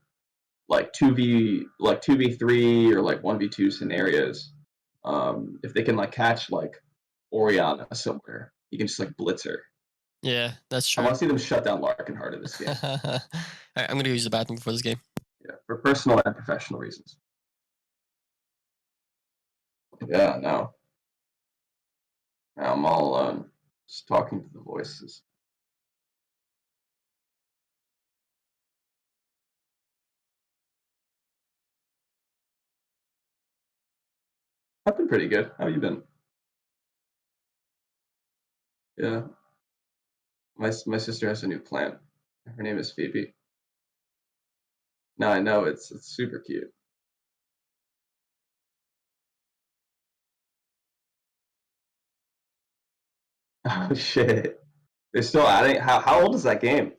like 2v3 or like 1v2 scenarios. If they can like catch like Orianna somewhere, you can just like blitz her.
Yeah, that's true.
I want to see them shut down Larkenheart in this game.
Alright, I'm gonna use the bathroom before this game.
Yeah, for personal and professional reasons. Yeah, no. Now I'm all just talking to the voices. I've been pretty good. How have you been? Yeah. My sister has a new plant. Her name is Phoebe. No, I know it's super cute. Oh shit. They're still adding. How old is that game?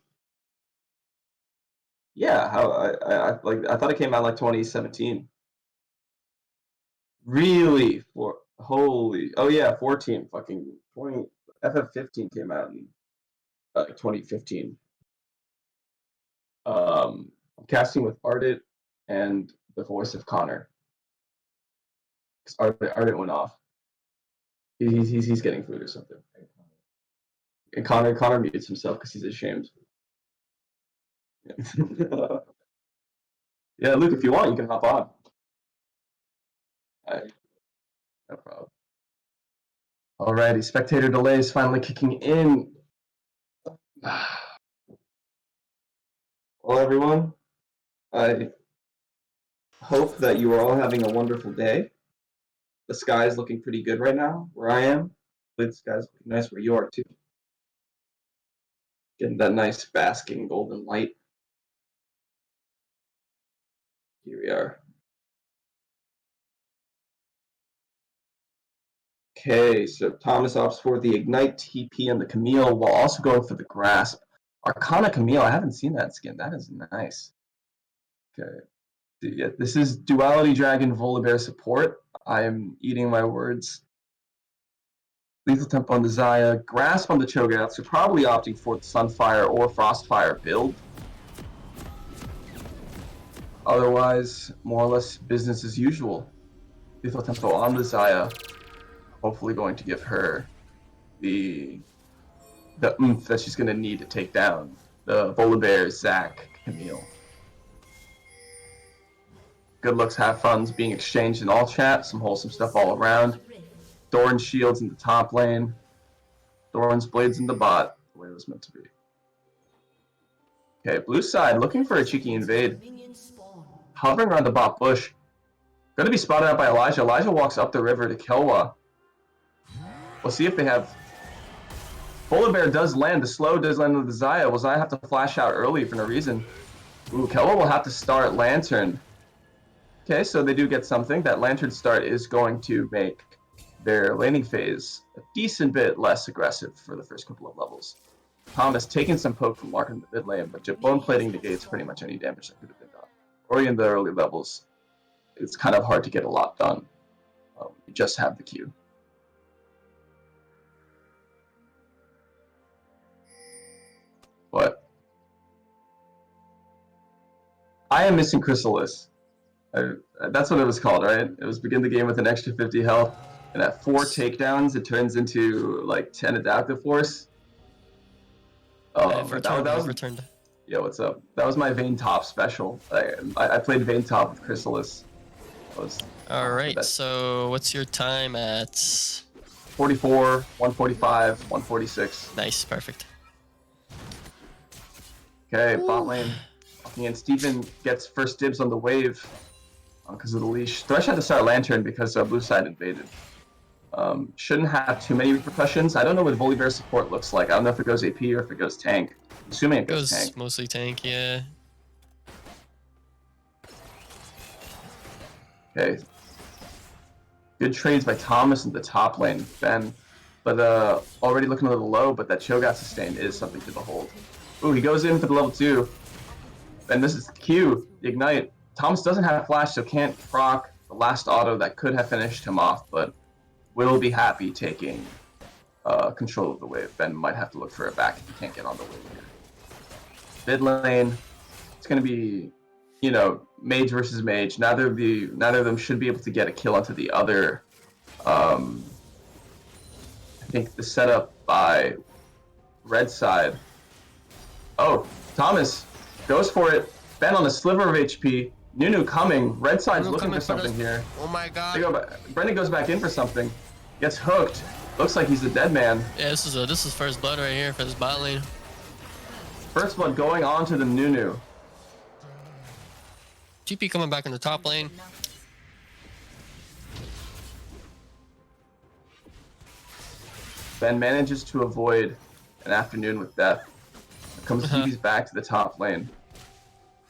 Yeah, I thought it came out like 2017. Really? Oh yeah, 14 fucking 20 FF15 came out in 2015. I'm casting with Ardit and the voice of Connor. Ardit went off. He's getting food or something. And Connor mutes himself because he's ashamed. Yeah, Luke, if you want, you can hop on. No problem. Alrighty, spectator delay is finally kicking in. Well, everyone, I hope that you are all having a wonderful day. The sky is looking pretty good right now where I am. The sky's looking nice where you are too. Getting that nice basking golden light. Here we are. Okay, so Thomas opts for the Ignite TP and the Camille while also going for the Grasp. Arcana Camille, I haven't seen that skin. That is nice. Okay. Yeah, this is Duality Dragon Volibear support. I am eating my words. Lethal Tempo on the Xayah, Grasp on the Cho'Gath, so probably opting for the Sunfire or Frostfire build. Otherwise, more or less business as usual. Lethal Tempo on the Xayah, hopefully going to give her the oomph that she's going to need to take down the Volibear, Zac, Camille. Good looks, have fun's being exchanged in all chat, some wholesome stuff all around. Doran shields in the top lane. Doran's blades in the bot, the way it was meant to be. Okay, blue side looking for a cheeky invade. Hovering around the bot bush. Going to be spotted out by Elijah. Elijah walks up the river to Qelwa. We'll see if they have... Volibear does land. The slow does land with the Xayah. Will Xayah have to flash out early for no reason? Ooh, Qelwa will have to start Lantern. Okay, so they do get something. That Lantern start is going to make their laning phase a decent bit less aggressive for the first couple of levels. Thomas taking some poke from Lark in the mid lane, but bone plating negates pretty much any damage that could have been done. Or in the early levels, it's kind of hard to get a lot done. You just have the Q. But I am missing Chrysalis. That's what it was called, right? It was begin the game with an extra 50 health, and at 4 takedowns, it turns into like 10 adaptive force.
I've returned.
Yeah, what's up? That was my Vayne Top special. I played Vayne Top with Chrysalis.
All right, so what's your time at?
44, 145, 146.
Nice, perfect.
Okay, bot lane. And Steven gets first dibs on the wave because of the leash. Thresh had to start Lantern because blue side invaded. Shouldn't have too many repercussions. I don't know what Volibear support looks like. I don't know if it goes AP or if it goes tank. Assuming it goes tank.
Mostly tank, yeah.
Okay. Good trades by Thomas in the top lane, Ben. But already looking a little low, but that Cho'Gath sustain is something to behold. Ooh, he goes in for the level 2. And this is the Q, the Ignite. Thomas doesn't have Flash, so can't proc the last auto that could have finished him off, but will be happy taking control of the wave. Ben might have to look for it back if he can't get on the wave here. Mid lane, it's going to be, you know, mage versus mage. Neither of them should be able to get a kill onto the other. I think the setup by red side. Oh, Thomas goes for it. Ben on a sliver of HP. Nunu coming. Red side's looking for something here.
Oh my god.
Brendan goes back in for something. Gets hooked. Looks like he's a dead man.
Yeah, this is first blood right here for this bot lane.
First blood going on to the Nunu.
TP coming back in the top lane.
Ben manages to avoid an afternoon with death. Comes TP's back to the top lane.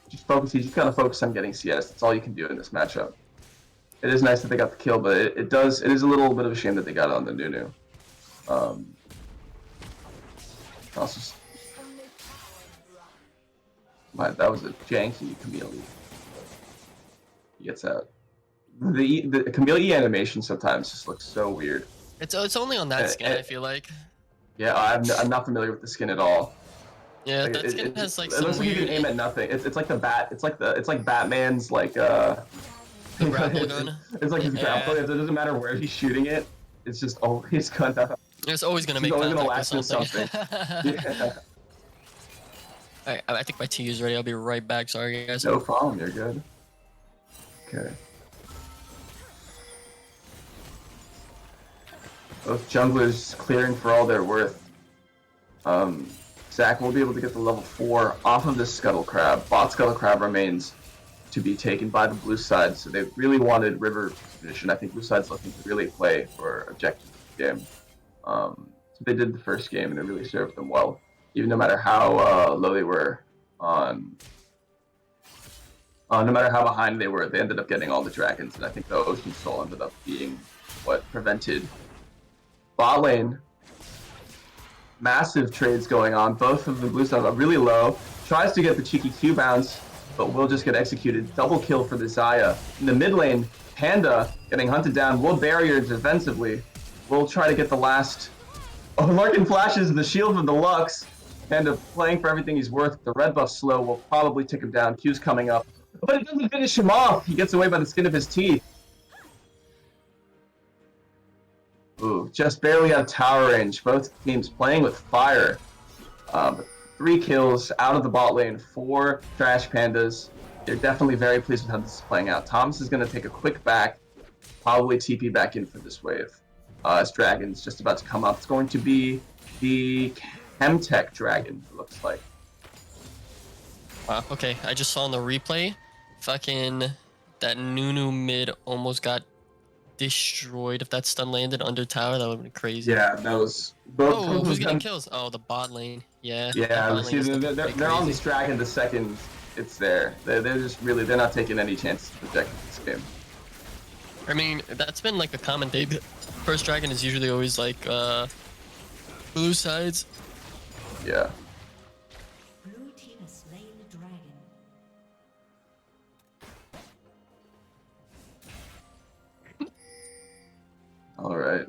He just gotta focus on getting CS. That's all you can do in this matchup. It is nice that they got the kill, but it is a little bit of a shame that they got it on the Nunu. Also, that was a janky Camille. He gets out. The Camille animation sometimes just looks so weird.
It's only on that skin, I feel like.
Yeah, I'm not familiar with the skin at all.
Yeah, that skin has like some
it looks like
weird...
you can aim at nothing. It's like the bat. It's like Batman's like
the grapple gun.
It's like his grapple. It doesn't matter where he's shooting it. It's just always gonna.
It's always gonna make contact with something.
Yeah.
Alright, I think my tea is ready. I'll be right back. Sorry, guys.
No problem. You're good. Okay. Both junglers clearing for all they're worth. Zac will be able to get the level 4 off of this Scuttle Crab. Bot Scuttle Crab remains to be taken by the blue side, so they really wanted river position. I think blue side's looking to really play for objective game. So they did the first game, and it really served them well. Even no matter how low they were on... no matter how behind they were, they ended up getting all the dragons, and I think the Ocean Soul ended up being what prevented bot lane. Massive trades going on. Both of the blue sides are really low. Tries to get the cheeky Q bounce. but will just get executed. Double kill for the Xayah. In the mid lane, Panda getting hunted down, will barrier defensively. Will try to get the last... Oh, Larkin flashes the shield of the Lux. Panda playing for everything he's worth. The red buff slow will probably take him down. Q's coming up. But it doesn't finish him off. He gets away by the skin of his teeth. Ooh, just barely out of tower range. Both teams playing with fire. 3 kills out of the bot lane, 4 Trash Pandas. They're definitely very pleased with how this is playing out. Thomas is going to take a quick back, probably TP back in for this wave. As Dragon's just about to come up. It's going to be the Chemtech Dragon, it looks like.
Wow, okay, I just saw in the replay, fucking that Nunu mid almost got destroyed. If that stun landed under tower, that would have been crazy.
Yeah, that was...
Oh, who's getting kills? Oh, the bot lane. Yeah.
Yeah,
see,
they're on this dragon the second it's there. They're just really, they're not taking any chances to protect this game.
I mean, that's been like a common thing. First dragon is usually always like blue sides.
Yeah.
Blue team has slain the dragon.
All right.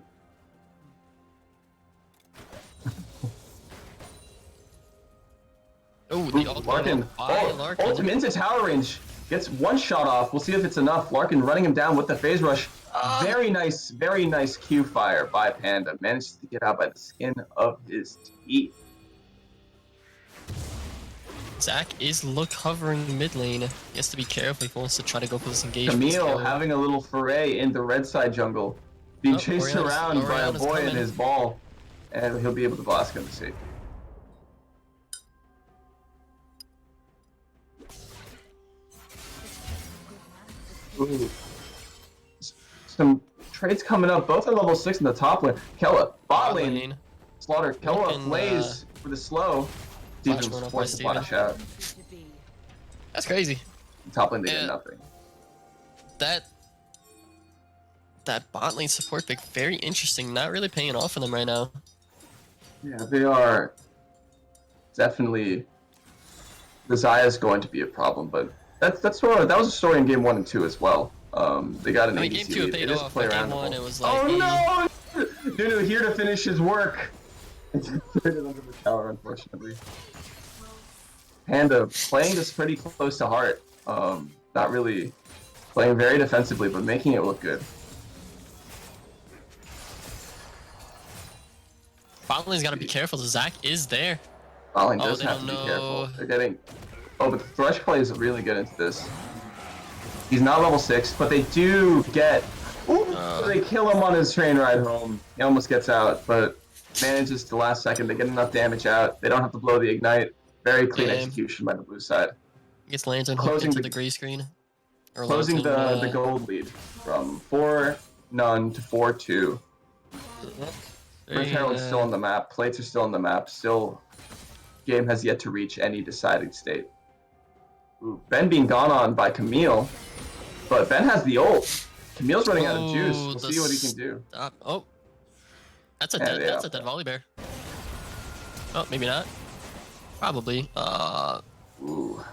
Oh, the ult
Larkin.
Larkin.
Ultimate into tower range. Gets one shot off. We'll see if it's enough. Larkin running him down with the phase rush. Very nice Q fire by Panda. Manages to get out by the skin of his teeth.
Zach is covering mid lane. He has to be careful if he wants to try to go for this engagement.
Camille having a little foray in the red side jungle. Being chased around by a boy in his ball. And he'll be able to blast him to safety. Ooh. Some trades coming up. Both are level 6 in the top lane. Qelwa, bot lane. Slaughter. Qelwa plays for the slow. Steven's forced to flash out.
That's crazy.
Top lane, they did nothing.
That bot lane support pick, very interesting. Not really paying off for them right now.
Yeah, they are definitely. The Xayah is going to be a problem, but that was a story in game 1 and 2 as well. They got an ADC
game 2
lead.
paid
They just
off,
play
but
around
game 1
the
it was
ball.
like,
Oh no! Nunu here to finish his work. It's under the tower, unfortunately. Panda playing this pretty close to heart. Not really playing very defensively, but making it look good.
bot lane's got to be careful. Zach is there.
Bot lane does have to be careful. They're getting. Oh, but the Thresh play is really good into this. He's not level 6, but they do get... Ooh, they kill him on his train ride home. He almost gets out, but manages to last second. They get enough damage out. They don't have to blow the ignite. Very clean execution by the blue side.
Gets Lantern hooked into the grey screen. Or
Closing
Lantern,
the gold lead from 4-0 to 4-2. Earth Herald's still on the map. Plates are still on the map. Still, game has yet to reach any deciding state. Ooh, Ben being gone on by Camille, but Ben has the ult. Camille's running out of juice. We'll see what he can do.
Oh, that's a dead volley bear. Oh, maybe not. Probably.
Ooh,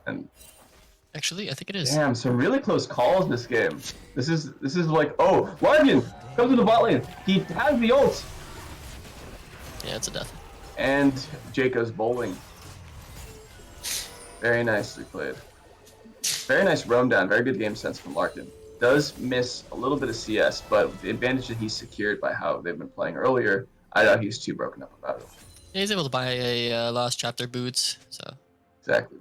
and
actually, I think it is.
Damn, some really close calls in this game. This is like, oh, Larkin comes to the bot lane. He has the ult.
Yeah, it's a death.
And Jacob's bowling. Very nicely played. Very nice roam down. Very good game sense from Larkin. Does miss a little bit of CS, but the advantage that he's secured by how they've been playing earlier, I doubt he's too broken up about it.
Yeah, he's able to buy a Lost Chapter boots, so.
Exactly.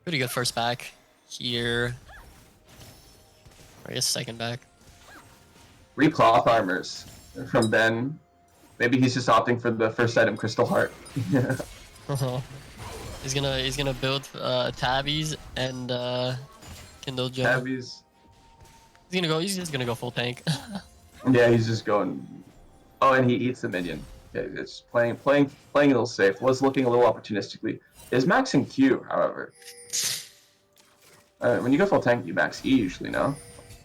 Pretty good first back here. Or I guess second back.
3 cloth armors from Ben. Maybe he's just opting for the first item, Crystal Heart.
He's gonna build tabbies and Kindle Gem.
Tabbies.
He's just gonna go full tank.
Yeah, he's just going. Oh, and he eats the minion. Okay, it's playing a little safe. Was looking a little opportunistically. Is maxing Q, however. When you go full tank, you max E usually, no?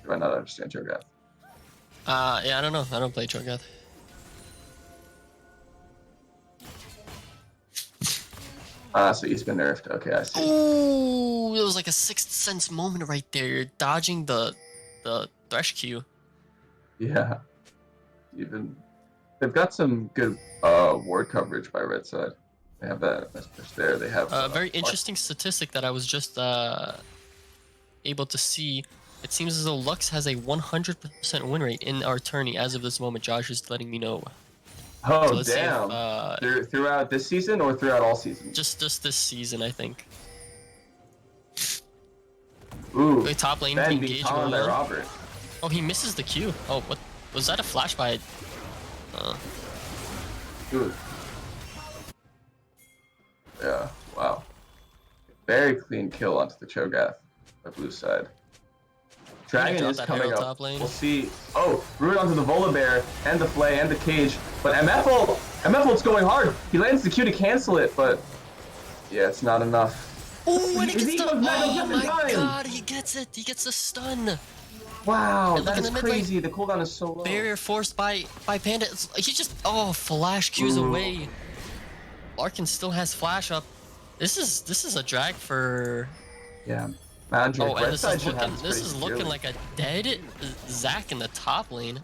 Do I not understand Cho'Gath?
Yeah, I don't know. I don't play Cho'Gath.
So he's been nerfed. Okay, I see.
Ooh, it was like a Sixth Sense moment right there. You're dodging the Thresh Q.
Yeah. Even they've got some good ward coverage by red side. They have that nice push there. They have
A very interesting statistic that I was just able to see. It seems as though Lux has a 100% win rate in our tourney as of this moment. Josh is letting me know.
Oh,
So let's see if,
damn. Throughout this season or throughout all seasons?
Just this season, I think.
Ooh,
Wait, top lane
Ben
engage
being caught by
going on.
Robert.
Oh, he misses the Q. Oh, what? Was that a flash by...
Ooh. Yeah, wow. Very clean kill onto the Cho'Gath, the blue side. Dragon
drop
is
that
coming
arrow
up.
top lane.
We'll see. Oh, root onto the Volibear and the Flay and the Cage. But MF-ult's going hard. He lands the Q to cancel it, but yeah, it's not enough.
Oh, and he gets the... Oh my
time.
god, he gets it. He gets the stun.
Wow,
And
that is
look in the mid
crazy. The cooldown is so low.
Barrier forced by Panda. He just... Oh, flash Qs away. Larkin still has flash up. This is a drag for...
Yeah. Magic.
Oh, and
Red
this
side
is
should
looking,
have
this
pretty
is looking
securely.
like a dead Zac in the top lane.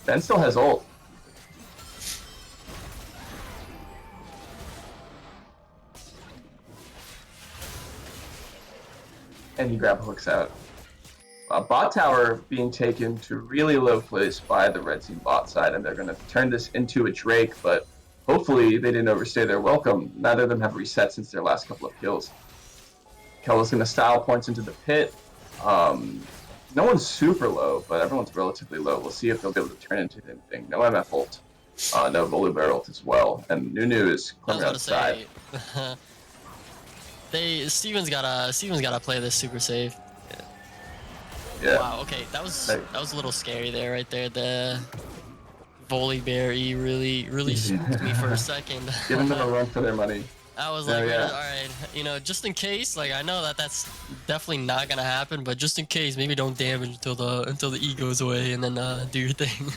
Ben still has ult. And he grab hooks out. Bot tower being taken to really low place by the red team bot side, and they're going to turn this into a Drake, but hopefully they didn't overstay their welcome. Neither of them have reset since their last couple of kills. Qelwa's going to style points into the pit. No one's super low, but everyone's relatively low. We'll see if they'll be able to turn into anything. No MF ult. No Volibear ult as well. And Nunu is coming outside.
Steven's gotta play this super safe.
Yeah.
Wow, okay, that was a little scary there, right there. The Volibear really spooked me for a second.
Giving them a run for their money.
I was like, all right, just in case. Like, I know that's definitely not gonna happen, but just in case, maybe don't damage until the E goes away, and then do your thing.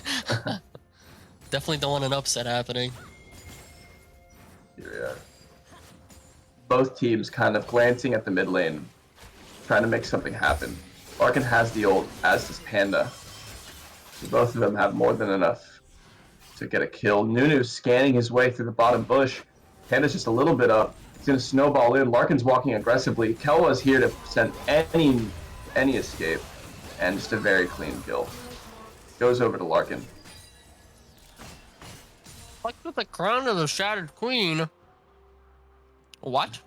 Definitely don't want an upset happening.
Yeah. Both teams kind of glancing at the mid lane, trying to make something happen. Larkin has the ult, as does Panda. So both of them have more than enough to get a kill. Nunu's scanning his way through the bottom bush. Panda's just a little bit up. He's going to snowball in. Larkin's walking aggressively. Qelwa's here to present any escape. And just a very clean kill. Goes over to Larkin.
Like with the crown of the Shattered Queen. What?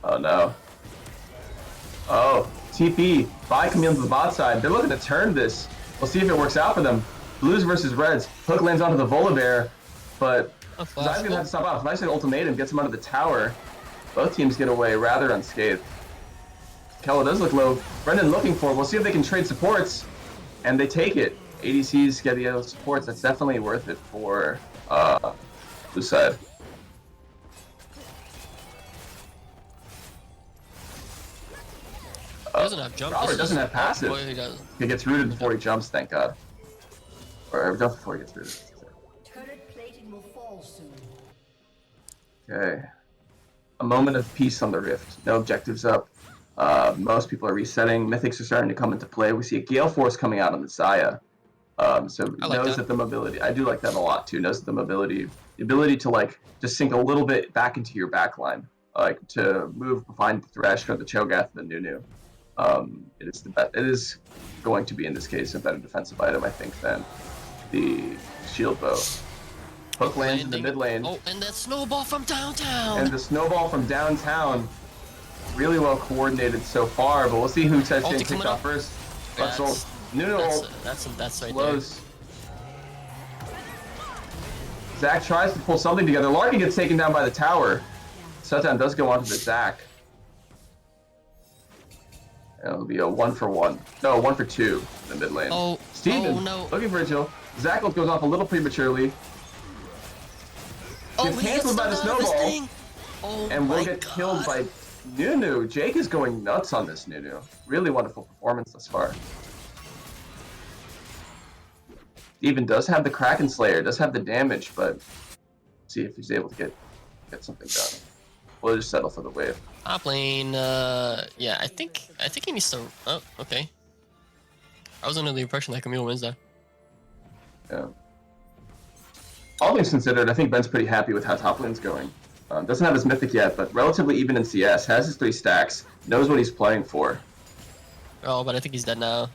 Oh no. Oh, TP by Camille to the bot side. They're looking to turn this. We'll see if it works out for them. Blues versus Reds. Hook lands onto the Volibear, but Zai's gonna have to stop off. Nice ultimatum gets him out of the tower. Both teams get away rather unscathed. Qelwa does look low. Brendan looking for it. We'll see if they can trade supports, and they take it. ADCs get the other supports. That's definitely worth it for blue side.
He doesn't have jump.
Robert doesn't have passive.
Boy, he does.
He gets rooted before he jumps, thank God. Or just before he gets rooted.
Turret plating will fall soon.
Okay. A moment of peace on the Rift. No objectives up. Most people are resetting. Mythics are starting to come into play. We see a Gale Force coming out on the Xayah. So knows that the mobility, I do like that a lot too, knows that the mobility, the ability to like just sink a little bit back into your backline, like to move behind the Thresh or the Cho'Gath and the Nunu. It is going to be in this case a better defensive item, I think, than the shield bow. Hook lands in the mid lane.
Oh, and that snowball from downtown.
And the snowball from downtown, really well coordinated so far, but we'll see who starts getting kicked off first. Nunu ult.
That's right
Close. Zac tries to pull something together. Larkin gets taken down by the tower. Sutan does go onto the Zac. It'll be a 1-for-1. No, 1-for-2 in the mid lane.
Oh,
Steven,
oh, no.
looking for a kill. Zac ult goes off a little prematurely.
Oh,
Gets
he gets
canceled by the snowball.
Oh,
And will get killed by Nunu. Jake is going nuts on this Nunu. Really wonderful performance thus far. Steven does have the Kraken Slayer, does have the damage, but see if he's able to get get something done. We'll just settle for the wave.
Top lane, yeah, I think he needs to. Oh, okay. I was under the impression that Camille wins that.
Yeah. All things considered, I think Ben's pretty happy with how top lane's going. Doesn't have his mythic yet, but relatively even in CS. Has his 3 stacks. Knows what he's playing for.
Oh, but I think he's dead now.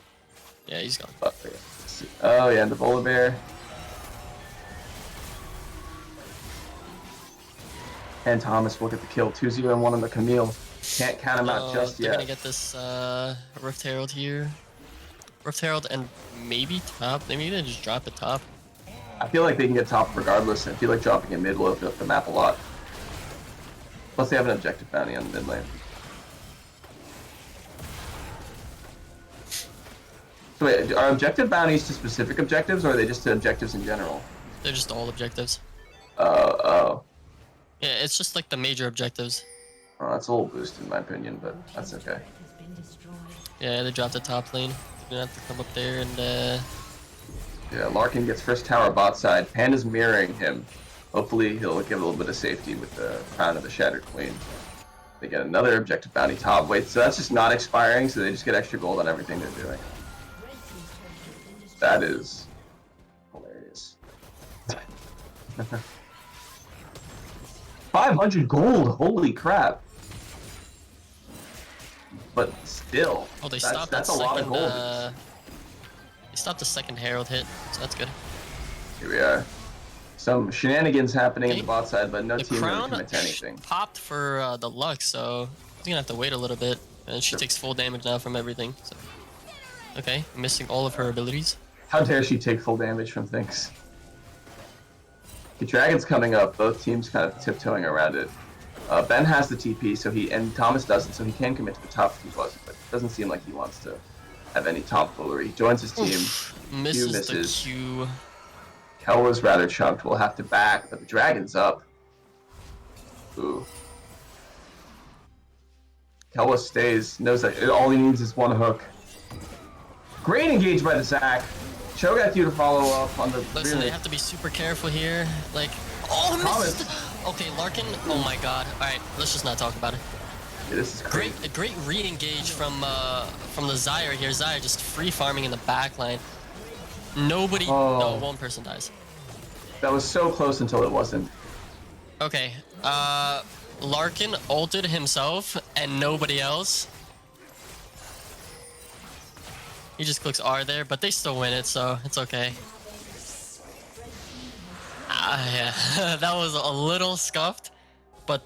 Yeah, he's gone.
Oh yeah, and the Volibear. And Thomas will get the kill. 2-0 and 1 on the Camille. Can't count him out just
they're
yet.
gonna get this Rift Herald here. Rift Herald and maybe top. Maybe they just drop it top.
I feel like they can get top regardless. I feel like dropping it mid will open up the map a lot. Plus they have an objective bounty on the mid lane. So wait, are objective bounties to specific objectives, or are they just to objectives in general?
They're just all objectives.
Oh.
Yeah, it's just like the major objectives.
Oh, that's a little boost in my opinion, but that's okay.
Yeah, they dropped the top lane. You're gonna have to come up there and
Yeah, Larkin gets first tower bot side. Panda's mirroring him. Hopefully he'll give a little bit of safety with the crown of the Shattered Queen. They get another objective bounty top. Wait, so that's just not expiring, so they just get extra gold on everything they're doing. That is hilarious. 500 gold, holy crap. But still,
oh, they
that's
stopped
a
that
lot of
second.
gold.
They stopped the second Herald hit, so that's good.
Here we are. Some shenanigans happening
Okay.
in the bot side, but no
The
team really
crown
commits to anything.
popped for the Lux, so he's gonna have to wait a little bit, and she takes full damage now from everything. So. Okay, missing all of her abilities.
How dare she take full damage from things? The Dragon's coming up, both teams kind of tiptoeing around it. Ben has the TP, and Thomas doesn't, so he can commit to the top if he wasn't, but it doesn't seem like he wants to have any tomfoolery. He joins his team.
Misses
misses.
the Q.
Qelwa's rather chunked, we'll have to back, but the Dragon's up. Ooh. Qelwa stays, knows that all he needs is one hook. Great engage by the Zac. Cho'Gath you to follow up on the
Listen, they have to be super careful here. Like, oh,
Thomas.
missed. Okay, Larkin. Oh my God. All right, let's just not talk about it.
Yeah, this is
Great,
crazy.
a great re-engage from the Zyre here. Zyre just free farming in the back line. Nobody.
Oh.
No, one person dies.
That was so close until it wasn't.
Okay. Larkin ulted himself and nobody else. He just clicks R there, but they still win it, so it's okay. Yeah, that was a little scuffed, but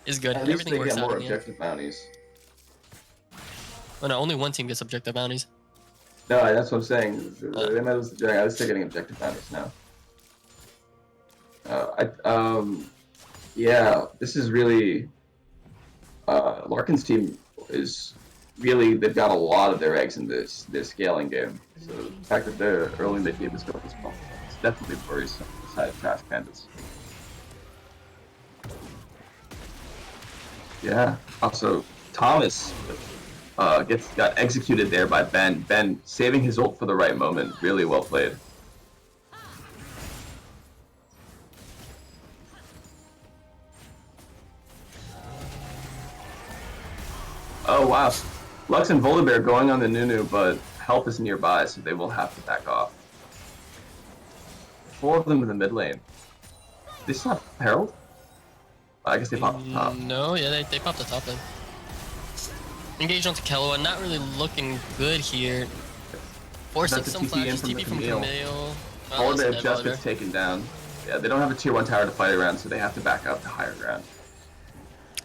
it's good.
At least
Everything
they
works
get
out
more
in the end.
objective bounties.
Oh no, only one team gets objective bounties.
No, that's what I'm saying. They might lose the Dragon. At least they're getting objective bounties now. Yeah, this is really. Larkin's team is really, they've got a lot of their eggs in this scaling game. So the fact that their early mid game is going as well, it's definitely worrisome beside Trash Pandas. Yeah. Also, Thomas got executed there by Ben. Ben saving his ult for the right moment. Really well played. Oh wow. Lux and Volibear going on the Nunu, but help is nearby, so they will have to back off. 4 of them in the mid lane. They still have Herald? I guess they popped the top.
No, yeah, they popped the top lane. Engage onto Qelwa, not really looking good here. Forcing
That's a
some
TP in
flashes,
from the
TP from
Camille.
Camille.
Volibear just gets taken down. Yeah, they don't have a tier 1 tower to fight around, so they have to back up to higher ground.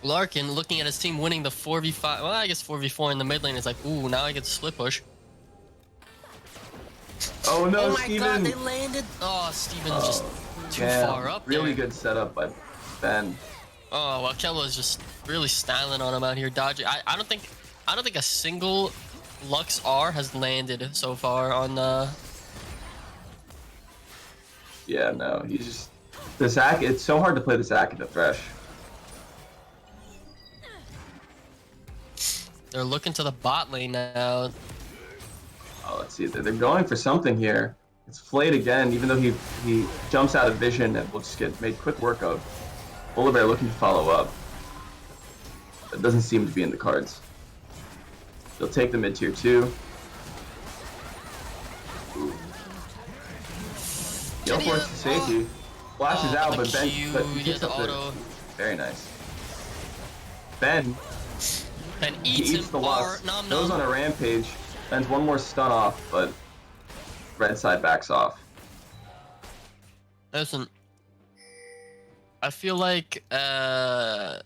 Larkin looking at his team winning the 4v5, well I guess 4v4 in the mid lane is like, ooh, now I get to split push.
Oh no,
Oh my
Steven!
God, they landed! Oh, Steven's just too
Damn,
far up
really
there.
good setup by Ben.
Oh, well, Qelwa's just really styling on him out here, dodging. I don't think a single Lux R has landed so far on
Yeah, no, he's just... The Zac, it's so hard to play the Zac into Thresh.
They're looking to the bot lane now.
Oh, let's see, they're going for something here. It's Flayed again, even though he jumps out of vision and will just get made quick work of. Polar Bear looking to follow up. That doesn't seem to be in the cards. They'll take the mid tier 2. Go for it to safety. Flashes out, but Ben picks up the... Very nice. Ben eats the Lux. Goes on a rampage. Ben's one more stun off, but red side backs off.
Listen, I feel like they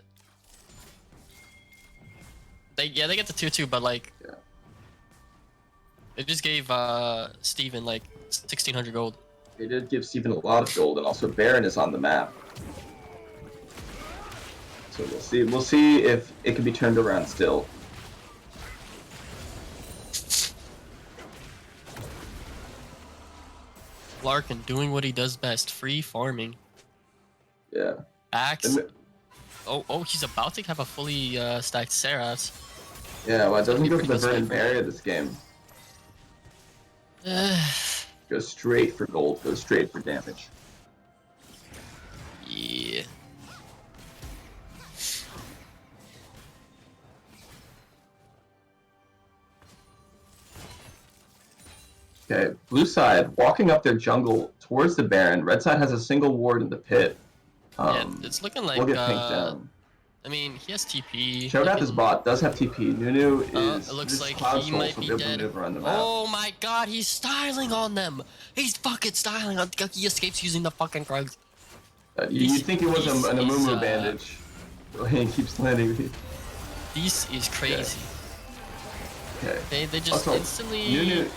get the tier 2, but like they just gave Steven like 1,600 gold.
They did give Steven a lot of gold, and also Baron is on the map. So we'll see. We'll see if it can be turned around still.
Larkin doing what he does best, free farming.
Yeah.
Axe. Oh, he's about to have a fully stacked Seraphs.
Yeah, well, it doesn't go for the Verdant Barrier this game. Go straight for gold, go straight for damage.
Yeah.
Okay, blue side walking up their jungle towards the Baron. Red side has a single ward in the pit.
Yeah, it's looking like
we'll get pinked down.
I mean, he has TP.
Cho'Gath is bot, does have TP. Nunu is
it looks like
Cloud
he
Soul,
might
so
be
be able to
dead.
maneuver on the map.
Oh my god, he's styling on them. He's fucking styling on. He escapes using the fucking Krugs.
You'd think it was an Amumu bandage. He keeps landing.
This is crazy.
Okay.
They just
also,
instantly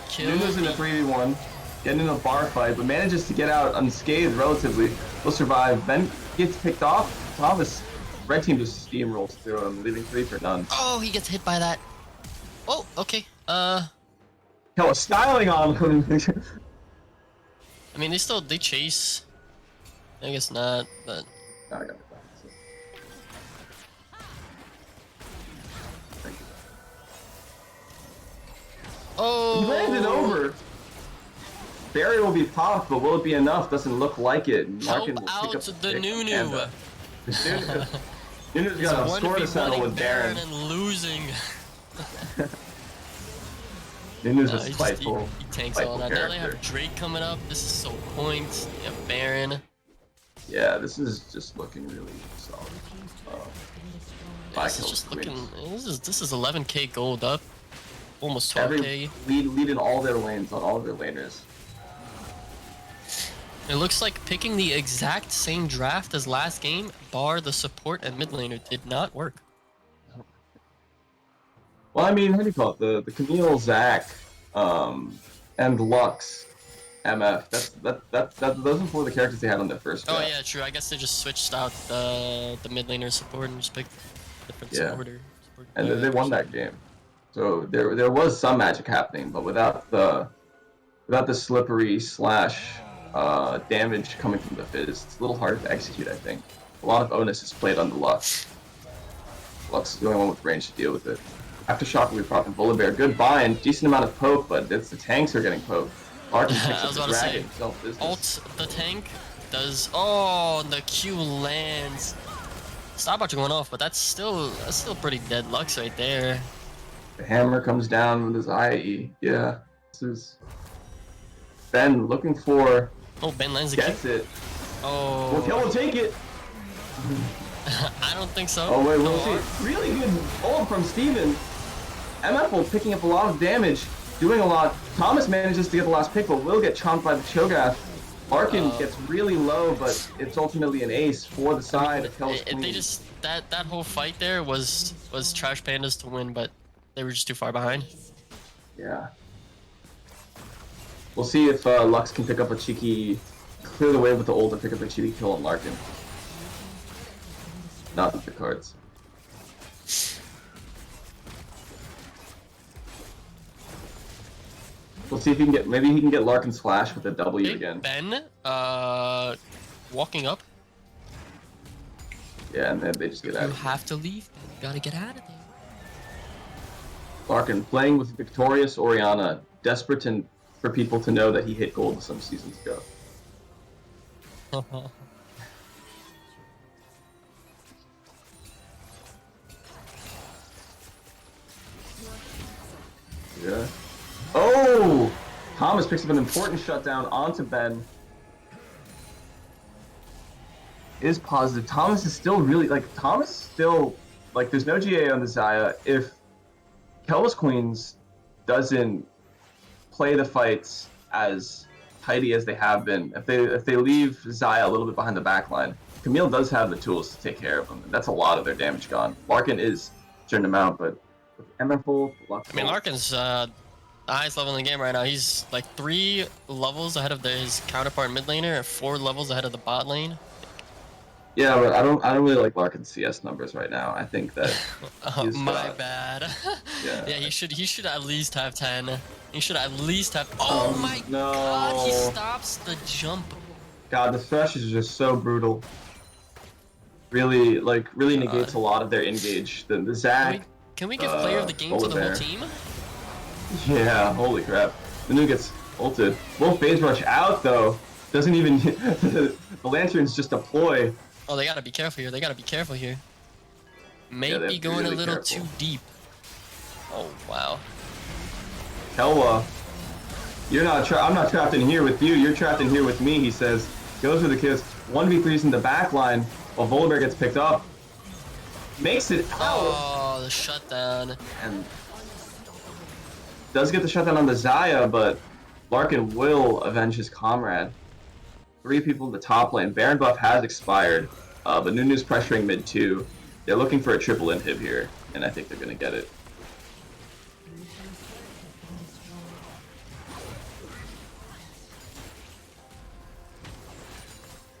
kill.
Nunu's in a 3v1, getting in a bar fight, but manages to get out unscathed relatively. Will survive. Ben gets picked off. Thomas, red team just steamrolls through him, leaving 3 for none.
Oh, he gets hit by that. Oh, okay.
Qelwa styling on him.
I mean, they chase. I guess not, but.
No, I got it.
Oh!
He landed over. Barrier will be popped, but will it be enough? Doesn't look like it.
Help out the Nunu.
Nunu's got a score to settle with Baron.
And losing.
Nunu's just spiteful.
He tanks all that. Now they have Drake coming up. This is so point. They have Baron.
Yeah, this is just looking really solid.
This is just looking. This is 11k gold up. Almost 12k.
Leading all their lanes on all of their laners.
It looks like picking the exact same draft as last game, bar the support and mid laner, did not work.
Well, I mean, how do you call it? The Camille, Zac, and Lux, MF. Those are 4 of the characters they had on their first draft.
Oh yeah, true. I guess they just switched out the mid laner support and just picked different supporter.
And they won that game. So there was some magic happening, but without the slippery slash damage coming from the Fizz, it's a little harder to execute, I think. A lot of onus is played on the Lux. Lux is the only one with range to deal with it. Aftershock will be propping Bullet Bear. Good bind, decent amount of poke, but it's the tanks are getting poked. Larkin picks up the dragon.
Ult the tank does. Oh, the Q lands. Stopwatch going off, but that's still pretty dead Lux right there.
The hammer comes down with his IE. Yeah, this is Ben looking for.
Oh, Ben lands the
gets
kick.
It.
Oh.
Will Qelwa take it?
I don't think so.
Oh wait, we'll see. Really good ult from Steven. MF will picking up a lot of damage, doing a lot. Thomas manages to get the last pick, but will get chomped by the Cho'Gath. Larkin gets really low, but it's ultimately an ace for the side of Qelwa's Queen.
They just that whole fight there was Trash Pandas to win, but they were just too far behind.
Yeah. We'll see if Lux can pick up a cheeky, clear the way with the ult and pick up a cheeky kill on Larkin. Not with the cards. We'll see if he can get, maybe he can get Larkin's flash with a W again.
Ben, walking up.
Yeah, and then they just get out.
You have to leave. You gotta get out of there.
Larkin playing with victorious Orianna, desperate for people to know that he hit gold some seasons ago. Yeah. Oh! Thomas picks up an important shutdown onto Ben. Is positive. Thomas is still really, like, there's no GA on the Xayah. If Qelwa's Queens doesn't play the fights as tidy as they have been, if they leave Xayah a little bit behind the back line, Camille does have the tools to take care of them. That's a lot of their damage gone. Larkin is turning them out, but with MF Lux.
I mean, Larkin's the highest level in the game right now. He's like 3 levels ahead of his counterpart mid laner and 4 levels ahead of the bot lane.
Yeah, but I don't really like Larkin's CS numbers right now. I think that
my bad.
Yeah.
Yeah, he should at least have 10. He should at least have. Oh my
no.
god, he stops the jump.
God, the thresh is just so brutal. Really negates a lot of their engage. The Zac.
Can we give player of the game to the whole team?
Yeah, holy crap. The new gets ulted. Will phase rush out though. Doesn't even the lanterns just deploy.
Oh, they gotta be careful here. They gotta be careful here. Maybe going
really
a little
careful.
too deep. Oh wow.
Qelwa, I'm not trapped in here with you. You're trapped in here with me. He says. Goes for the kiss. 1v3s in the back line while Volibear gets picked up. Makes it out.
Oh, the shutdown.
And does get the shutdown on the Xayah, but Larkin will avenge his comrade. 3 people in the top lane. Baron buff has expired, but Nunu's pressuring mid 2. They're looking for a triple inhib here, and I think they're going to get it.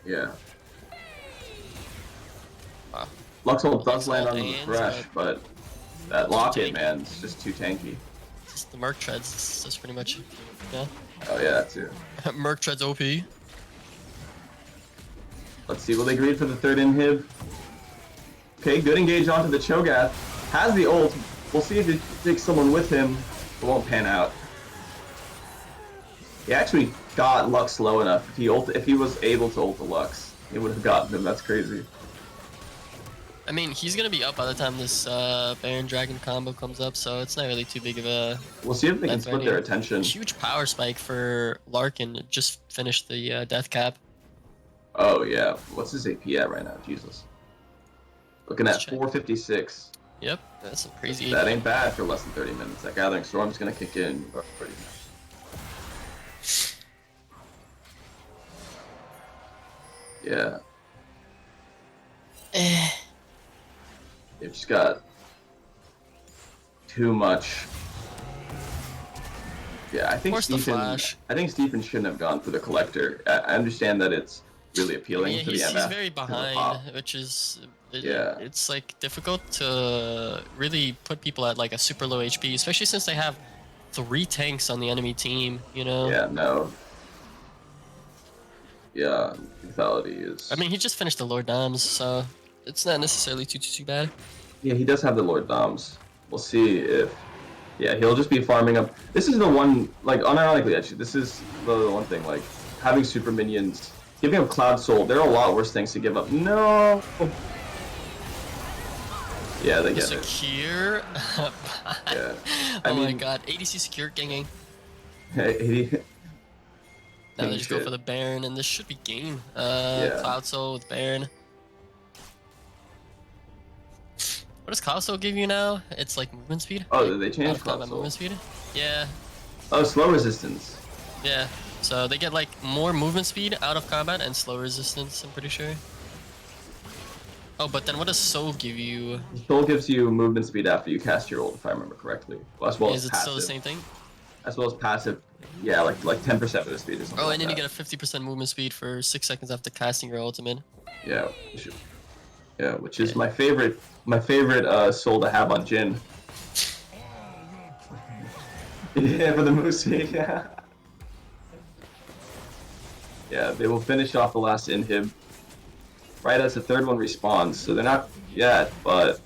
Yeah.
Wow.
Luxol does land on the
hands,
thresh, but that lock-in, man, is just too tanky.
Just the Merc treads. That's pretty much. Yeah.
Oh yeah, that too.
Merc treads OP.
Let's see, will they greed for the 3rd inhib? Okay, good engage onto the Cho'Gath. Has the ult. We'll see if he takes someone with him. It won't pan out. He actually got Lux low enough. If he was able to ult the Lux, he would have gotten him. That's crazy.
I mean, he's gonna be up by the time this Baron Dragon combo comes up, so it's not really too big of a.
We'll see if they can split their attention.
Huge power spike for Larkin. Just finished the death cap.
Oh yeah, what's his AP at right now? Jesus. Looking at 456.
Yep, that's some crazy.
That ain't bad for less than 30 minutes. That Gathering Storm's gonna kick in pretty much. Yeah. They've just got too much. Yeah, I think Stephen shouldn't have gone for the Collector. I understand that it's really appealing to the MF.
He's very behind, which is it's like difficult to really put people at like a super low HP, especially since they have 3 tanks on the enemy team, you know?
Yeah, no. Yeah, lethality is.
I mean, he just finished the Lord Doms, so it's not necessarily too bad.
Yeah, he does have the Lord Doms. We'll see if. Yeah, he'll just be farming up. This is the one, like, unironically, actually, this is the one thing, like, having super minions, giving up Cloud Soul, there are a lot worse things to give up. No! Yeah, they get it.
Secure?
Yeah.
Oh my god, ADC secure, gang. Now they just go for the Baron, and this should be game. Cloud Soul with Baron. What does Cloud Soul give you now? It's like movement speed?
Oh, did they change Cloud Soul?
Movement speed? Yeah.
Oh, slow resistance.
Yeah. So they get like more movement speed out of combat and slow resistance, I'm pretty sure. Oh, but then what does Soul give you?
Soul gives you movement speed after you cast your ult, if I remember correctly. Well, as well as
passive. Is it still the same thing?
As well as passive. Yeah, like 10% of the speed or something.
Oh, and then you get a 50% movement speed for 6 seconds after casting your ultimate.
Yeah. Yeah, which is my favorite soul to have on Jhin. Yeah, for the move speed, yeah. Yeah, they will finish off the last inhib right as the 3rd one respawns, so they're not yet, but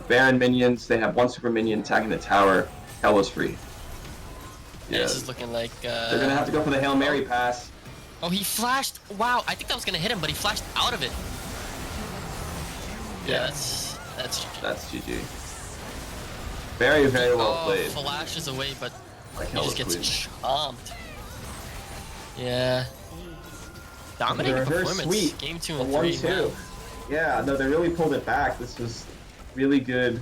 Baron minions, they have 1 super minion attacking the tower. Qelwa's free.
Yeah, this is looking like
they're gonna have to go for the Hail Mary pass.
Oh, he flashed! Wow, I think that was gonna hit him, but he flashed out of it. Yeah, that's GG.
That's GG. Very, very well
Oh,
played.
flashes away, but
Like
he just gets chomped. Yeah. Dominating
They're very
performance.
sweet.
Game 2
The
and 3.
1-2.
Man.
Yeah, no, they really pulled it back. This was really good,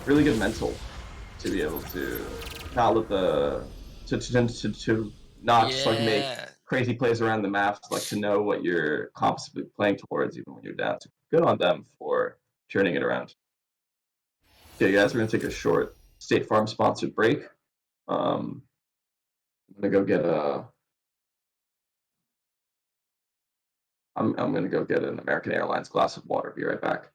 really good mental to be able to not let the to not just like make
Yeah.
crazy plays around the maps, like to know what you're constantly playing towards even when you're down. So good on them for turning it around. Okay, guys, we're gonna take a short State Farm sponsored break. I'm gonna go get a. I'm gonna go get an American Airlines glass of water. Be right back.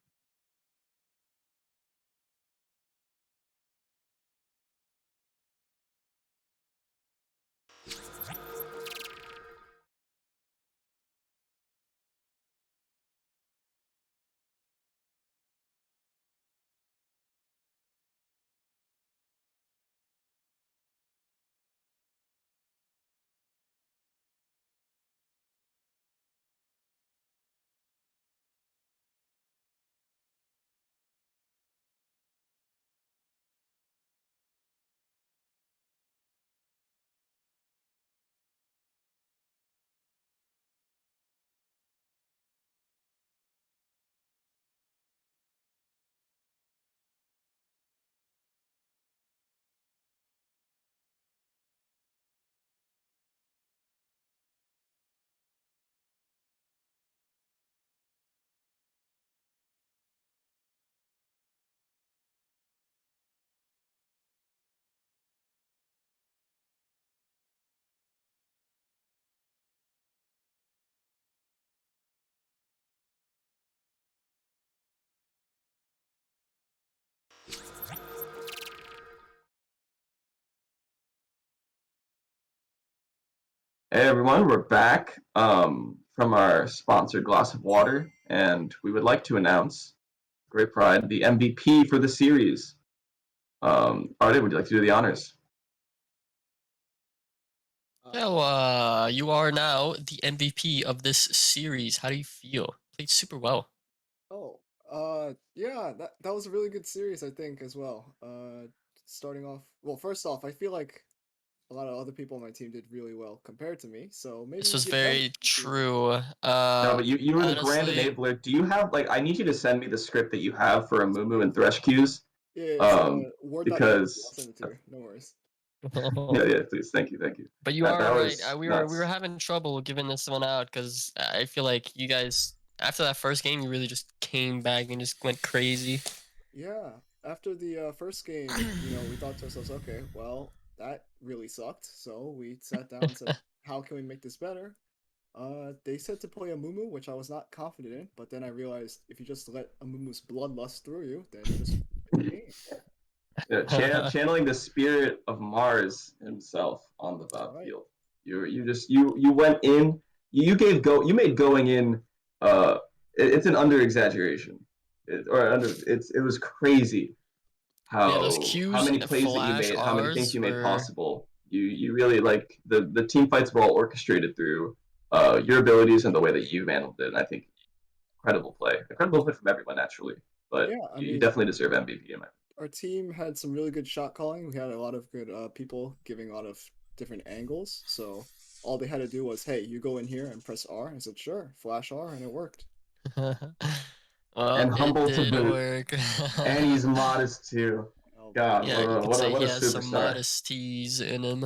Hey everyone, we're back from our sponsored glass of water, and we would like to announce, great pride, the MVP for the series. Artie, would you like to do the honors?
So, you are now the MVP of this series. How do you feel? Played super well.
Oh, yeah, that was a really good series, I think, as well. Starting off, well, first off, I feel like a lot of other people on my team did really well compared to me, so maybe
This
we
was
give them
very
the
true.
No, but you were the grand
Honestly,
enabler. Do you have like I need you to send me the script that you have for Amumu and Thresh Qs?
yeah, it's word.exe. I'll
Because
send it to you. No worries.
yeah, please, thank you.
but you
That
are
that
right.
was
We were
nuts.
having trouble giving this one out because I feel like you guys after that first game you really just came back and just went crazy.
Yeah, after the first game, we thought to ourselves, okay, well, that really sucked. So we sat down and said, how can we make this better? They said to play a Mumu, which I was not confident in, but then I realized if you just let a Mumu's bloodlust through you, then you just win the game.
Yeah, channeling the spirit of Mars himself on the
That's right.
battlefield. You went in. You made going in. It's an under exaggeration, it was crazy
Yeah, those
how
Q's
many
and
plays that you
flash
made, how many things
R's
you made
were
possible. You really like the team fights were all orchestrated through your abilities and the way that you handled it. And I think incredible play from everyone naturally, but
Yeah, I
you
mean,
definitely deserve MVP in my.
our team had some really good shot calling. We had a lot of good people giving a lot of different angles. So all they had to do was, hey, you go in here and press R. I said, sure, flash R, and it worked.
well,
And
it
humble to
did
boot.
work.
And he's modest too.
Oh boy.
God,
Yeah, you could say
what
he
a
has some
superstar.
modesties in him.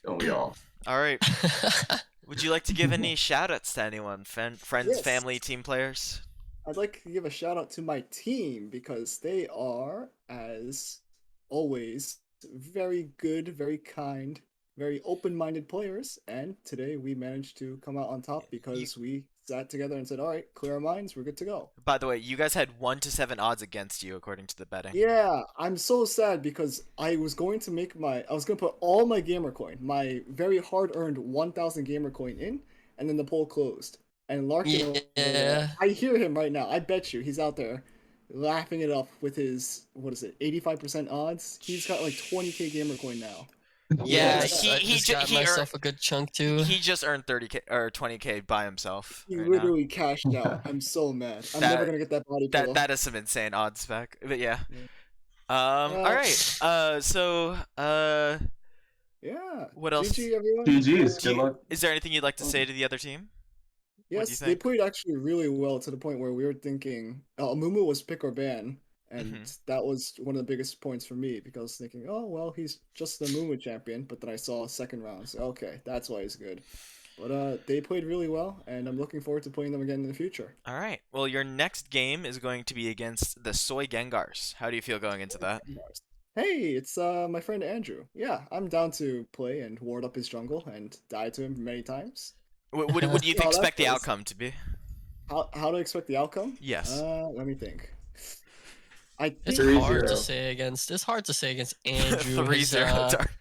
Don't we all?
All right. Would you like to give any shout-outs to anyone? Friends,
Yes,
family, team players?
I'd like to give a shout out to my team because they are, as always, very good, very kind, very open minded players. And today we managed to come out on top
You,
because we sat together and said, all right, clear our minds, we're good to go.
by the way, you guys had 1 to 7 odds against you according to the betting.
Yeah, I'm so sad because I was going to I was going to put all my gamer coin, my very hard earned 1,000 gamer coin in, and then the poll closed. And Larkin over there,
Yeah.
I hear him right now. I bet you he's out there laughing it up with his, what is it, 85% odds? He's got like 20k gamer coin now.
Yeah,
I just got myself a good chunk too.
He just earned 30k or 20k by himself.
He
right now.
literally cashed out. I'm so mad. I'm never gonna get that body pillow.
That is some insane odds spec. But yeah.
Yeah.
All right.
Yeah.
What else?
GG everyone.
GG's. Good luck.
Is there anything you'd like to say to the other team? What do you
Yes, they
think?
played actually really well to the point where we were thinking Mumu was pick or ban, and that was one of the biggest points for me because I was thinking, oh well, he's just the Mumu champion. But then I saw second round, so okay, that's why he's good. But they played really well, and I'm looking forward to playing them again in the future.
All right. Well, your next game is going to be against the Soy Gengars. How do you feel going into that?
Hey, it's my friend Andrew. Yeah, I'm down to play and ward up his jungle and die to him many times.
What do you
See how that
expect the
goes.
outcome to be?
How to expect the outcome?
Yes.
Let me think. I
It's
think
hard to
3-0.
say against. It's hard to say against Andrew.
3-0 Dark.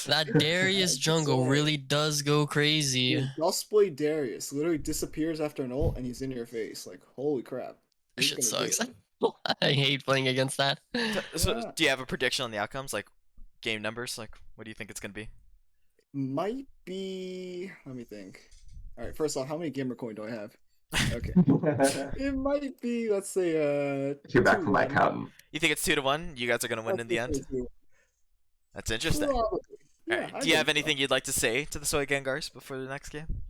That Darius jungle really does go crazy.
Dude, Duskblade Darius literally disappears after an ult and he's in your face. Like, holy crap.
That
He's
shit
gonna do
sucks.
it.
I hate playing against that.
So,
Yeah.
do you have a prediction on the outcomes, like game numbers? Like, what do you think it's gonna be?
Might be. Let me think. All right, first off, how many gamer coin do I have? Okay. It might be, let's say,
Hear back from my
2-1.
accountant.
You think it's 2-1? You guys are gonna win in the
Let's
end.
say 2-1.
That's interesting.
Probably.
All
Yeah,
right.
I
Do you have
think so.
anything you'd like to say to the Soy Gengars before the next game?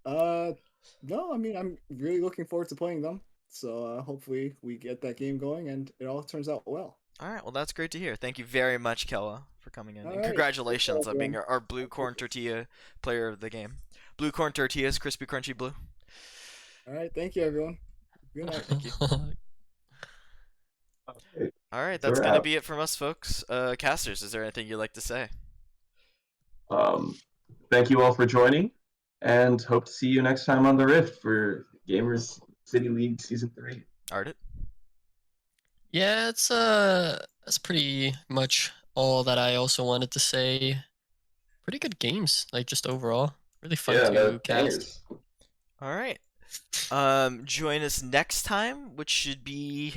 No, I mean, I'm really looking forward to playing them. So hopefully we get that game going and it all turns out well.
All right. Well, that's great to hear. Thank you very much, Qelwa, for coming in.
All
And
right.
congratulations on being
everyone.
our blue corn tortilla player of the game. Blue corn tortillas, crispy, crunchy blue.
All right, thank you, everyone. Good night.
Thank you.
Okay.
All right.
So
That's
we're
gonna
out.
be it from us, folks. Casters, is there anything you'd like to say?
Thank you all for joining, and hope to see you next time on the Rift for Gamers City League Season 3.
Ardit?
Yeah, that's pretty much all that I also wanted to say. Pretty good games, like just overall. Really fun
Yeah,
to
they're
cast.
bangers.
All right. Join us next time, which should be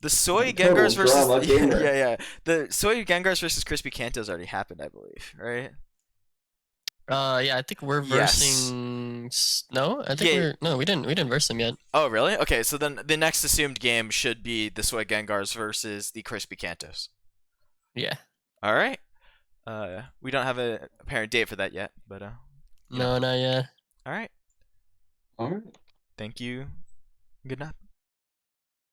the Soy
Total
Gengars versus
drama gamer.
yeah. The Soy Gengars versus Crispy Cantos already happened, I believe, right?
Yeah, I think we're
Yes.
versing. No, I think
Yeah.
we didn't verse them yet.
Oh, really? Okay, so then the next assumed game should be the Soy Gengars versus the Crispy Cantos.
Yeah.
All right. We don't have a apparent date for that yet, but
No, not yet.
all right.
All right.
Thank you. Good night.